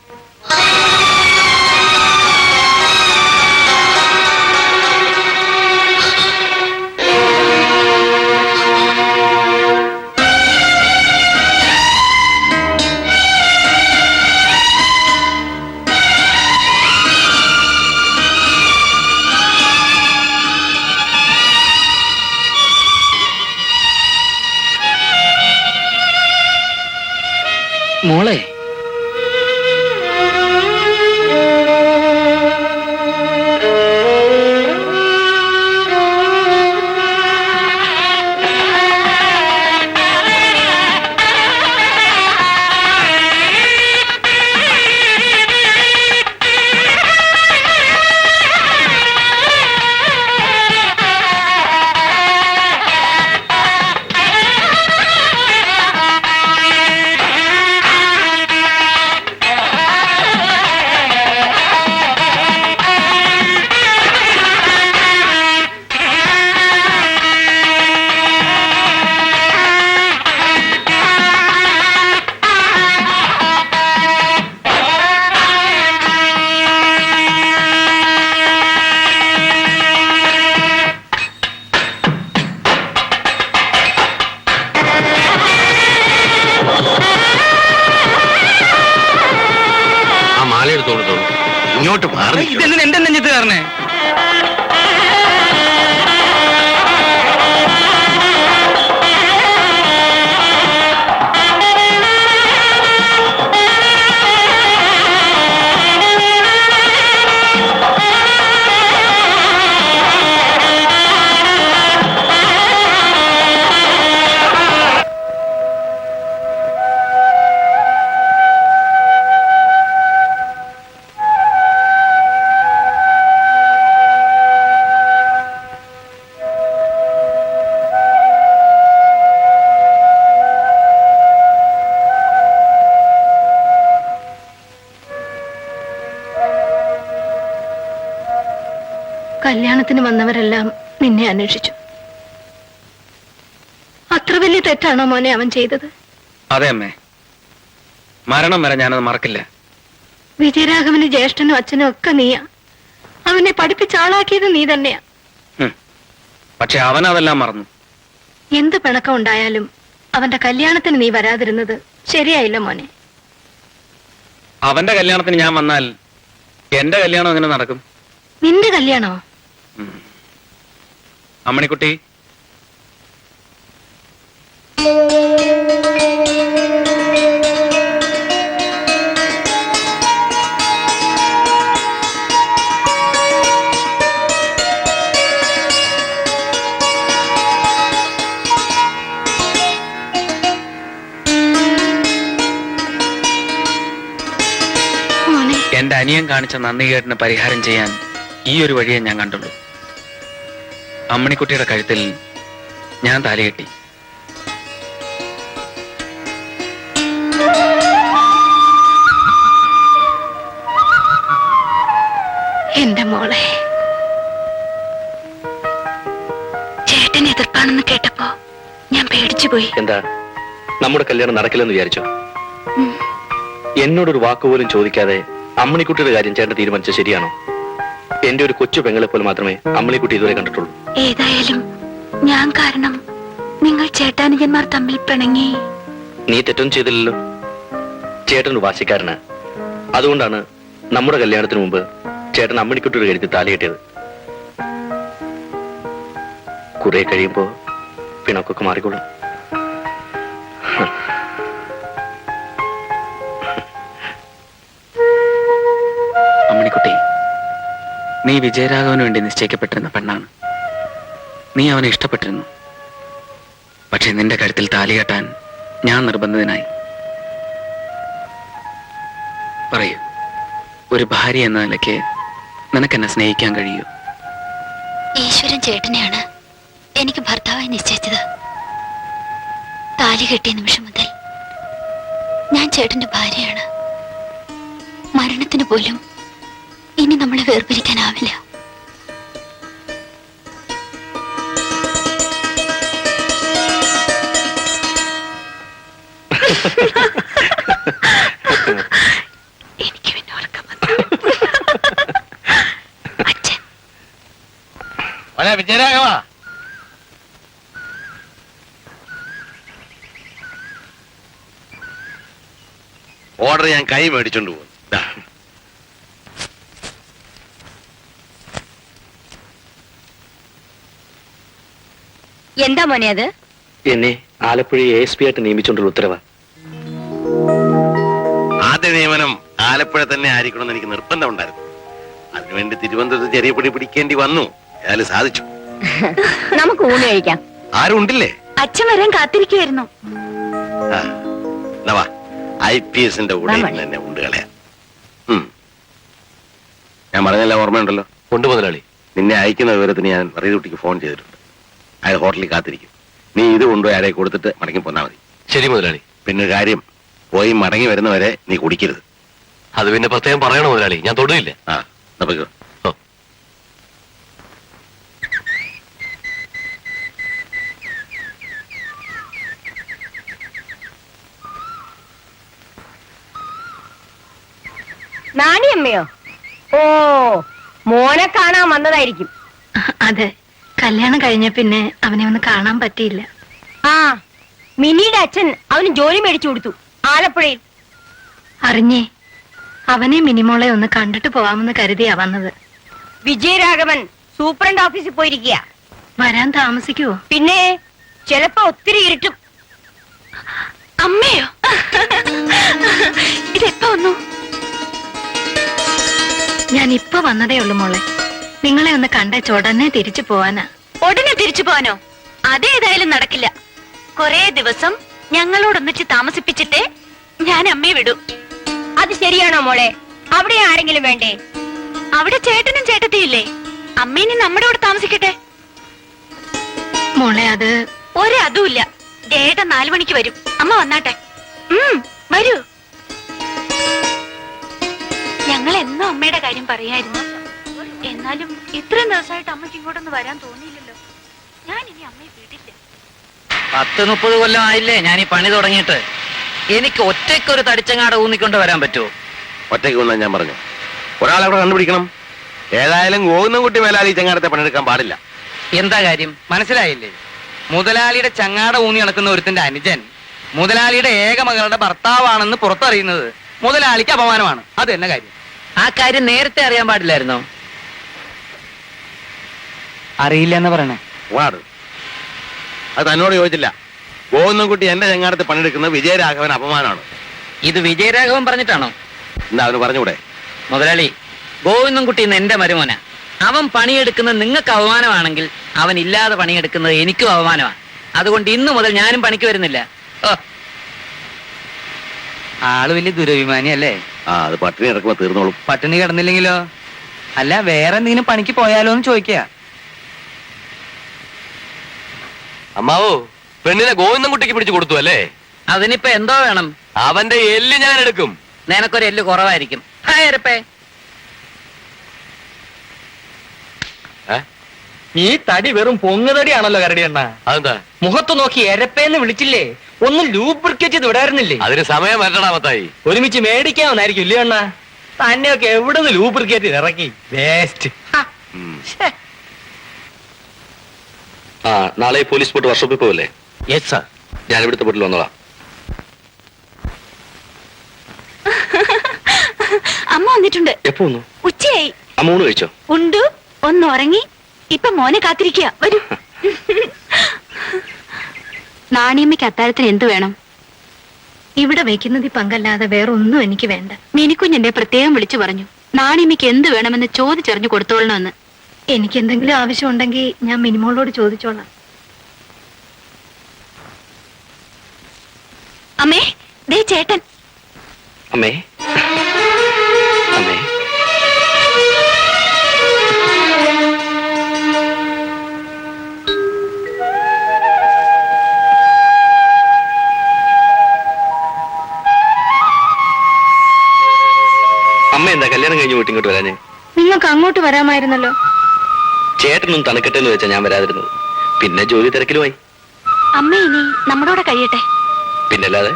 S4: മോളെ,
S7: ഇങ്ങോട്ട് മാറി.
S2: ഇതെന്തിനാ എന്റെ നെഞ്ചത്ത് കയറണേ?
S6: കല്യാണത്തിന് വന്നവരെല്ലാം നിന്നെ അന്വേഷിച്ചു. അത്ര വലിയ തെറ്റാണോ മോനെ അവൻ ചെയ്തത്?
S3: അതെ അമ്മേ, മരണം വരെ ഞാനത് മറക്കില്ല.
S6: വിജയരാഘവന് ജ്യേഷ്ഠനും അച്ഛനും ഒക്കെ നീയാ. അവനെ പഠിപ്പിച്ച ആളാക്കിയത് നീ തന്നെയാ.
S3: പക്ഷെ അവൻ അതെല്ലാം മറന്നു.
S6: എന്ത് പിണക്കം ഉണ്ടായാലും അവന്റെ കല്യാണത്തിന് നീ വരാതിരുന്നത് ശരിയായില്ല മോനെ.
S3: അവന്റെ കല്യാണത്തിന് ഞാൻ വന്നാൽ എന്റെ കല്യാണം എങ്ങനെ നടക്കും?
S6: നിന്റെ കല്യാണോ?
S3: അമ്മണിക്കുട്ടി, എന്റെ അനിയൻ കാണിച്ച നന്ദികേടിന് പരിഹാരം ചെയ്യാൻ ഈ ഒരു വഴിയെ ഞാൻ കണ്ടുള്ളൂ. അമ്മണിക്കുട്ടിയുടെ കഴുത്തിൽ ഞാൻ താലികെട്ടി.
S6: എന്റെ മോളെ, ചേട്ടൻ എതിർപ്പാണെന്ന് കേട്ടപ്പോ ഞാൻ പേടിച്ചു പോയി.
S11: എന്താ, നമ്മുടെ കല്യാണം നടക്കില്ലെന്ന് വിചാരിച്ചോ? എന്നോടൊരു വാക്കുപോലും ചോദിക്കാതെ അമ്മണിക്കുട്ടിയുടെ കാര്യം ചേട്ടൻ തീരുമാനിച്ചത് ശരിയാണോ? എന്റെ ഒരു കൊച്ചു പെങ്ങളെ പോലെ മാത്രമേ അമ്മണിക്കുട്ടി ഇതുവരെ കണ്ടിട്ടുള്ളൂ.
S6: ഏതായാലും ഞാൻ കാരണം നിങ്ങൾ ചേട്ടാനുജന്മാർ തമ്മിൽ പിണങ്ങി.
S11: നീ തെറ്റൊന്നും ചെയ്തില്ലല്ലോ. ചേട്ടൻ വാശിക്കാരന്. അതുകൊണ്ടാണ് നമ്മുടെ കല്യാണത്തിന് മുമ്പ് ചേട്ടൻ അമ്മണിക്കുട്ടിയുടെ കഴുത്തിൽ താലി കെട്ടിയത്. കുറെ കഴിയുമ്പോ പിണക്കൊക്കെ മാറിക്കോളും.
S3: അമ്മണിക്കുട്ടി, നീ വിജയരാഘവന് വേണ്ടി നിശ്ചയിക്കപ്പെട്ടിരുന്ന പെണ്ണാണ്. നീ അവനെ ഇഷ്ടപ്പെട്ടിരുന്നു. പക്ഷെ നിന്റെ കഴുത്തിൽ താലി കെട്ടാൻ ഞാൻ നിർബന്ധിതനായി. പറയൂ, ഒരു ഭാര്യ എന്ന നിലയ്ക്ക് നിനക്കെന്നെ സ്നേഹിക്കാൻ കഴിയൂ?
S6: ഈശ്വരൻ ചേട്ടനെയാണ് എനിക്ക് ഭർത്താവായി നിശ്ചയിച്ചത്. താലി കെട്ടിയ നിമിഷം മുതൽ ഞാൻ ചേട്ടന്റെ ഭാര്യയാണ്. മരണത്തിന് പോലും ഇനി നമ്മളെ വേർപിരിക്കാനാവില്ല. എനിക്ക് പിന്നെ ഉറക്കം വന്നു. അച്ഛൻ
S7: വിജയരാഘവ, ഓർഡർ ഞാൻ കൈ മേടിച്ചോണ്ട് പോകും.
S6: എന്താ മോനെ അത്?
S11: എന്നെ ആലപ്പുഴ ASP ആയിട്ട് നിയമിച്ചുകൊണ്ടുള്ള ഉത്തരവാ.
S7: ആദ്യ നിയമനം ആലപ്പുഴ തന്നെ ആയിരിക്കണമെന്ന് എനിക്ക് നിർബന്ധം ഉണ്ടായിരുന്നു. അതിനുവേണ്ടി തിരുവനന്തപുരത്ത് ചെറിയ പിടി പിടിക്കേണ്ടി വന്നു. ഏതായാലും സാധിച്ചു.
S6: നമുക്ക് ഊണ് കഴിക്കാം.
S7: ആരും ഉണ്ടില്ലേ?
S6: അച്ഛൻ വരാൻ കാത്തിരിക്കുവായിരുന്നു.
S7: IPS-ന്റെ കൂടെ ഇരുന്ന് തന്നെ ഉണ്ട് കളയാം. ഞാൻ പറഞ്ഞല്ല, ഓർമ്മയുണ്ടല്ലോ?
S5: ഉണ്ട് മുതലാളി.
S7: നിന്നെ അയക്കുന്ന വിവരത്തിന് ഞാൻ റീതുട്ടിക്ക് ഫോൺ ചെയ്തിട്ടുണ്ട്. അയാൾ ഹോട്ടലിൽ കാത്തിരിക്കും. നീ ഇത് കൊണ്ടുപോയി ആരെ കൊടുത്തിട്ട് മടങ്ങി പോന്നാ മതി.
S5: ശരി മുതലാളി.
S7: പിന്നെ കാര്യം, പോയി മടങ്ങി വരുന്നവരെ നീ കുടിക്കരുത്.
S5: അത് പിന്നെ പ്രത്യേകം പറയണോ മുതലാളി? ഞാൻ തൊടുകയില്ല.
S7: നമുക്ക്
S6: നാണിയമ്മയോ? ഓ, മോനെ കാണാൻ വന്നതായിരിക്കും.
S12: അതെ, കല്യാണം കഴിഞ്ഞ പിന്നെ അവനെ ഒന്ന് കാണാൻ പറ്റിയില്ല.
S6: ആ, മിനിയുടെ അച്ഛൻ അവന് ജോലി മേടിച്ചു കൊടുത്തു ആലപ്പുഴയിൽ.
S12: അറിഞ്ഞേ, അവനെ മിനിമോളെ ഒന്ന് കണ്ടിട്ട് പോവാമെന്ന് കരുതിയാ വന്നത്.
S6: വിജയരാഘവൻ സൂപ്രണ്ട് ഓഫീസിൽ പോയിരിക്കുക.
S12: വരാൻ താമസിക്കുവോ?
S6: പിന്നെ ചിലപ്പോ ഒത്തിരി ഇരുട്ടും.
S12: അമ്മയോ? ഇതെപ്പോ വന്നു? ഞാൻ ഇപ്പൊ വന്നതേ ഉള്ളു മോളെ. നിങ്ങളെ ഒന്ന് കണ്ടേച്ച് ഉടനെ തിരിച്ചു പോവാനാ.
S6: ഉടനെ തിരിച്ചു പോവാനോ? അതേതായാലും നടക്കില്ല. കൊറേ ദിവസം ഞങ്ങളോടൊന്നിച്ച് താമസിപ്പിച്ചിട്ടേ ഞാൻ അമ്മയെ വിടൂ. അത് ശരിയാണോ മോളെ? അവിടെ ആരെങ്കിലും വേണ്ടേ? അവിടെ ചേട്ടനും ചേട്ടത്തിയില്ലേ? അമ്മേനി നമ്മുടെ കൂടെ താമസിക്കട്ടെ.
S12: മോളെ, അത്
S6: ഒരതുമില്ല. ചേട്ടൻ 4 മണിക്ക് വരും. അമ്മ വന്നാട്ടെ. വരൂ. ഞങ്ങൾ എന്നും അമ്മയുടെ കാര്യം പറയായിരുന്നു. എന്നാലും ഇത്രയും ദിവസമായിട്ട് അമ്മയ്ക്ക് ഇങ്ങോട്ടൊന്ന് വരാൻ തോന്നിയില്ലല്ലോ. ഞാൻ ഇനി അമ്മയെ വിടില്ല.
S4: 10-30 കൊല്ലം ആയില്ലേ ഞാൻ ഈ പണി തുടങ്ങിയിട്ട്. എനിക്ക് ഒറ്റയ്ക്കൊരു തടിച്ചങ്ങാട ഊന്നിക്കൊണ്ട് വരാൻ പറ്റുമോ?
S7: ഒറ്റയ്ക്ക് വന്നാൽ ഞാൻ പറഞ്ഞു, ഒരാളവിടെ കണ്ടുപിടിക്കണം. ഏതായാലും ഗോവിന്ദൻകുട്ടി മേലാലി ചങ്ങാടത്തെ പണിയെടുക്കാൻ പാടില്ല.
S2: എന്താ കാര്യം മനസ്സിലായില്ലേ? മുതലാളിയുടെ ചങ്ങാട ഊന്നി നടക്കുന്ന ഒരുത്തിന്റെ അനുജൻ മുതലാളിയുടെ ഏക മകളുടെ ഭർത്താവാണെന്ന് പുറത്തറിയുന്നത് മുതലാളിക്ക് അപമാനമാണ്. അത് തന്നെ കാര്യം.
S4: ആ കാര്യം നേരത്തെ അറിയാൻ പാടില്ലായിരുന്നോ?
S2: അറിയില്ല എന്ന് പറയണേ.
S7: വാട്, അത് തന്നോട് ചോദിച്ചില്ല. ഗോവിന്ദൻകുട്ടി എന്റെ ചങ്ങാടത്തെ പണിയെടുക്കുന്നത് വിജയരാഘവൻ അപമാനമാണ്.
S4: ഇത് വിജയരാഘവൻ പറഞ്ഞിട്ടാണോ?
S7: എന്താ അവന് പറഞ്ഞൂടെ?
S4: മുതലാളി, ഗോവിന്ദൻകുട്ടി ഇന്ന് എന്റെ മരുമോന. അവൻ പണിയെടുക്കുന്നത് നിങ്ങൾക്ക് അപമാനമാണെങ്കിൽ അവൻ ഇല്ലാതെ പണിയെടുക്കുന്നത് എനിക്കും അപമാനമാണ്. അതുകൊണ്ട് ഇന്നു മുതൽ ഞാനും പണിക്ക് വരുന്നില്ല.
S2: ആള് വലിയ ദുരഭിമാനി അല്ലേ?
S7: അത് പട്ടിണി കിടക്കുമ്പോ തീർന്നോളും.
S2: പട്ടിണി കിടന്നില്ലെങ്കിലോ? അല്ല, വേറെ എന്തെങ്കിലും പണിക്ക് പോയാലോ എന്ന് ചോദിക്കുക.
S5: അമ്മാവോ, പെണ്ണിനെ ഗോവിന്ദൻകുട്ടിക്ക് പിടിച്ചു കൊടുത്തു അല്ലേ?
S4: അതിനിപ്പോ എന്തോ വേണം?
S5: അവന്റെ എല്ല് ഞാൻ എടുക്കും.
S4: നിനക്കൊരു എല്ല് കുറവായിരിക്കും.
S8: ഈ തടി വെറും പൊങ്ങുതടിയാണല്ലോ കരടിയണ്ണ.
S5: അതെന്താ?
S8: മുഖത്ത് നോക്കി എരപ്പേന്ന് വിളിച്ചില്ലേ? ഒന്ന് ലൂബ്രിക്കേറ്റ് ചെയ്ത് വിടായിരുന്നില്ലേ?
S5: അതിന് സമയം വരണടാ മത്തായി.
S8: ഒരുമിച്ച് മേടിക്കാമെന്നായിരിക്കും ഇല്ലേ അണ്ണ? തന്നെയൊക്കെ എവിടെ നിന്ന് ലൂബ്രിക്കേറ്റ് ഇറക്കി വേസ്റ്റ്.
S11: നാളെ പോലീസ് ബോട്ട് വർക്ക്ഷോപ്പിൽ പോവല്ലേ?
S8: Yes sir.
S11: ഞാൻ ഇവിടുത്തെ ബോട്ടിൽ വന്നോളാം.
S6: അമ്മ വന്നിട്ടുണ്ട്.
S11: എപ്പോ വന്നു?
S6: ഉച്ചയായി.
S11: അമ്മ ഊണ് കഴിച്ചോ?
S6: ഉണ്ട്. ഒന്ന് ഉറങ്ങി. ഇപ്പൊ മോനെ കാത്തിരിക്കുക. വരൂ. നാണിയമ്മയ്ക്ക് അത്താഴത്തിന് എന്ത് വേണം?
S12: ഇവിടെ വെക്കുന്നത് പങ്കല്ലാതെ വേറെ ഒന്നും എനിക്ക് വേണ്ട.
S6: മിനിക്കുഞ്ഞെന്നെ പ്രത്യേകം വിളിച്ചു പറഞ്ഞു, നാണിയമ്മയ്ക്ക് എന്ത് വേണമെന്ന് ചോദിച്ചറിഞ്ഞു കൊടുത്തോളണമെന്ന്.
S12: എനിക്ക് എന്തെങ്കിലും ആവശ്യമുണ്ടെങ്കിൽ ഞാൻ മിനിമോളോട് ചോദിച്ചോളാം.
S6: അമ്മേ, ദേ ചേട്ടൻ.
S11: അമ്മേ, അമ്മേ. കഴിഞ്ഞു പോയിട്ട് ഇങ്ങോട്ട് വരാഞ്ഞേ?
S12: നിങ്ങൾക്ക് അങ്ങോട്ട് വരാമായിരുന്നല്ലോ.
S11: ചേട്ടനൊന്നും തണുക്കട്ടെ എന്ന് വെച്ചാ ഞാൻ വരാതിരുന്നത്. പിന്നെ ജോലി തിരക്കിലുമായി.
S6: അമ്മ ഇനി നമ്മളോടെ കഴിയട്ടെ.
S11: പിന്നല്ലാതെ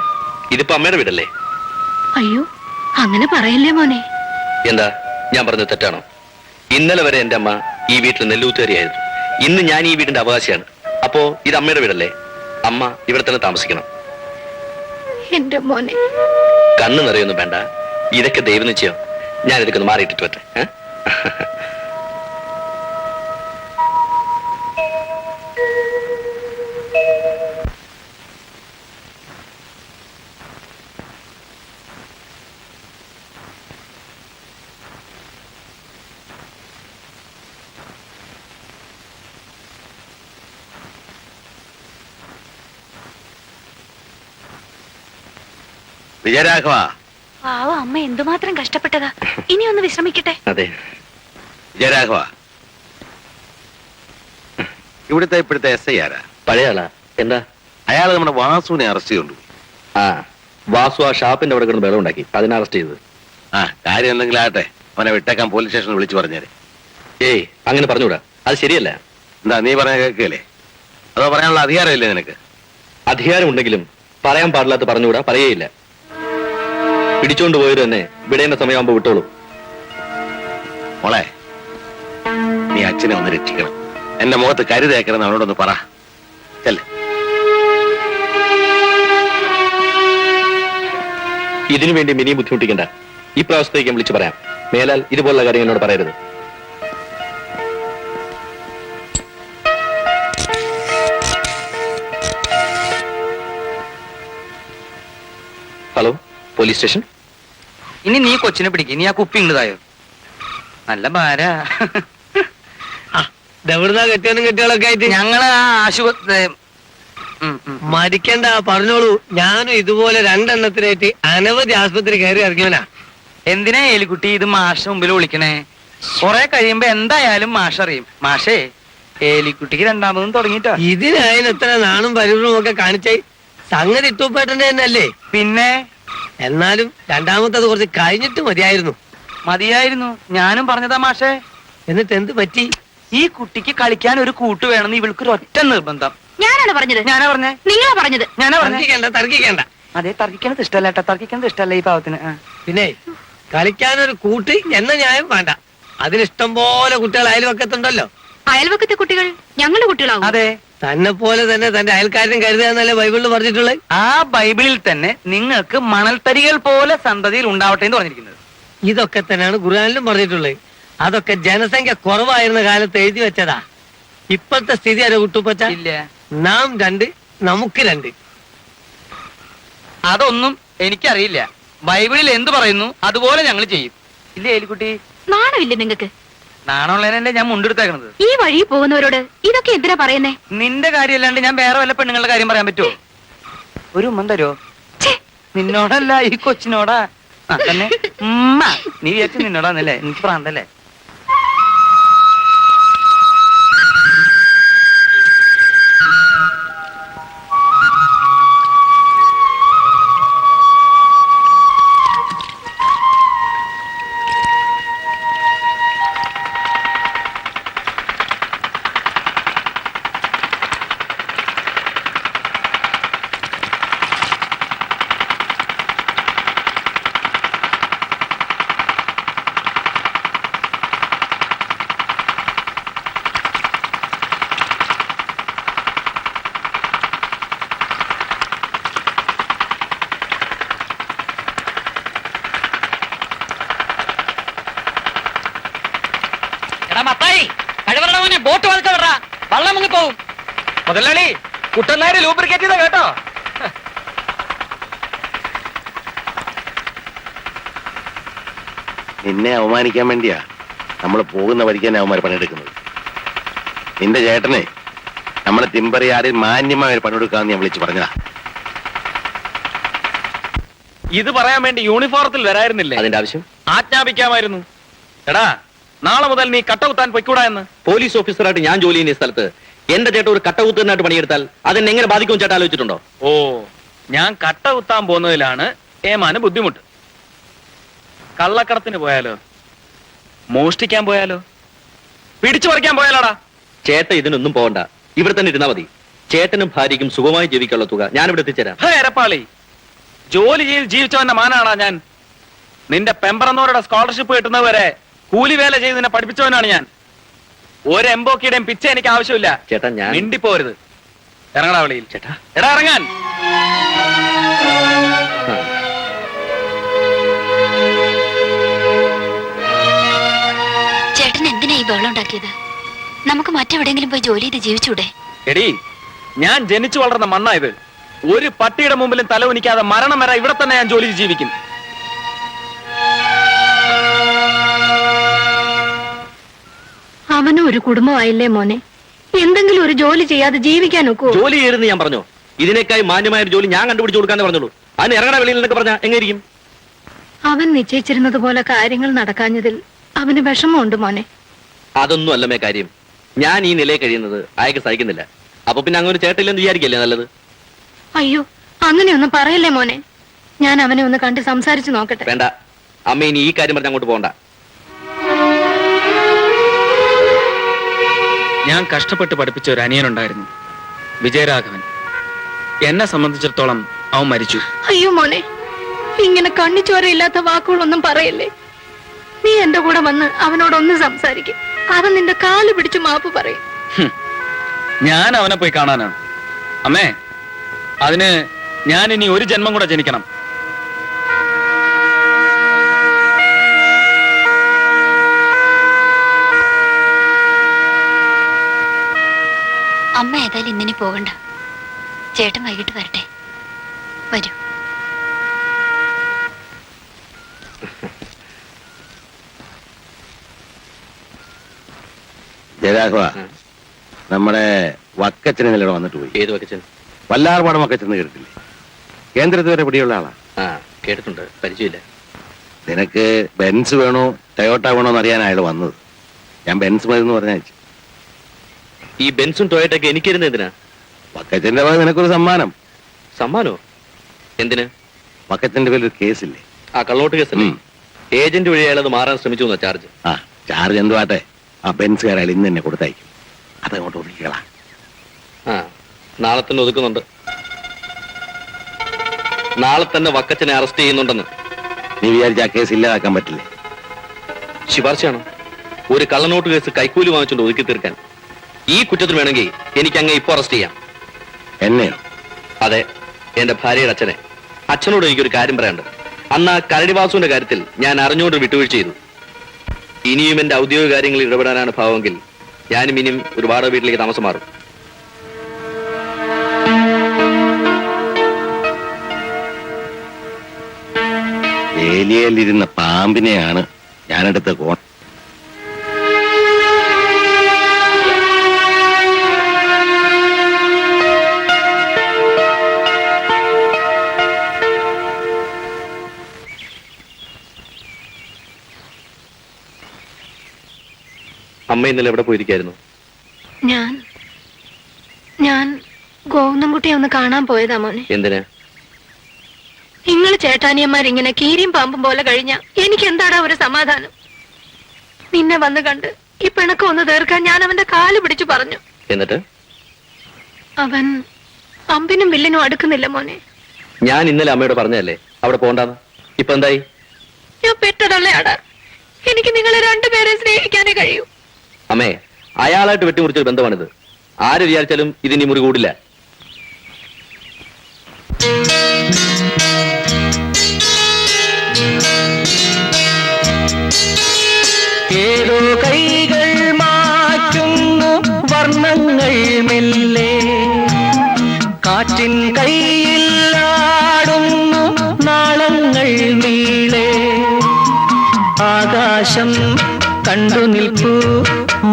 S11: ഇതിപ്പോ അമ്മയുടെ വീടല്ലേ?
S12: അയ്യോ, അങ്ങനെ പറയല്ലേ മോനെ.
S11: എന്താ ഞാൻ പറഞ്ഞത് തെറ്റാണോ? ഇന്നലെ വരെ എന്റെ അമ്മ ഈ വീട്ടിൽ നെല്ലൂത്തുകാരിയായിരുന്നു. ഇന്ന് ഞാൻ ഈ വീടിന്റെ അവകാശിയാണ്. അപ്പോ ഇത് അമ്മയുടെ വീടല്ലേ? അമ്മ ഇവിടെ തന്നെ താമസിക്കണം.
S12: എന്റെ മോനെ.
S11: കണ്ണ് നിറയൊന്നും വേണ്ട. ഇതൊക്കെ ദൈവം നിശ്ചയം. ഞാൻ ഇതൊക്കെ മാറിയിട്ടിട്ട് പറ്റേ.
S7: വിജയരാഘവ,
S6: പാവം അമ്മ എന്തുമാത്രം കഷ്ടപ്പെട്ടതാ. ഇനി ഒന്ന് വിശ്രമിക്കട്ടെ.
S11: അതെ
S7: വിജയരാഘവ, ഇപ്പോഴത്തെ എസ് ഐ ആരാ?
S11: പഴയ ആളാ. എന്താ?
S7: അയാൾ നമ്മുടെ വാസുവിനെ അറസ്റ്റ് ചെയ്തുകൊണ്ടുപോയി.
S11: ആ, വാസു ആ ഷാപ്പിന്റെ അവിടെ കിടന്ന് ബഹളം ഉണ്ടാക്കി. അതിനെ അറസ്റ്റ് ചെയ്തത്.
S7: ആ, കാര്യം എന്തെങ്കിലും ആകട്ടെ, അവനെ വിട്ടേക്കാൻ പോലീസ് സ്റ്റേഷനിൽ വിളിച്ചു പറഞ്ഞേരെ.
S11: ഏയ്, അങ്ങനെ പറഞ്ഞുകൂടാ. അത് ശരിയല്ല.
S7: എന്താ നീ പറഞ്ഞ കേൾക്കുകയല്ലേ? അതോ പറയാനുള്ള അധികാരമില്ലേ നിനക്ക്?
S11: അധികാരം ഉണ്ടെങ്കിലും പറയാൻ പാടില്ലാത്ത പറഞ്ഞുകൂടാ, പറയേയില്ല. പിടിച്ചോണ്ട് പോയത് തന്നെ വിടേണ്ട സമയമാകുമ്പോ വിട്ടോളൂ.
S7: മോളെ, നീ അച്ഛനെ ഒന്ന് രക്ഷിക്കണം. എന്റെ മുഖത്ത് കരുതേക്കണം, അവനോടൊന്ന് പറ. ചെല്ല്.
S11: ഇതിനു വേണ്ടി മിനിയും ബുദ്ധിമുട്ടിക്കണ്ട. ഈ പ്രാവശ്യത്തേക്ക് വിളിച്ചു പറയാം. മേലാൽ ഇതുപോലുള്ള കാര്യം എന്നോട് പറയരുത്. Hello, police station.
S2: ഇനി നീ കൊച്ചിനെ പിടിക്കും. നീ ആ കുപ്പി ഇങ്ങതായോ? നല്ല ഭാര.
S9: എവിടുന്നാ കെട്ടിയാനും കെട്ടികളൊക്കെ ആയിട്ട്
S2: ഞങ്ങള് ആ ആശുപത്രി
S9: മരിക്കണ്ട, പറഞ്ഞോളൂ. ഞാനും ഇതുപോലെ രണ്ടെണ്ണത്തിനായിട്ട് അനവധി ആശുപത്രി കയറി ഇറങ്ങിയവനാ.
S2: എന്തിനാ ഏലിക്കുട്ടി ഇത് മാഷ മുമ്പിൽ വിളിക്കണേ? കൊറേ കഴിയുമ്പോ എന്തായാലും മാഷ് അറിയും. മാഷേ, ഏലിക്കുട്ടിക്ക് രണ്ടാമതും തുടങ്ങിട്ടോ.
S9: ഇതിനായാലും എത്ര നാണും പരിവൃവും ഒക്കെ കാണിച്ചേ. സംഗതി ഇട്ടുപ്പേട്ടന്റെ തന്നെ അല്ലേ?
S2: പിന്നെ
S9: എന്നാലും രണ്ടാമത്തത് കുറച്ച് കഴിഞ്ഞിട്ട്
S2: മതിയായിരുന്നു. ഞാനും പറഞ്ഞതാ മാഷേ.
S9: എന്നിട്ട് എന്ത് പറ്റി?
S2: ഈ കുട്ടിക്ക് കളിക്കാൻ ഒരു കൂട്ട് വേണമെന്ന് ഇവൾക്കൊരു ഒറ്റ നിർബന്ധം.
S6: ഞാനാണ് പറഞ്ഞത്.
S2: ഞാനാ പറഞ്ഞേ?
S6: നിങ്ങളാ പറഞ്ഞത്.
S2: ഞാനാ പറഞ്ഞേ?
S9: തർക്കിക്കണ്ട.
S2: അതെ, തർക്കിക്കണത് ഇഷ്ടമല്ല കേട്ടോ. തർക്കിക്കണത് ഇഷ്ടമല്ല ഈ പാവത്തിന്.
S9: പിന്നെ കളിക്കാനൊരു കൂട്ട് എന്ന ന്യായം വേണ്ട. അതിലിഷ്ടം പോലെ കുട്ടികൾ അയൽവക്കത്തുണ്ടല്ലോ.
S6: അയൽവക്കത്തെ കുട്ടികൾ ഞങ്ങളുടെ കുട്ടികളാവും.
S2: അതെ,
S9: തന്നെ പോലെ തന്നെ തന്റെ അയൽക്കാരനും കരുതുക എന്നല്ലേ ബൈബിളിൽ പറഞ്ഞിട്ടുള്ളത്.
S2: ആ ബൈബിളിൽ തന്നെ നിങ്ങൾക്ക് മണൽത്തരികൾ പോലെ സന്തതിയിൽ ഉണ്ടാവട്ടെ എന്ന് പറഞ്ഞിരിക്കുന്നത്.
S9: ഇതൊക്കെ തന്നെയാണ് ഖുർആനിലും പറഞ്ഞിട്ടുള്ളത്. അതൊക്കെ ജനസംഖ്യ കുറവായിരുന്ന കാലത്ത് എഴുതി വെച്ചതാ. ഇപ്പോഴത്തെ സ്ഥിതി ആരോ കുട്ടുപ്പച്ച?
S2: ഇല്ല,
S9: നാം 2, നമുക്ക് 2.
S2: അതൊന്നും എനിക്കറിയില്ല. ബൈബിളിൽ എന്ത് പറയുന്നു അതുപോലെ ഞങ്ങൾ ചെയ്യും. ഇല്ലേ ഏലിക്കുട്ടി?
S6: നാണമില്ലേ നിങ്ങൾക്ക്?
S2: നാണുള്ളതിനല്ലേ ഞാൻ മുണ്ടെടുത്തേക്കണത്.
S6: ഈ വഴി പോകുന്നവരോട് ഇതൊക്കെ എന്തിനാ പറയുന്നേ?
S2: നിന്റെ കാര്യമല്ലാണ്ട് ഞാൻ വേറെ വല്ല പെണ്ണുങ്ങളുടെ കാര്യം പറയാൻ പറ്റുമോ? ഒരു ഉമ്മൻ തരോ? നിന്നോടല്ല, ഈ കൊച്ചിനോടാ. ആ തന്നെ ഉമ്മ. നീ വിചാരിച്ചു നിന്നോടാന്നല്ലേ? എനിക്ക് പ്രാന്തല്ലേ? ബോട്ട് വളർച്ച വിടറാ, വള്ളം മുങ്ങി പോവും. മുതലാളി, കുട്ടനാര് ലൂബ്രിക്കേറ്റ് ചെയ്താ കേട്ടോ.
S7: നിന്നെ അവമാനിക്കാൻ വേണ്ടിയാ നമ്മൾ പോകുന്ന വഴിക്ക് തന്നെ അവന്മാർ പണിയെടുക്കുന്നത്. നിന്റെ ചേട്ടനെ നമ്മളെ തിമ്പറിയാറിൽ മാന്യമായ ഒരു പണിയെടുക്കാന്ന് ഞാൻ വിളിച്ചു പറഞ്ഞതാ.
S3: ഇത് പറയാൻ വേണ്ടി യൂണിഫോമത്തിൽ വരായിരുന്നില്ലേ?
S11: അതിന്റെ ആവശ്യം
S3: ആജ്ഞാപിക്കാമായിരുന്നു. എടാ, നാളെ മുതൽ നീ കട്ടകുത്താൻ പൊയ്ക്കൂടാ എന്ന്.
S11: പോലീസ് ഓഫീസറായിട്ട് ഞാൻ ജോലി ചെയ്യുന്ന സ്ഥലത്ത് എന്റെ ചേട്ടൻ ഒരു കട്ടകുത്തനായിട്ട് പണിയെടുത്താൽ അതെന്നെ എങ്ങനെ ബാധിക്കും ചേട്ടാ ആലോചിച്ചിട്ടുണ്ടോ?
S3: ഓ, ഞാൻ കട്ടകുത്താൻ പോകുന്നതിലാണ് ഏമാന് ബുദ്ധിമുട്ട്. കള്ളക്കടത്തിന് പോയാലോ? മോഷ്ടിക്കാൻ പോയാലോ? പിടിച്ചു പറിക്കാൻ പോയാലോടാ?
S11: ചേട്ടൻ ഇതിനൊന്നും പോകണ്ട, ഇവിടെ തന്നെ ഇരുന്നാ മതി. ചേട്ടനും ഭാര്യയ്ക്കും സുഖമായി ജീവിക്കാനുള്ള തുക ഞാനിവിടെ എത്തിച്ചേരാം.
S3: എരപ്പാളി, ജോലി ചെയ്ത് ജീവിച്ചവന്റെ മാനാടാ ഞാൻ. നിന്റെ പെമ്പറന്നോരുടെ സ്കോളർഷിപ്പ് കിട്ടുന്നവരെ കൂലി വേല ചെയ്ത് നിന്നെ പഠിപ്പിച്ചവനാണ് ഞാൻ. ഒരു എംബോക്കിയുടെയും പിച്ച എനിക്ക് ആവശ്യമില്ല.
S11: ചേട്ടാ ഞാൻ
S3: മിണ്ടിപ്പോരുത്. ഇറങ്ങടാ വെളിയിൽ.
S11: ചേട്ടാ
S3: എടാ ഇറങ്ങാൻ.
S6: ചേട്ടൻ എന്തിനാ ഈ ബഹളം ഉണ്ടാക്കിയത്? നമുക്ക് മറ്റെവിടെയെങ്കിലും പോയി ജോലി ചെയ്ത് ജീവിച്ചൂടെ?
S3: എടീ, ഞാൻ ജനിച്ചു വളർന്ന മണ്ണായത്. ഒരു പട്ടിയുടെ മുമ്പിലും തല ഉനിക്കാതെ മരണം വരെ ഇവിടെ തന്നെ ഞാൻ ജോലി ചെയ്ത് ജീവിക്കും.
S12: അവനും ഒരു കുടുംബമായില്ലേ മോനെ? എന്തെങ്കിലും ഒരു ജോലി ചെയ്യാതെ ജീവിക്കാൻ ഒക്കുവോ?
S11: ജോലി ചെയ്തെന്ന് ഞാൻ പറഞ്ഞോ? ഇതിനേക്കായി മാന്യമായ ഒരു ജോലി ഞാൻ കണ്ടുപിടിച്ചു കൊടുക്കാന്ന് പറഞ്ഞോളൂ. അതിന് ഇറങ്ങണ വെളിയിൽ എന്നൊക്കെ പറഞ്ഞാൽ എങ്ങനെയിരിക്കും?
S12: അവൻ നിശ്ചയിച്ചിരുന്നത് പോലെ കാര്യങ്ങൾ നടക്കാഞ്ഞതിൽ അവന് വിഷമമുണ്ട് മോനെ.
S11: അതൊന്നും അല്ലമേ കാര്യം. ഞാൻ ഈ നിലയിൽ കഴിയുന്നത് അയാൾക്ക് സഹിക്കുന്നില്ല. അപ്പൊ പിന്നെ അങ്ങനെ ഒരു ചേട്ടില്ലെന്ന് വിചാരിക്കല്ലേ നല്ലത്?
S12: അയ്യോ, അങ്ങനെയൊന്നും പറയല്ലേ മോനെ. ഞാൻ അവനെ ഒന്ന് കണ്ട് സംസാരിച്ചു നോക്കട്ടെ.
S11: വേണ്ട അമ്മ, ഇനി ഈ കാര്യം പറഞ്ഞ് അങ്ങോട്ട് പോകണ്ട.
S3: ഞാൻ കഷ്ടപ്പെട്ട് പഠിപ്പിച്ച ഒരു അനിയനുണ്ടായിരുന്നു, വിജയരാഘവൻ. എന്നെ സംബന്ധിച്ചിടത്തോളം അവൻ മരിച്ചു.
S12: അയ്യോ മോനെ, ഇങ്ങനെ കണ്ണിച്ചോരയില്ലാത്ത വാക്കുകളൊന്നും പറയല്ലേ. നീ എന്റെ കൂടെ വന്ന് അവനോടൊന്ന് സംസാരിക്കും. അവൻ നിന്റെ കാല് പിടിച്ചു മാപ്പ് പറയും.
S3: ഞാൻ അവനെ പോയി കാണാനാണ് അമ്മേ. അതിന് ഞാൻ ഇനി ഒരു ജന്മം കൂടെ ജനിക്കണം.
S6: അമ്മ ഏതായാലും ഇന്നിനി പോകണ്ട. ചേട്ടൻ വൈകിട്ട് വരട്ടെ. വരൂ.
S7: ജയരാഘവ, നമ്മുടെ വക്കച്ചനെ നിലവിടെ വന്നിട്ട് പോയി.
S11: ഏത് വക്കച്ചൻ?
S7: വല്ലാർപാട് വക്കച്ചെന്ന് കേട്ടിട്ടില്ലേ? കേന്ദ്രത്തിൽ വരെ പിടിയുള്ള ആളാ.
S11: ആ കേട്ടിട്ടുണ്ട്, പരിചയമില്ല.
S7: നിനക്ക് ബെൻസ് വേണോ ടൊയോട്ട വേണോ എന്ന് അറിയാൻ അയാൾ വന്നത്. ഞാൻ ബെൻസ് മതി പറഞ്ഞയച്ചു.
S11: ഈ ബെൻസും ടൊയോട്ടൊക്കെ എനിക്കിരുന്ന എന്തിനാ?
S7: വക്കച്ചന്റെ ഭാഗം നിനക്കൊരു സമ്മാനം.
S11: സമ്മാനോ? എന്തിന്?
S7: വക്കച്ചന്റെ പേരിൽ ഒരു കേസില്ലേ?
S11: ആ കള്ളോട്ട് കേസല്ലേ? ഏജന്റ് വഴി അയാൾ അത് മാറാൻ ശ്രമിച്ചു എന്നാ ചാർജ്.
S7: ആ ചാർജ് എന്തുവാട്ടെ, ആ ബെൻസ് കയറാൻ ഇന്ന് തന്നെ കൊടുത്തയക്കും. അതങ്ങോട്ട് ഒതുക്കിക്കളാ.
S11: ആ നാളെ തന്നെ ഒതുക്കുന്നുണ്ട്. നാളെ തന്നെ വക്കച്ചനെ അറസ്റ്റ് ചെയ്യുന്നുണ്ടെന്ന്.
S7: നീ വിചാരിച്ച ആ കേസ് ഇല്ലാതാക്കാൻ പറ്റില്ലേ?
S11: ശുപാർശയാണോ? ഒരു കള്ളനോട്ട് കേസ് കൈക്കൂലി വാങ്ങിച്ചുകൊണ്ട് ഒതുക്കി തീർക്കാൻ ഈ കുറ്റത്തിന് വേണമെങ്കിൽ എനിക്ക് അങ്ങ് ഇപ്പൊ അറസ്റ്റ് ചെയ്യാം.
S7: എന്നെയോ?
S11: അതെ, എന്റെ ഭാര്യയുടെ അച്ഛനെ. അച്ഛനോട് എനിക്കൊരു കാര്യം പറയാനുണ്ട്. അന്ന് ആ കരടിവാസുവിന്റെ കാര്യത്തിൽ ഞാൻ അറിഞ്ഞുകൊണ്ട് വിട്ടുവീഴ്ച ചെയ്തു. ഇനിയും എന്റെ ഔദ്യോഗിക കാര്യങ്ങളിൽ ഇടപെടാനാണ് ഭാവമെങ്കിൽ ഞാനും ഇനിയും ഒരു വാടക വീട്ടിലേക്ക് താമസം മാറും.
S7: വേലിയയിലിരുന്ന പാമ്പിനെയാണ് ഞാനെടുത്ത്
S11: അമ്മ ഇന്നലെ എവിടെ പോയിരിക്കായിരുന്നു?
S12: ഞാൻ ഗോവിന്ദൻകുട്ടിയെ ഒന്ന് കാണാൻ പോയതാ മോനെ.
S11: എന്തിനാ?
S12: നിങ്ങൾ ചേട്ടാനിയന്മാരിങ്ങനെ കീരിയും പാമ്പും പോലെ കഴിഞ്ഞ എനിക്ക് എന്താടാ ഒരു സമാധാനം? നിന്നെ വന്ന് കണ്ട് ഈ പിണക്കം ഒന്ന് തീർക്കാൻ ഞാൻ അവന്റെ കാല് പിടിച്ചു പറഞ്ഞു.
S11: എന്നിട്ട്?
S12: അവൻ അമ്പിനും വില്ലിനും അടുക്കുന്നില്ല മോനെ.
S11: ഞാൻ ഇന്നലെ അമ്മയോട് പറഞ്ഞതല്ലേ അവിടെ പോകണ്ടെന്ന്. ഇപ്പൊ എന്തായി?
S12: ഞാൻ പെട്ടതള്ളയാടാ. എനിക്ക് നിങ്ങളെ രണ്ടുപേരെ സ്നേഹിക്കാനേ കഴിയൂ.
S11: അമ്മേ, അയാളായിട്ട് വെട്ടിമുറിച്ചൊരു ബന്ധമാണിത്. ആര് വിചാരിച്ചാലും ഇതിനി മുറി കൂടില്ല.
S1: ഏതോ കൈകൾ മാറ്റുന്നു വർണ്ണങ്ങൾ മെല്ലെ, കാറ്റിൻ കൈയിൽ ആടുന്നു നാളങ്ങൾ നീളെ. ആകാശം കണ്ടു നിൽപ്പൂ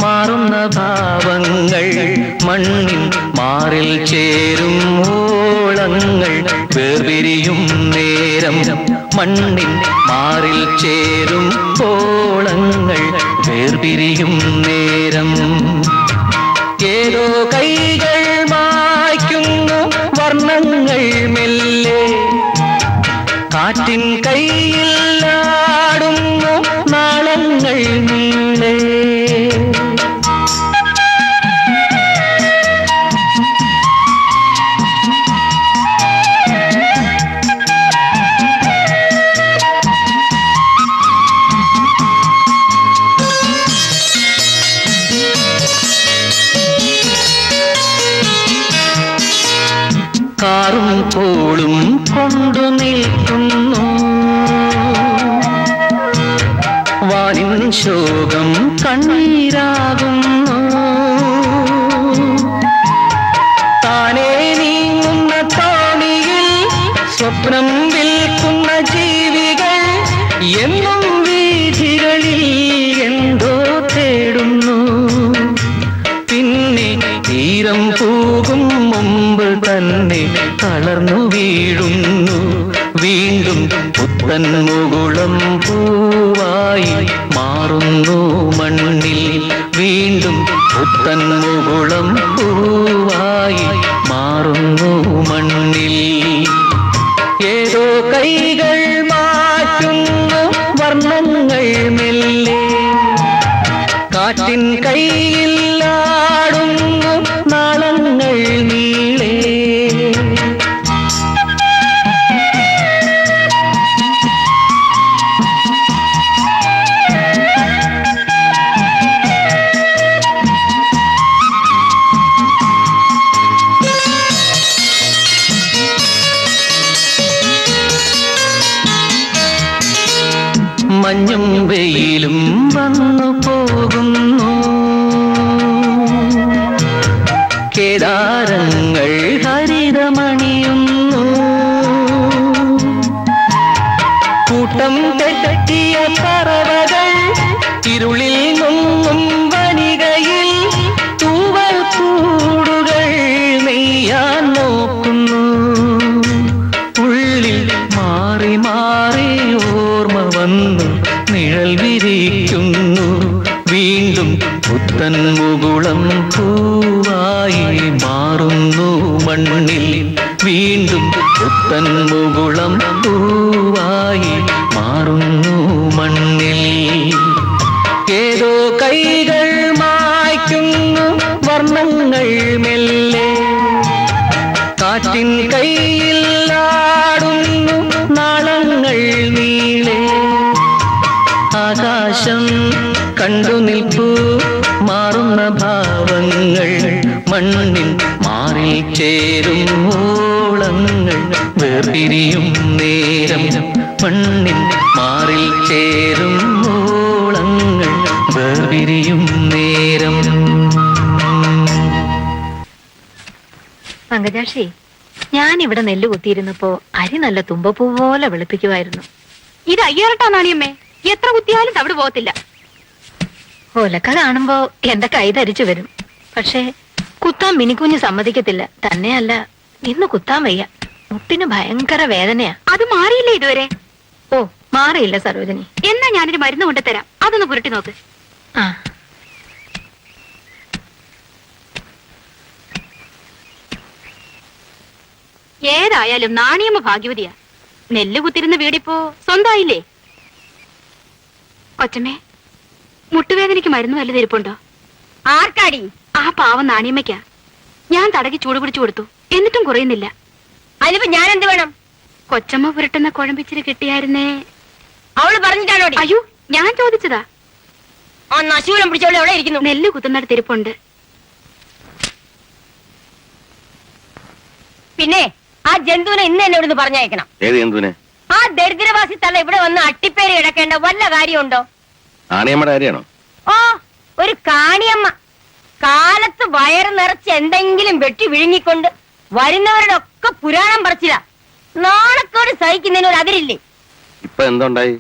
S1: മാറുന്ന ഭാവങ്ങൾ, മണ്ണിൻ മാറിൽ ചേരും ഓളങ്ങൾ വേർപിരിയും നേരം. മണ്ണിൻ മാറിൽ ചേരും ഓളങ്ങൾ വേർപിരിയും നേരം. ഏതോ കൈകൾ മായ്ക്കുന്നു വർണ്ണങ്ങൾ മെല്ലെ, കാറ്റിൻ കൈയിൽ ആടുന്നു നാളങ്ങൾ നീ കാറും കോളും കൊണ്ടു നിൽക്കുന്നു വാനിൻ ശോകം കണ്ണീരാകുന്നു താനേ നീങ്ങുന്ന തോണിയിൽ സ്വപ്നം വിൽക്കുന്ന ജീവികൾ എന്നും വീഥികളിൽ എന്തോ തേടുന്നു പിന്നെ തീരം പോകും മുമ്പ് തന്നെ തളർന്നു വീഴുന്നു വീണ്ടും പുത്തൻ മുകുളം പൂവായി മാറുന്നു മണ്ണിൽ വീണ്ടും പുത്തൻ മുകുളം പൂവായി മാറുന്നു മണ്ണിൽ ഏതോ കൈകൾ മാറ്റുന്നു വർണ്ണങ്ങൾ മെല്ലെ കാറ്റിൻ കൈയിലാടുന്നു നാളങ്ങൾ നീളേ മഞ്ഞും വെയിലും വന്നു പോകുന്നു കേദാരങ്ങൾ ഹരിതമണിയുന്നു കൂട്ടം തെറ്റിയ പറവകൾ ഇരുളിൽ നിന്നും വനികയിൽ തൂവൽ കൂടുകൾ നെയ്യാൻ നോക്കുന്നു ഉള്ളിൽ മാറി മാറി ഓർമ്മ വന്നു നിഴൽ വിരിക്കുന്നു വീണ്ടും പുത്തൻ മുകുളം പൂവായി മാറുന്നു മണ്ണിൽ വീണ്ടും പുത്തൻ മുകുളം പൂവായി മാറുന്നു മണ്ണിൽ ഏതോ കൈകൾ മായ്ക്കുന്നു വർണ്ണങ്ങൾ മെല്ലെ കാറ്റിൻ കൈയിൽ ആടുന്നു നാളങ്ങൾ നീളെ ആകാശം കണ്ടു നിൽപ്പൂ മാറുന്ന ഭാവങ്ങൾ മണ്ണിൻ മാറിൽ ചേരും ഓളങ്ങൾ വേർപിരിയും നേരം മണ്ണിൻ മാറിൽ ചേരും ഓളങ്ങൾ വേർപിരിയും നേരം.
S12: പങ്കജാക്ഷി, ഞാൻ ഇവിടെ നെല്ല് കുത്തിയിരുന്നപ്പോ അരി നല്ല തുമ്പപ്പൂ പോലെ വെളുപ്പിക്കുമായിരുന്നു.
S6: ഇത് അയ്യാറട്ടാ നാണിയമ്മേ, എത്ര കുത്തിയാലും തവിട് പോകത്തില്ല.
S12: ഒലക്ക കാണുമ്പോ എന്റെ കൈ ധരിച്ചു വരും. പക്ഷേ കുത്താൻ മിനിക്കുഞ്ഞ് സമ്മതിക്കത്തില്ല. തന്നെയല്ല, ഇന്ന് കുത്താൻ വയ്യ. മുട്ടിന് ഭയങ്കര വേദനയാ.
S6: അത് മാറിയില്ലേ ഇതുവരെ?
S12: ഓ, മാറിയില്ല സരോജിനി.
S6: എന്നാ ഞാനൊരു മരുന്ന് കൊണ്ടുതരാം, അതൊന്ന് പുരട്ടി നോക്ക്.
S12: ആ,
S6: ഏതായാലും നാണിയമ്മ ഭാഗ്യവതിയാ. നെല്ല് കുത്തിരുന്ന വീടിപ്പോ സ്വന്തമായില്ലേ? കൊച്ചമ്മേ, മുട്ടുവേദനയ്ക്ക് മരുന്ന് വല്ലതും ഇരിപ്പുണ്ടോ?
S13: ആർക്കാടി?
S6: ആ പാവം നാണിയമ്മയ്ക്കാ. ഞാൻ തടകി ചൂട് പിടിച്ചു കൊടുത്തു, എന്നിട്ടും കുറയുന്നില്ല.
S13: അതിനിപ്പോ ഞാൻ എന്ത് വേണം?
S6: കൊച്ചമ്മ പുരട്ടുന്ന കുഴമ്പിച്ചിരി കിട്ടിയായിരുന്നേ.
S13: അവള് പറഞ്ഞിട്ടാണോ?
S6: അയ്യോ, ഞാൻ ചോദിച്ചതാ.
S13: ആ നശൂലം പിടിച്ചവളെ എവിടെ ഇരിക്കുന്നു?
S6: നെല്ല് കുത്തുന്നിടത്ത് ഇരിപ്പുണ്ട്.
S13: പിന്നെ ആ ജന്തുവിനെ ഇന്ന് എന്നെ ഇവിടുന്ന് പറഞ്ഞയക്കണം.
S7: ഏത് ജന്തുവിനെ?
S13: ആ ദരിദ്രവാസി തള്ള ഇവിടെ വന്ന് അട്ടിപ്പേര് കിടക്കേണ്ട വല്ല കാര്യമുണ്ടോ?
S7: ആണിയമ്മയുടെ കാര്യമാണോ?
S13: ഓ, ഒരു കാണിയമ്മ. കാലത്ത് വയറ് നിറച്ച് എന്തെങ്കിലും വെട്ടി വിഴുങ്ങിക്കൊണ്ട് വരുന്നവരുടെ ഒക്കെ പുരാണം പറിച്ചില്ല. നാണക്കോട് സഹിക്കുന്നതിന് ഒരു അതിരില്ലേ?
S7: ഇപ്പൊ എന്തുണ്ടായി?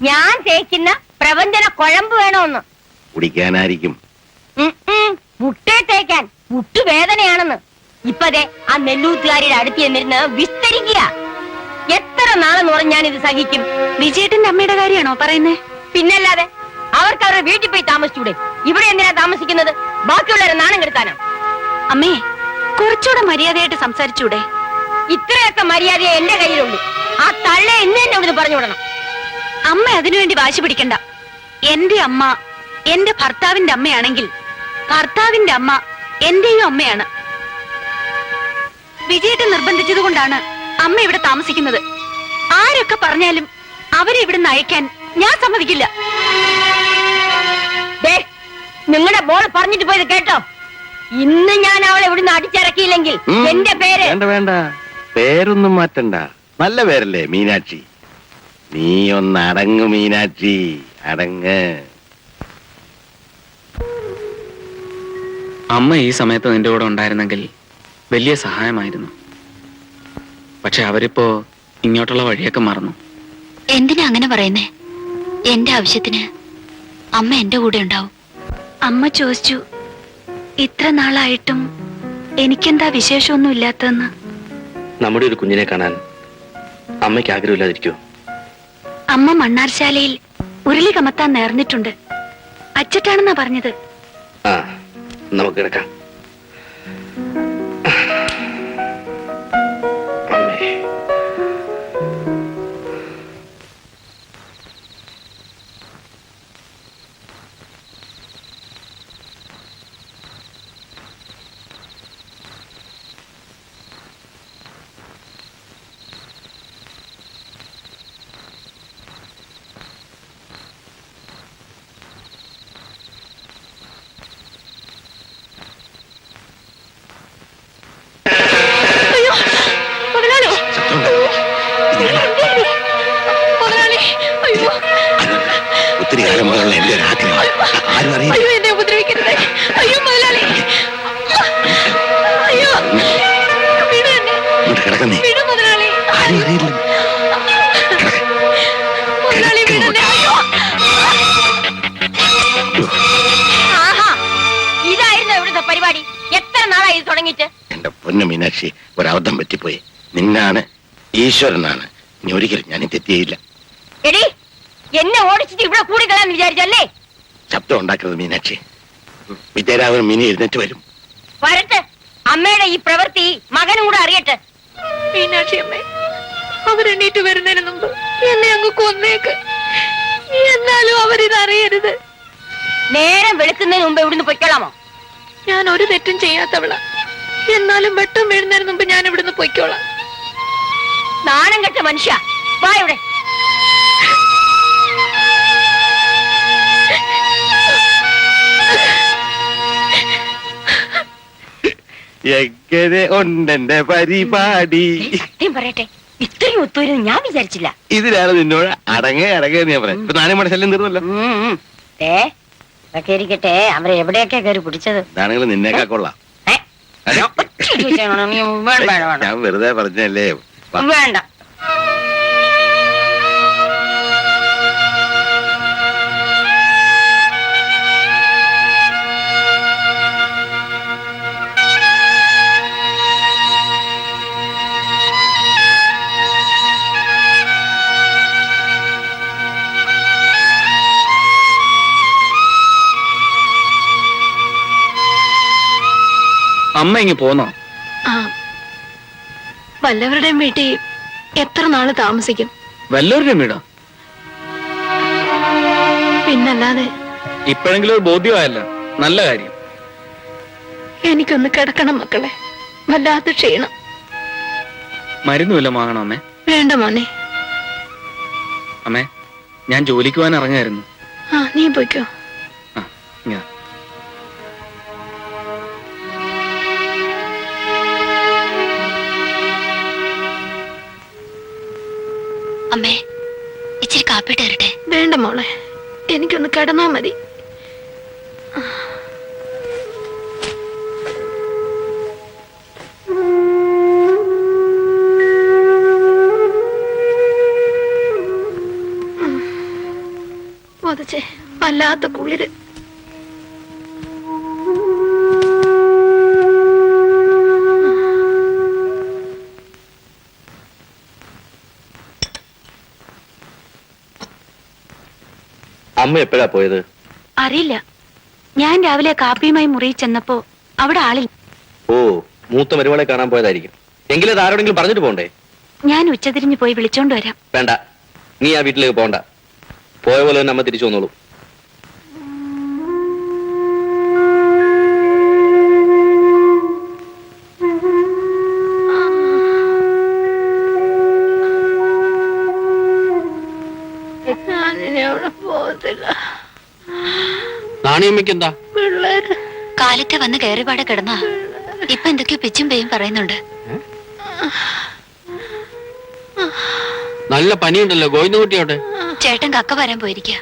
S13: ഞാൻ തേക്കുന്ന പ്രപഞ്ചന കുഴമ്പ് വേണോന്ന്.
S7: കുടിക്കാനായിരിക്കും.
S13: മുട്ടേ തേക്കാൻ മുട്ടുവേദനയാണെന്ന്. ഇപ്പതേ ആ നെല്ലൂത്തുകാരിയുടെ അടുത്ത് എന്നിരുന്ന് വിസ്തരിക്കുക. എത്ര നാളെന്ന് പറഞ്ഞ് ഞാൻ ഇത് സഹിക്കും?
S6: വിജയേട്ടന്റെ അമ്മയുടെ കാര്യമാണോ പറയുന്നേ?
S13: പിന്നല്ലാതെ. അവർക്ക് അവരുടെ വീട്ടിൽ പോയി താമസിച്ചൂടെ? ഇവിടെ എന്തിനാ താമസിക്കുന്നത്? ബാക്കിയുള്ളവരെ നാണം കെടുത്താനോ?
S6: അമ്മേ, കുറച്ചുകൂടെ മര്യാദയായിട്ട് സംസാരിച്ചൂടെ?
S13: ഇത്രയൊക്കെ മര്യാദയെ എന്റെ കയ്യിലുള്ളൂ. ആ തള്ളെ ഇന്ന് തന്നെ ഇവിടുന്ന് പറഞ്ഞു വിടണം.
S6: അമ്മ അതിനുവേണ്ടി വാശി പിടിക്കണ്ട. എന്റെ അമ്മ എന്റെ ഭർത്താവിന്റെ അമ്മയാണെങ്കിൽ ഭർത്താവിന്റെ അമ്മ എന്റെയും അമ്മയാണ്. വിജയേട്ടൻ നിർബന്ധിച്ചത് കൊണ്ടാണ് അമ്മ ഇവിടെ താമസിക്കുന്നത്. ആരൊക്കെ പറഞ്ഞാലും അവരെ ഇവിടുന്ന് അയക്കാൻ ഞാൻ സമ്മതിക്കില്ല.
S13: നിങ്ങളുടെ മോള് പറഞ്ഞിട്ട് പോയത് കേട്ടോ? ഇന്ന് ഞാൻ അവളെ ഇവിടുന്ന് അടിച്ചിറക്കിയില്ല മാറ്റിയില്ലെങ്കിൽ എന്റെ പേര്
S7: വേണ്ട വേണ്ട, പേരൊന്നും മാറ്റണ്ട. നല്ല പേരല്ലേ മീനാക്ഷി. നീ ഒന്ന് അടങ്ങ് മീനാക്ഷി, അടങ്ങ്.
S3: അമ്മ ഈ സമയത്ത് നിന്റെ കൂടെ ഉണ്ടായിരുന്നെങ്കിൽ വലിയ സഹായമായിരുന്നു. പക്ഷെ അവരിപ്പോ ഇങ്ങോട്ടുള്ള വഴിയൊക്കെ മറന്നു.
S6: എന്തിനാ അങ്ങനെ പറയുന്നേ? എന്റെ ആവശ്യത്തിന് അമ്മ എന്റെ കൂടെ ഉണ്ടാവും. അമ്മ ചോദിച്ചു, ഇത്ര നാളായിട്ടും എനിക്കെന്താ വിശേഷമൊന്നും ഇല്ലാത്തതെന്ന്.
S11: നമ്മുടെ ഒരു കുഞ്ഞിനെ കാണാൻ അമ്മയ്ക്ക് ആഗ്രഹമില്ലാതിരിക്കുമോ?
S6: അമ്മ മണ്ണാർശാലയിൽ ഉരുളി കമത്താൻ നേർന്നിട്ടുണ്ട്. അച്ചട്ടാണെന്നാ പറഞ്ഞത്.
S11: ആ, നമുക്ക് കിടക്കാം.
S7: ഒത്തിരി കാലം മുതലുള്ള എന്റെ ഒരു ആഗ്രഹം. ആരും അറിയില്ല.
S12: എന്നെ ഉപദ്രവിക്കരുത്. അയ്യോ മുതലാളി, അയ്യോ വിടു എന്നെ.
S7: ഇങ്ങോട്ട് കിടക്കുന്നേ.
S12: വിടു മുതലാളി.
S7: ആരും അറിയില്ല.
S12: മുതലാളി വിടു എന്നെ. അയ്യോ.
S13: ആഹാ, ഇതായിരുന്നു ഇവിടുത്തെ പരിപാടി. എത്ര നാളായി ഇത് തുടങ്ങിയിട്ട്?
S7: എന്റെ പൊന്നു മീനാക്ഷി, ഒരബദ്ധം പറ്റിപ്പോയി. നിന്നാണ് ഈശ്വരനാണ്. ഇനി ഒരിക്കലും ഞാൻ തെറ്റിയില്ല.
S13: എടി, എന്നെ ഓടിച്ചിട്ട് ഇവിടെ കൂടി കളയാന്ന് വിചാരിച്ചല്ലേ?
S7: ശബ്ദം ഉണ്ടാക്കരുത് മീനാക്ഷി. വിജയരാഘവൻ മിനി എഴുന്നേറ്റ് വരും.
S13: വരട്ടെ. അമ്മയുടെ ഈ പ്രവൃത്തി മകനും കൂടെ അറിയട്ടെ.
S12: മീനാക്ഷി അമ്മേ, അവരെണ്ണീറ്റ് വരുന്നതിന് മുമ്പ് എന്നെ അങ്ങ് കൊന്നേക്ക്. എന്നാലും അവരിതറിയരുത്.
S13: നേരം വെളുക്കുന്നതിന് മുമ്പ് ഇവിടുന്ന് പൊയ്ക്കോളാമോ?
S12: ഞാൻ ഒരു തെറ്റും ചെയ്യാത്തവളാ. എന്നാലും വെട്ടം വീഴുന്നതിന് മുമ്പ് ഞാൻ ഇവിടുന്ന് പൊയ്ക്കോളാം.
S13: നാണം കെട്ട മനുഷ്യ, വാ ഇവിടെ.
S7: എങ്ങനെ ഉണ്ടെന്റെ പരിപാടി?
S13: സത്യം പറയട്ടെ, ഇത്രയും ഒത്തുവരും ഞാൻ വിചാരിച്ചില്ല.
S7: ഇതിനാണ് നിന്നോട് അടങ്ങേ ഞാൻ പറയാം. ഇപ്പൊ 4 മണി ശല്യം തീർന്നല്ലോ.
S13: ഇതൊക്കെ ഇരിക്കട്ടെ, അവരെ എവിടെയൊക്കെ കയറി പിടിച്ചത്.
S7: ഇതാണെങ്കിലും നിന്നേക്കാ കൊള്ളാം. ഞാൻ വെറുതെ പറഞ്ഞല്ലേ.
S13: വേണ്ട.
S3: അമ്മ ഇങ്ങ് പോന്നോ?
S12: ആ, വല്ലവരുടെയും വീട്ടിൽ എത്ര നാള് താമസിക്കും?
S3: വല്ലവരുടെയും വീടോ?
S12: പിന്നല്ലാതെ.
S3: ഇപ്പോഴെങ്കിലും ഒരു ബോധ്യമായല്ലോ, നല്ല കാര്യം.
S12: എനിക്കൊന്ന് കിടക്കണം മക്കളെ, വല്ലാത്ത ക്ഷീണം.
S3: മരുന്ന് വല്ലതും വാങ്ങണോ അമ്മേ?
S12: വേണ്ട മോനെ.
S3: അമ്മേ, ഞാൻ ജോലിക്ക് പോകാൻ ഇറങ്ങായിരുന്നു.
S12: ആ, നീ പോയിക്കോ.
S3: ഇങ്ങനെ
S6: അമ്മേ, ഇച്ചിരി കാപ്പിട്ട് തരട്ടെ?
S12: വേണ്ട മോളെ, എനിക്കൊന്ന് കിടന്നാ മതി. വതച്ചേ, വല്ലാത്ത കുളിര്.
S11: അമ്മ എപ്പോഴാ പോയത്?
S6: അറിയില്ല. ഞാൻ രാവിലെ കാപ്പിയുമായി മുറിയിൽ ചെന്നപ്പോ അവിടെ ആളില്ല.
S11: ഓ, മൂത്ത മരുമകളെ കാണാൻ പോയതായിരിക്കും. എങ്കിലും അത് ആരോടെങ്കിലും പറഞ്ഞിട്ട് പോണ്ടേ?
S6: ഞാൻ ഉച്ചതിരിഞ്ഞ് പോയി വിളിച്ചോണ്ട് വരാം.
S11: വേണ്ട, നീ ആ വീട്ടിലേക്ക് പോണ്ട. പോയ പോലെ തന്നെ അമ്മ തിരിച്ചു വന്നോളൂ.
S8: നാണിയമ്മയ്ക്ക് എന്താ?
S6: കാലത്തെ വന്ന് കയറിപാടെ കിടന്നാ ഇപ്പൊ എന്തൊക്കെയോ പിച്ചും പേയും പറയുന്നുണ്ട്.
S5: നല്ല പനിയുണ്ടല്ലോ. ഗോവിന്ദകുട്ടിയോട്ടെ?
S6: ചേട്ടൻ കക്ക വരാൻ പോയിരിക്കുക.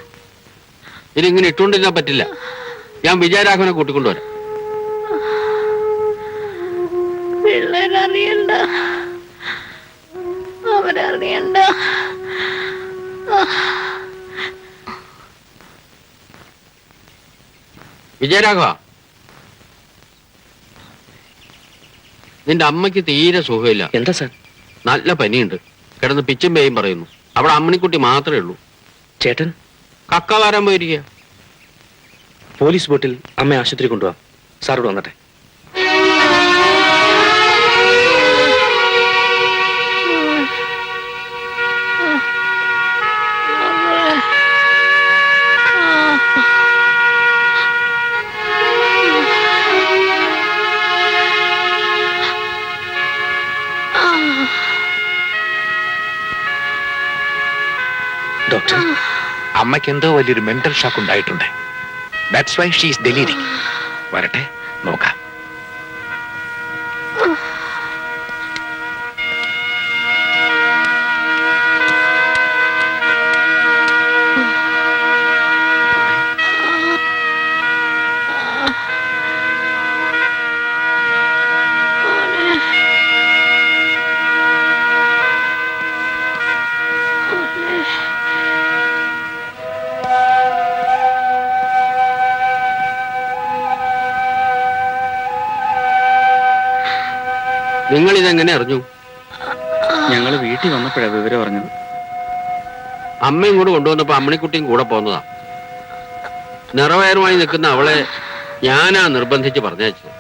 S5: ഇതിങ്ങനെ ഇട്ടുകൊണ്ടിരുന്നാ പറ്റില്ല. ഞാൻ വിജയരാഘവനെ കൂട്ടിക്കൊണ്ടുവരാം.
S12: പിള്ളേരറിയണ്ട, അവരറിയണ്ട.
S5: വിജയരാഘവ, നിന്റെ അമ്മയ്ക്ക് തീരെ സുഖമില്ല.
S11: എന്താ സാർ?
S5: നല്ല പനിയുണ്ട്. കിടന്ന് പിച്ചും പേയും പറയുന്നു. അവിടെ അമ്മണിക്കുട്ടി മാത്രമേ ഉള്ളൂ.
S11: ചേട്ടൻ
S5: കക്ക വരാൻ പോയിരിക്കുക.
S11: പോലീസ് ബോട്ടിൽ അമ്മയെ ആശുപത്രി കൊണ്ടുപോവാം. സാറോട് വന്നട്ടെ. ഡോക്ടർ,
S10: അമ്മയ്ക്ക് എന്തോ വലിയൊരു മെന്റൽ ഷോക്ക് ഉണ്ടായിട്ടുണ്ട്. That's why she is delirious. വരട്ടെ, നോക്കാം.
S5: നിങ്ങൾ ഇതെങ്ങനെ അറിഞ്ഞു?
S3: ഞങ്ങൾ വീട്ടിൽ വന്നപ്പോഴാ വിവരം അറിഞ്ഞത്.
S5: അമ്മയും കൂടെ കൊണ്ടുവന്നപ്പോ അമ്മണിക്കുട്ടിയും കൂടെ പോന്നതാ. നിറവയറുമായി നിൽക്കുന്ന അവളെ ഞാനാ നിർബന്ധിച്ച് പറഞ്ഞയച്ചത്.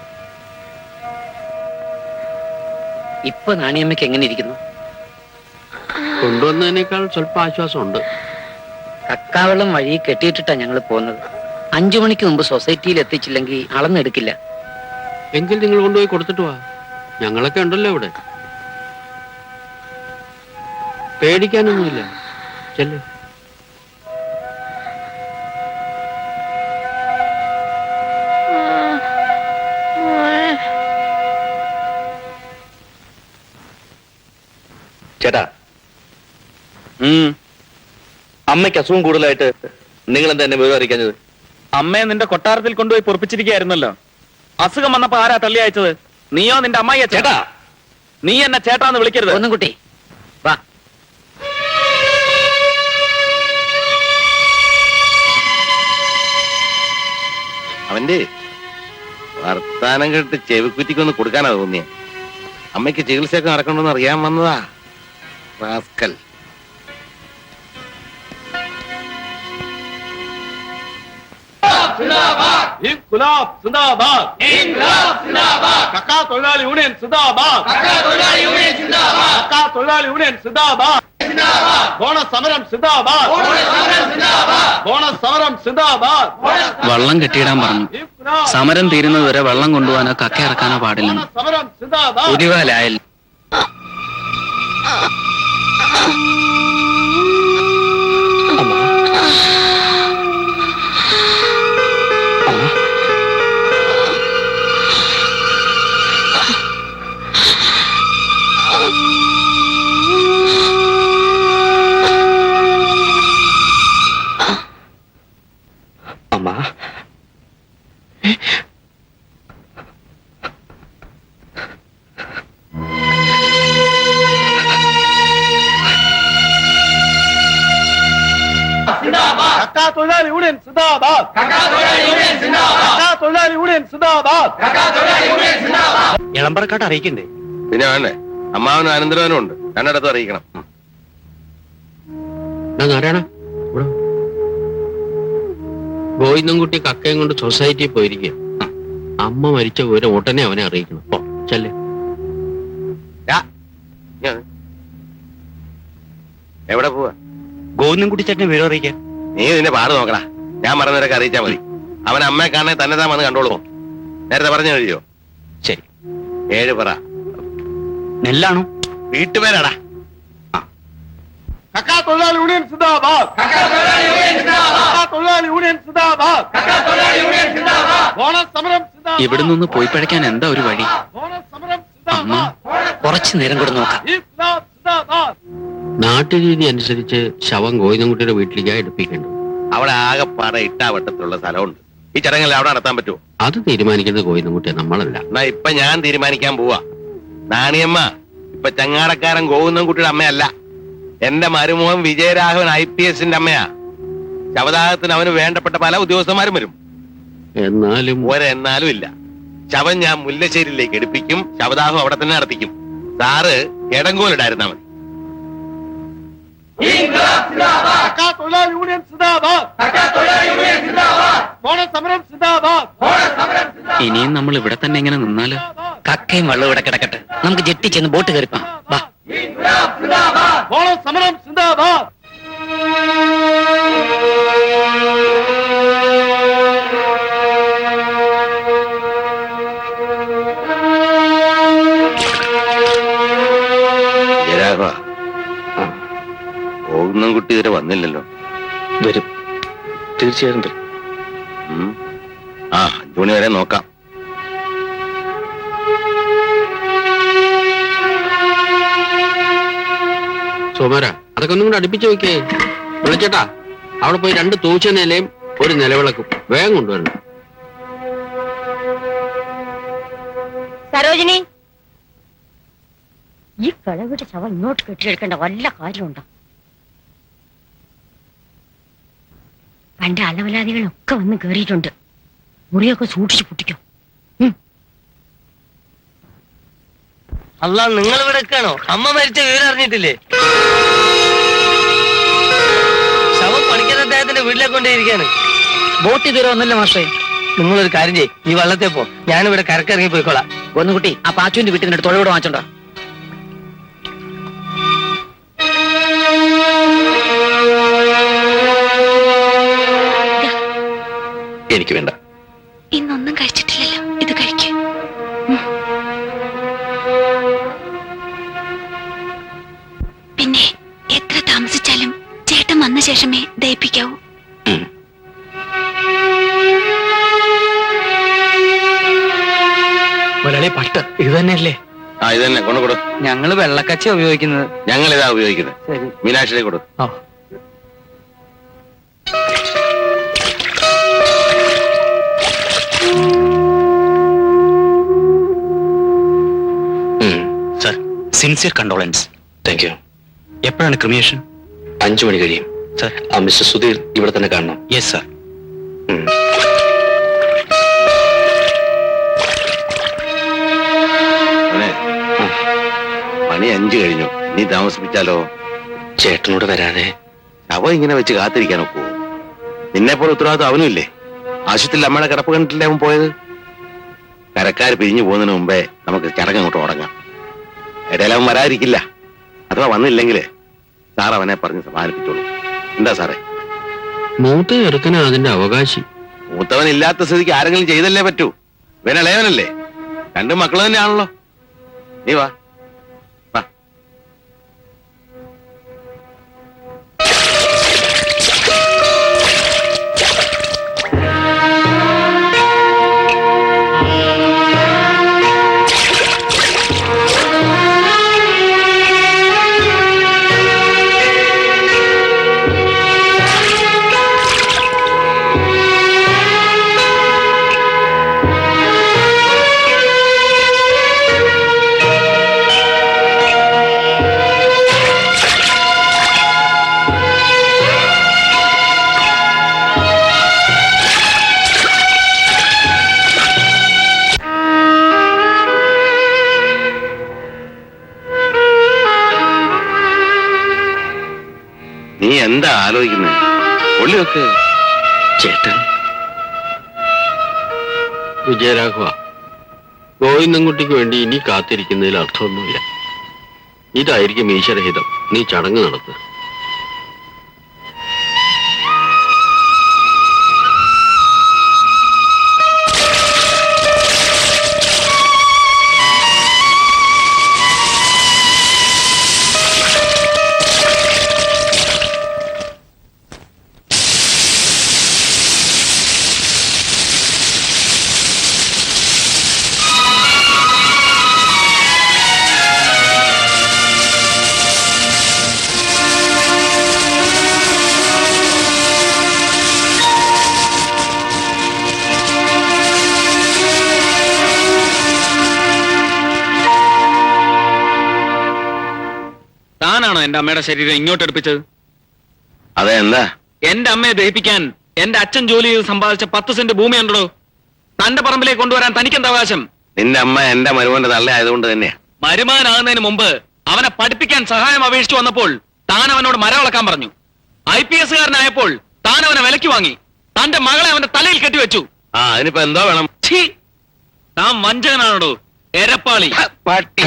S4: ഇപ്പൊ നാണിയമ്മയ്ക്ക് എങ്ങനെ ഇരിക്കുന്നു?
S5: കൊണ്ടുവന്നതിനേക്കാൾ സ്വല്പം ആശ്വാസമുണ്ട്.
S4: കക്കാവെള്ളം വഴി കെട്ടിയിട്ടിട്ടാ ഞങ്ങൾ പോകുന്നത്. 5 മണിക്ക് മുമ്പ് സൊസൈറ്റിയിൽ എത്തിച്ചില്ലെങ്കിൽ അളന്നെടുക്കില്ല.
S5: എങ്കിൽ നിങ്ങൾ കൊണ്ടുപോയി കൊടുത്തിട്ട് വാ. ഞങ്ങളൊക്കെ ഉണ്ടല്ലോ ഇവിടെ. പേടിക്കാനൊന്നുമില്ല. ചെല്ല്.
S11: ചേട്ടാ, അമ്മയ്ക്ക് അസുഖം കൂടുതലായിട്ട് നിങ്ങൾ എന്താ എന്നെ വിവരം അറിയിക്കാഞ്ഞത്?
S3: അമ്മയെ നിന്റെ കൊട്ടാരത്തിൽ കൊണ്ടുപോയി പൊറപ്പിച്ചിരിക്കുകയായിരുന്നല്ലോ. അസുഖം വന്നപ്പോ ആരാ തള്ളി അയച്ചത്? നീയോ നിന്റെ അമ്മായി?
S11: ചേട്ടാ,
S3: നീ എന്നെ ചേട്ടാന്ന് വിളിക്കരുത്.
S4: ഒന്നും കുട്ടി വാ.
S7: അവന്റെ വർത്താനം കേട്ട് ചെവിക്കുറ്റിക്കൊന്ന് കൊടുക്കാനാ തോന്നിയ. അമ്മയ്ക്ക് ചികിത്സയൊക്കെ നടക്കണമെന്ന് അറിയാൻ വന്നതാ റാസ്കൽ.
S3: വള്ളം കെട്ടിയിടാൻ പറഞ്ഞു. സമരം തീരുന്നത് വരെ വെള്ളം കൊണ്ടുപോകാനോ കക്ക ഇറക്കാനോ പാടില്ല. ഉരുവാലായൽ
S11: അമ്മ,
S3: ഇളമ്പറക്കാട്ട് അറിയിക്കണ്ടേ?
S7: പിന്നെ വേണ്ടേ? അമ്മാവനും അനന്തരവനും ഉണ്ട്. രണ്ടിടത്തും അറിയിക്കണം.
S5: നാരായണ, ഗോവിന്ദൻകുട്ടി കക്കയും കൊണ്ട് സൊസൈറ്റിയിൽ പോയിരിക്കുക. അമ്മ മരിച്ച വിവരം ഉടനെ അവനെ അറിയിക്കണം. ഓ ചെല്ലേ.
S7: എവിടെ പോവാ?
S3: ഗോവിന്ദൻകുട്ടി ചേട്ടനെ വിവരം അറിയിക്കാൻ.
S7: നീ നിന്റെ പാട് നോക്കടാ. ഞാൻ പറഞ്ഞവരൊക്കെ അറിയിച്ചാ മതി. അവൻ അമ്മയെ കാണാൻ തന്നെ താൻ വന്ന് കണ്ടോളൂ. നേരത്തെ പറഞ്ഞു കഴിയോ?
S3: ശരി.
S7: 7 പറ.
S3: നെല്ലാണോ?
S7: വീട്ടുപേരാടാ.
S2: സമരം
S3: ഇവിടെ നിന്ന് പോയി പഴയ്ക്കാൻ എന്താ ഒരു വഴി? അമ്മ,
S4: കുറച്ചു നേരം കൂടെ നോക്കാം.
S5: നാട്ടുരീതി അനുസരിച്ച് ശവം ഗോവിന്ദൻകുട്ടിയുടെ വീട്ടിലേക്കാണ് എടുപ്പിക്കേണ്ടത്.
S7: അവിടെ ആകെപ്പാടെ ഇട്ടാവട്ടത്തിലുള്ള സ്ഥലമുണ്ട്. ഈ ചടങ്ങെല്ലാം അവിടെ നടത്താൻ പറ്റുമോ?
S5: അത് തീരുമാനിക്കുന്നത് ഗോവിന്ദൻകുട്ടിയെ, നമ്മളല്ല.
S7: എന്നാ ഇപ്പൊ ഞാൻ തീരുമാനിക്കാൻ പോവാ. നാണിയമ്മ ഇപ്പൊ ചങ്ങാടക്കാരൻ ഗോവിന്ദൻകുട്ടിയുടെ അമ്മയല്ല, എന്റെ മരുമോൻ വിജയരാഘവൻ IPSന്റെ അമ്മയാ. ശവദാഹത്തിന് അവന് വേണ്ടപ്പെട്ട പല ഉദ്യോഗസ്ഥന്മാരും വരും.
S5: എന്നാലും
S7: ഒരെന്നാലും ഇല്ല. ശവം ഞാൻ മുല്ലശ്ശേരിയിലേക്ക് എടുപ്പിക്കും, ശവദാഹം അവിടെ തന്നെ നടത്തിക്കും. സാറ് എടങ്കോലിടായിരുന്നാ മതി.
S3: ഇനിയും നമ്മൾ ഇവിടെ തന്നെ ഇങ്ങനെ നിന്നാലോ?
S4: കക്കയും വെള്ളം ഇവിടെ കിടക്കട്ടെ, നമുക്ക് ജെട്ടി ചെന്ന് ബോട്ട് കയറിപ്പാം. വാ.
S7: ജയരാഘവ, ഗോവിന്ദൻകുട്ടി ഇതുവരെ വന്നില്ലല്ലോ.
S3: വരും, തീർച്ചയായും വരും.
S7: 5 മണി വരെ നോക്കാം.
S5: സോമര, അതൊക്കെ ഒന്നും കൂടെ അടുപ്പിച്ച് വെക്കേ. വിളിച്ചേട്ടാ, അവിടെ പോയി 2 തൂച്ച നിലയും ഒരു നിലവിളക്കും വേഗം കൊണ്ടുവരണം.
S13: സരോജിനി, ഈ കളവിടെ ശവം ഇങ്ങോട്ട് കെട്ടിയെടുക്കേണ്ട വല്ല കാര്യമുണ്ടോ? പണ്ട് അലവലാദികളൊക്കെ വന്ന് കേറിയിട്ടുണ്ട്. മുറിയൊക്കെ സൂക്ഷിച്ചു പൊട്ടിക്കോ.
S9: അല്ല, നിങ്ങൾ ഇവിടെ നിൽക്കാണോ? അമ്മ മരിച്ച വിവരം അറിഞ്ഞിട്ടില്ലേ? ശവം പണിക്കർ അദ്ദേഹത്തിന്റെ വീട്ടിലേക്ക് കൊണ്ടേയിരിക്കാണ്.
S4: ബോട്ട് ഇതുവരെ ഒന്നല്ല മാഷേ.
S9: നിങ്ങളൊരു കാര്യം ചെയ്യ്, ഈ വള്ളത്തെ പോ, ഞാനിവിടെ കരക്കിറങ്ങി പോയിക്കോളാം.
S4: ഗോവിന്ദൻകുട്ടി, ആ പാച്ചുവിന്റെ വീട്ടിൽ നിന്നിട്ട് തൊഴിലൂടെ വാങ്ങിച്ചോണ്ടോ.
S11: എനിക്ക് വേണ്ട.
S6: ഇന്നൊന്നും കഴിച്ചിട്ടില്ലല്ലോ, ഇത് കഴിക്കൂ. പിന്നെ എത്ര താമസിച്ചാലും ചേട്ടൻ വന്ന ശേഷമേ ദയിപ്പിക്കാവൂ.
S8: ഒരാളെ പട്ട് ഇത് തന്നെയല്ലേ?
S7: ഇത് തന്നെ കൊണ്ടുകൊടു.
S2: ഞങ്ങള് വെള്ളക്കച്ച ഉപയോഗിക്കുന്നത്.
S7: ഞങ്ങൾ ഇതാ ഉപയോഗിക്കുന്നത്. മീനാക്ഷിയിലേക്ക് കൊടു.
S11: Sir, sincere condolence. Thank you. എപ്പോഴാണ് ക്രിമിയേഷൻ? 5 മണി കഴിയും. സർ, ആ മിസ്റ്റർ സുധീർ ഇവിടെ തന്നെ കാണണം. Yes sir.
S7: മണി 5 കഴിഞ്ഞു. നീ താമസിപ്പിച്ചാലോ?
S11: ചേട്ടനോട് വരാതെ
S7: അവ ഇങ്ങനെ വെച്ച് കാത്തിരിക്കാൻ ഒക്കുവോ? നിന്നെ പോലെ ഉത്തരവാദിത്വം അവനുമില്ലേ? ആശുപത്രിയിൽ അമ്മയുടെ കിടപ്പ് കണ്ടിട്ടില്ലേ അവൻ പോയത്? കരക്കാർ പിരിഞ്ഞു പോകുന്നതിന് മുമ്പേ നമുക്ക് ചടങ്ങ് അങ്ങോട്ട് തുടങ്ങാം. ഇടയിൽ അവൻ വരാതിരിക്കില്ല. അഥവാ വന്നില്ലെങ്കിൽ സാർ അവനെ പറഞ്ഞ് സമാധാനിപ്പിച്ചോളൂ. എന്താ സാറേ?
S5: മൂത്ത ചെറുക്കന് അതിന്റെ അവകാശി.
S7: മൂത്തവൻ ഇല്ലാത്ത സ്ഥിതിക്ക് ആരെങ്കിലും ചെയ്തല്ലേ പറ്റൂ. ഇവൻ ഇളയവനല്ലേ? 2 മക്കൾ തന്നെയാണല്ലോ. നീ വാ. നീ എന്താ ആലോചിക്കുന്നത്? ഉള്ളിലൊക്കെ
S11: ചേട്ടൻ.
S5: വിജയരാഘവ, ഗോവിന്ദൻകുട്ടിക്ക് വേണ്ടി ഇനി കാത്തിരിക്കുന്നതിൽ അർത്ഥമൊന്നുമില്ല. ഇതായിരിക്കും ഈശ്വരഹിതം. നീ ചടങ്ങ് നടത്തുക.
S3: താനാണോ എന്റെ അമ്മയുടെ ശരീരം ഇങ്ങോട്ട് എടുപ്പിച്ചത്?
S7: അതെ, എന്താ?
S3: എന്റെ അമ്മയെ ദഹിപ്പിക്കാൻ എന്റെ അച്ഛൻ ജോലി ചെയ്ത് സമ്പാദിച്ച 10 സെന്റ് ഭൂമി ഉണ്ടോ? തന്റെ പറമ്പിലേക്ക് കൊണ്ടുവരാൻ തനിക്കെന്താ അവകാശം?
S7: നിന്റെ അമ്മ എന്റെ മരുമോന്റെ തള്ള ആയതുകൊണ്ട് തന്നെയാ.
S3: മരുമാനാകുന്നതിന് മുമ്പ് അവനെ പഠിപ്പിക്കാൻ സഹായം അപേക്ഷിച്ചു വന്നപ്പോൾ താൻ അവനോട് മരം ഇളക്കാൻ പറഞ്ഞു. IPS കാരനായപ്പോൾ താൻ അവനെ വിലക്ക് വാങ്ങി. തന്റെ മകളെ അവന്റെ തലയിൽ കെട്ടിവെച്ചു.
S7: അതിനിപ്പോ എന്തോ വേണം?
S3: താൻ വഞ്ചകനാണോ? എരപ്പാളി
S7: പട്ടി.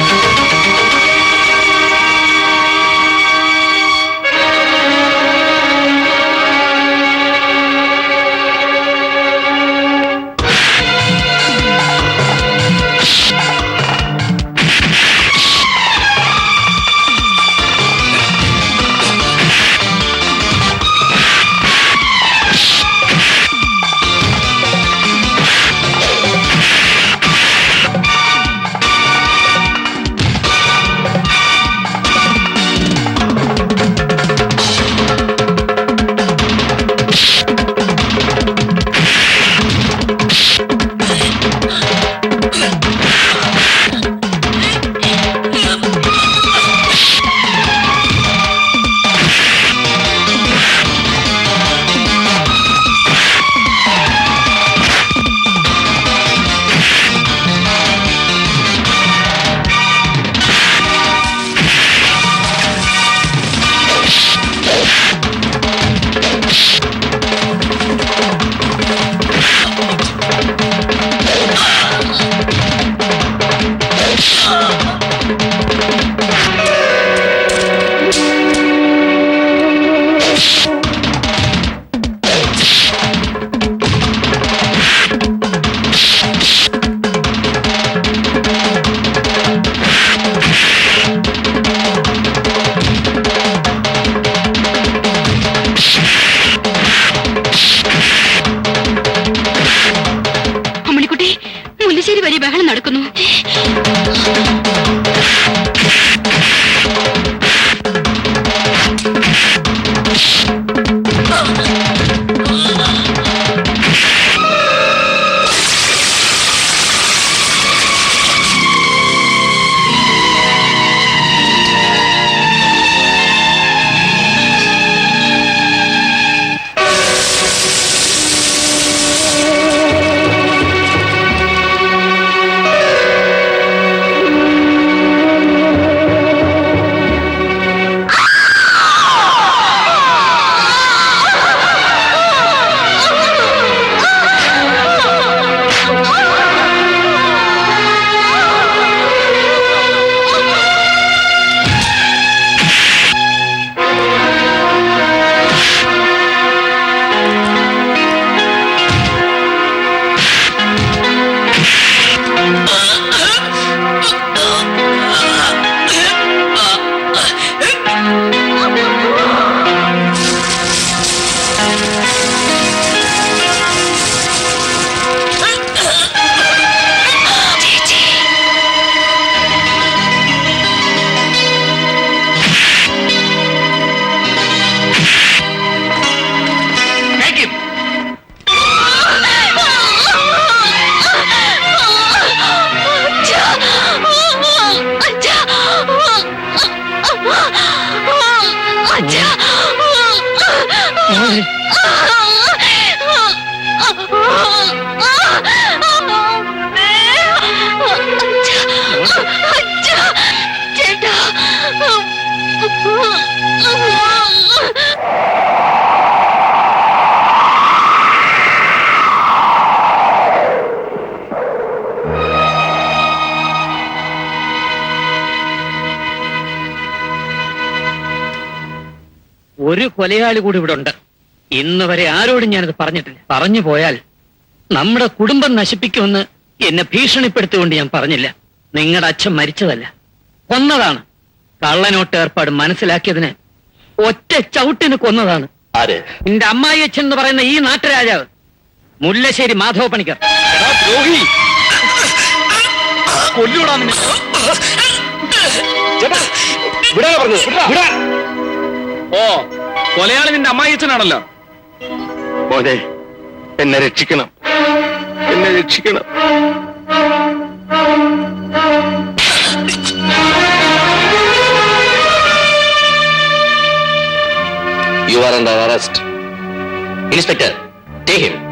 S4: ഒരു കൊലയാളി കൂടി ഇവിടെ ഉണ്ട്. ഇന്ന് വരെ ആരോടും ഞാനത് പറഞ്ഞിട്ടില്ല. പറഞ്ഞു പോയാൽ നമ്മുടെ കുടുംബം നശിപ്പിക്കുമെന്ന് എന്നെ ഭീഷണിപ്പെടുത്തിക്കൊണ്ട് ഞാൻ പറഞ്ഞില്ല. നിങ്ങളുടെ അച്ഛൻ മരിച്ചതല്ല, കൊന്നതാണ്. കള്ളനോട്ട് ഏർപ്പാട് മനസ്സിലാക്കിയതിന് ഒറ്റ ചവിട്ടിന് കൊന്നതാണ്.
S11: ആര്?
S4: നിന്റെ അമ്മായി അച്ഛൻ എന്ന് പറയുന്ന ഈ നാട്ടുരാജാവ് മുല്ലശ്ശേരി മാധവ പണിക്കർ.
S3: ഓ, കൊലയാളി നിന്റെ അമ്മായി അച്ഛനാണല്ലോ.
S7: മോനെ, എന്നെ രക്ഷിക്കണം, എന്നെ രക്ഷിക്കണം.
S11: You are under arrest. Inspector, take him.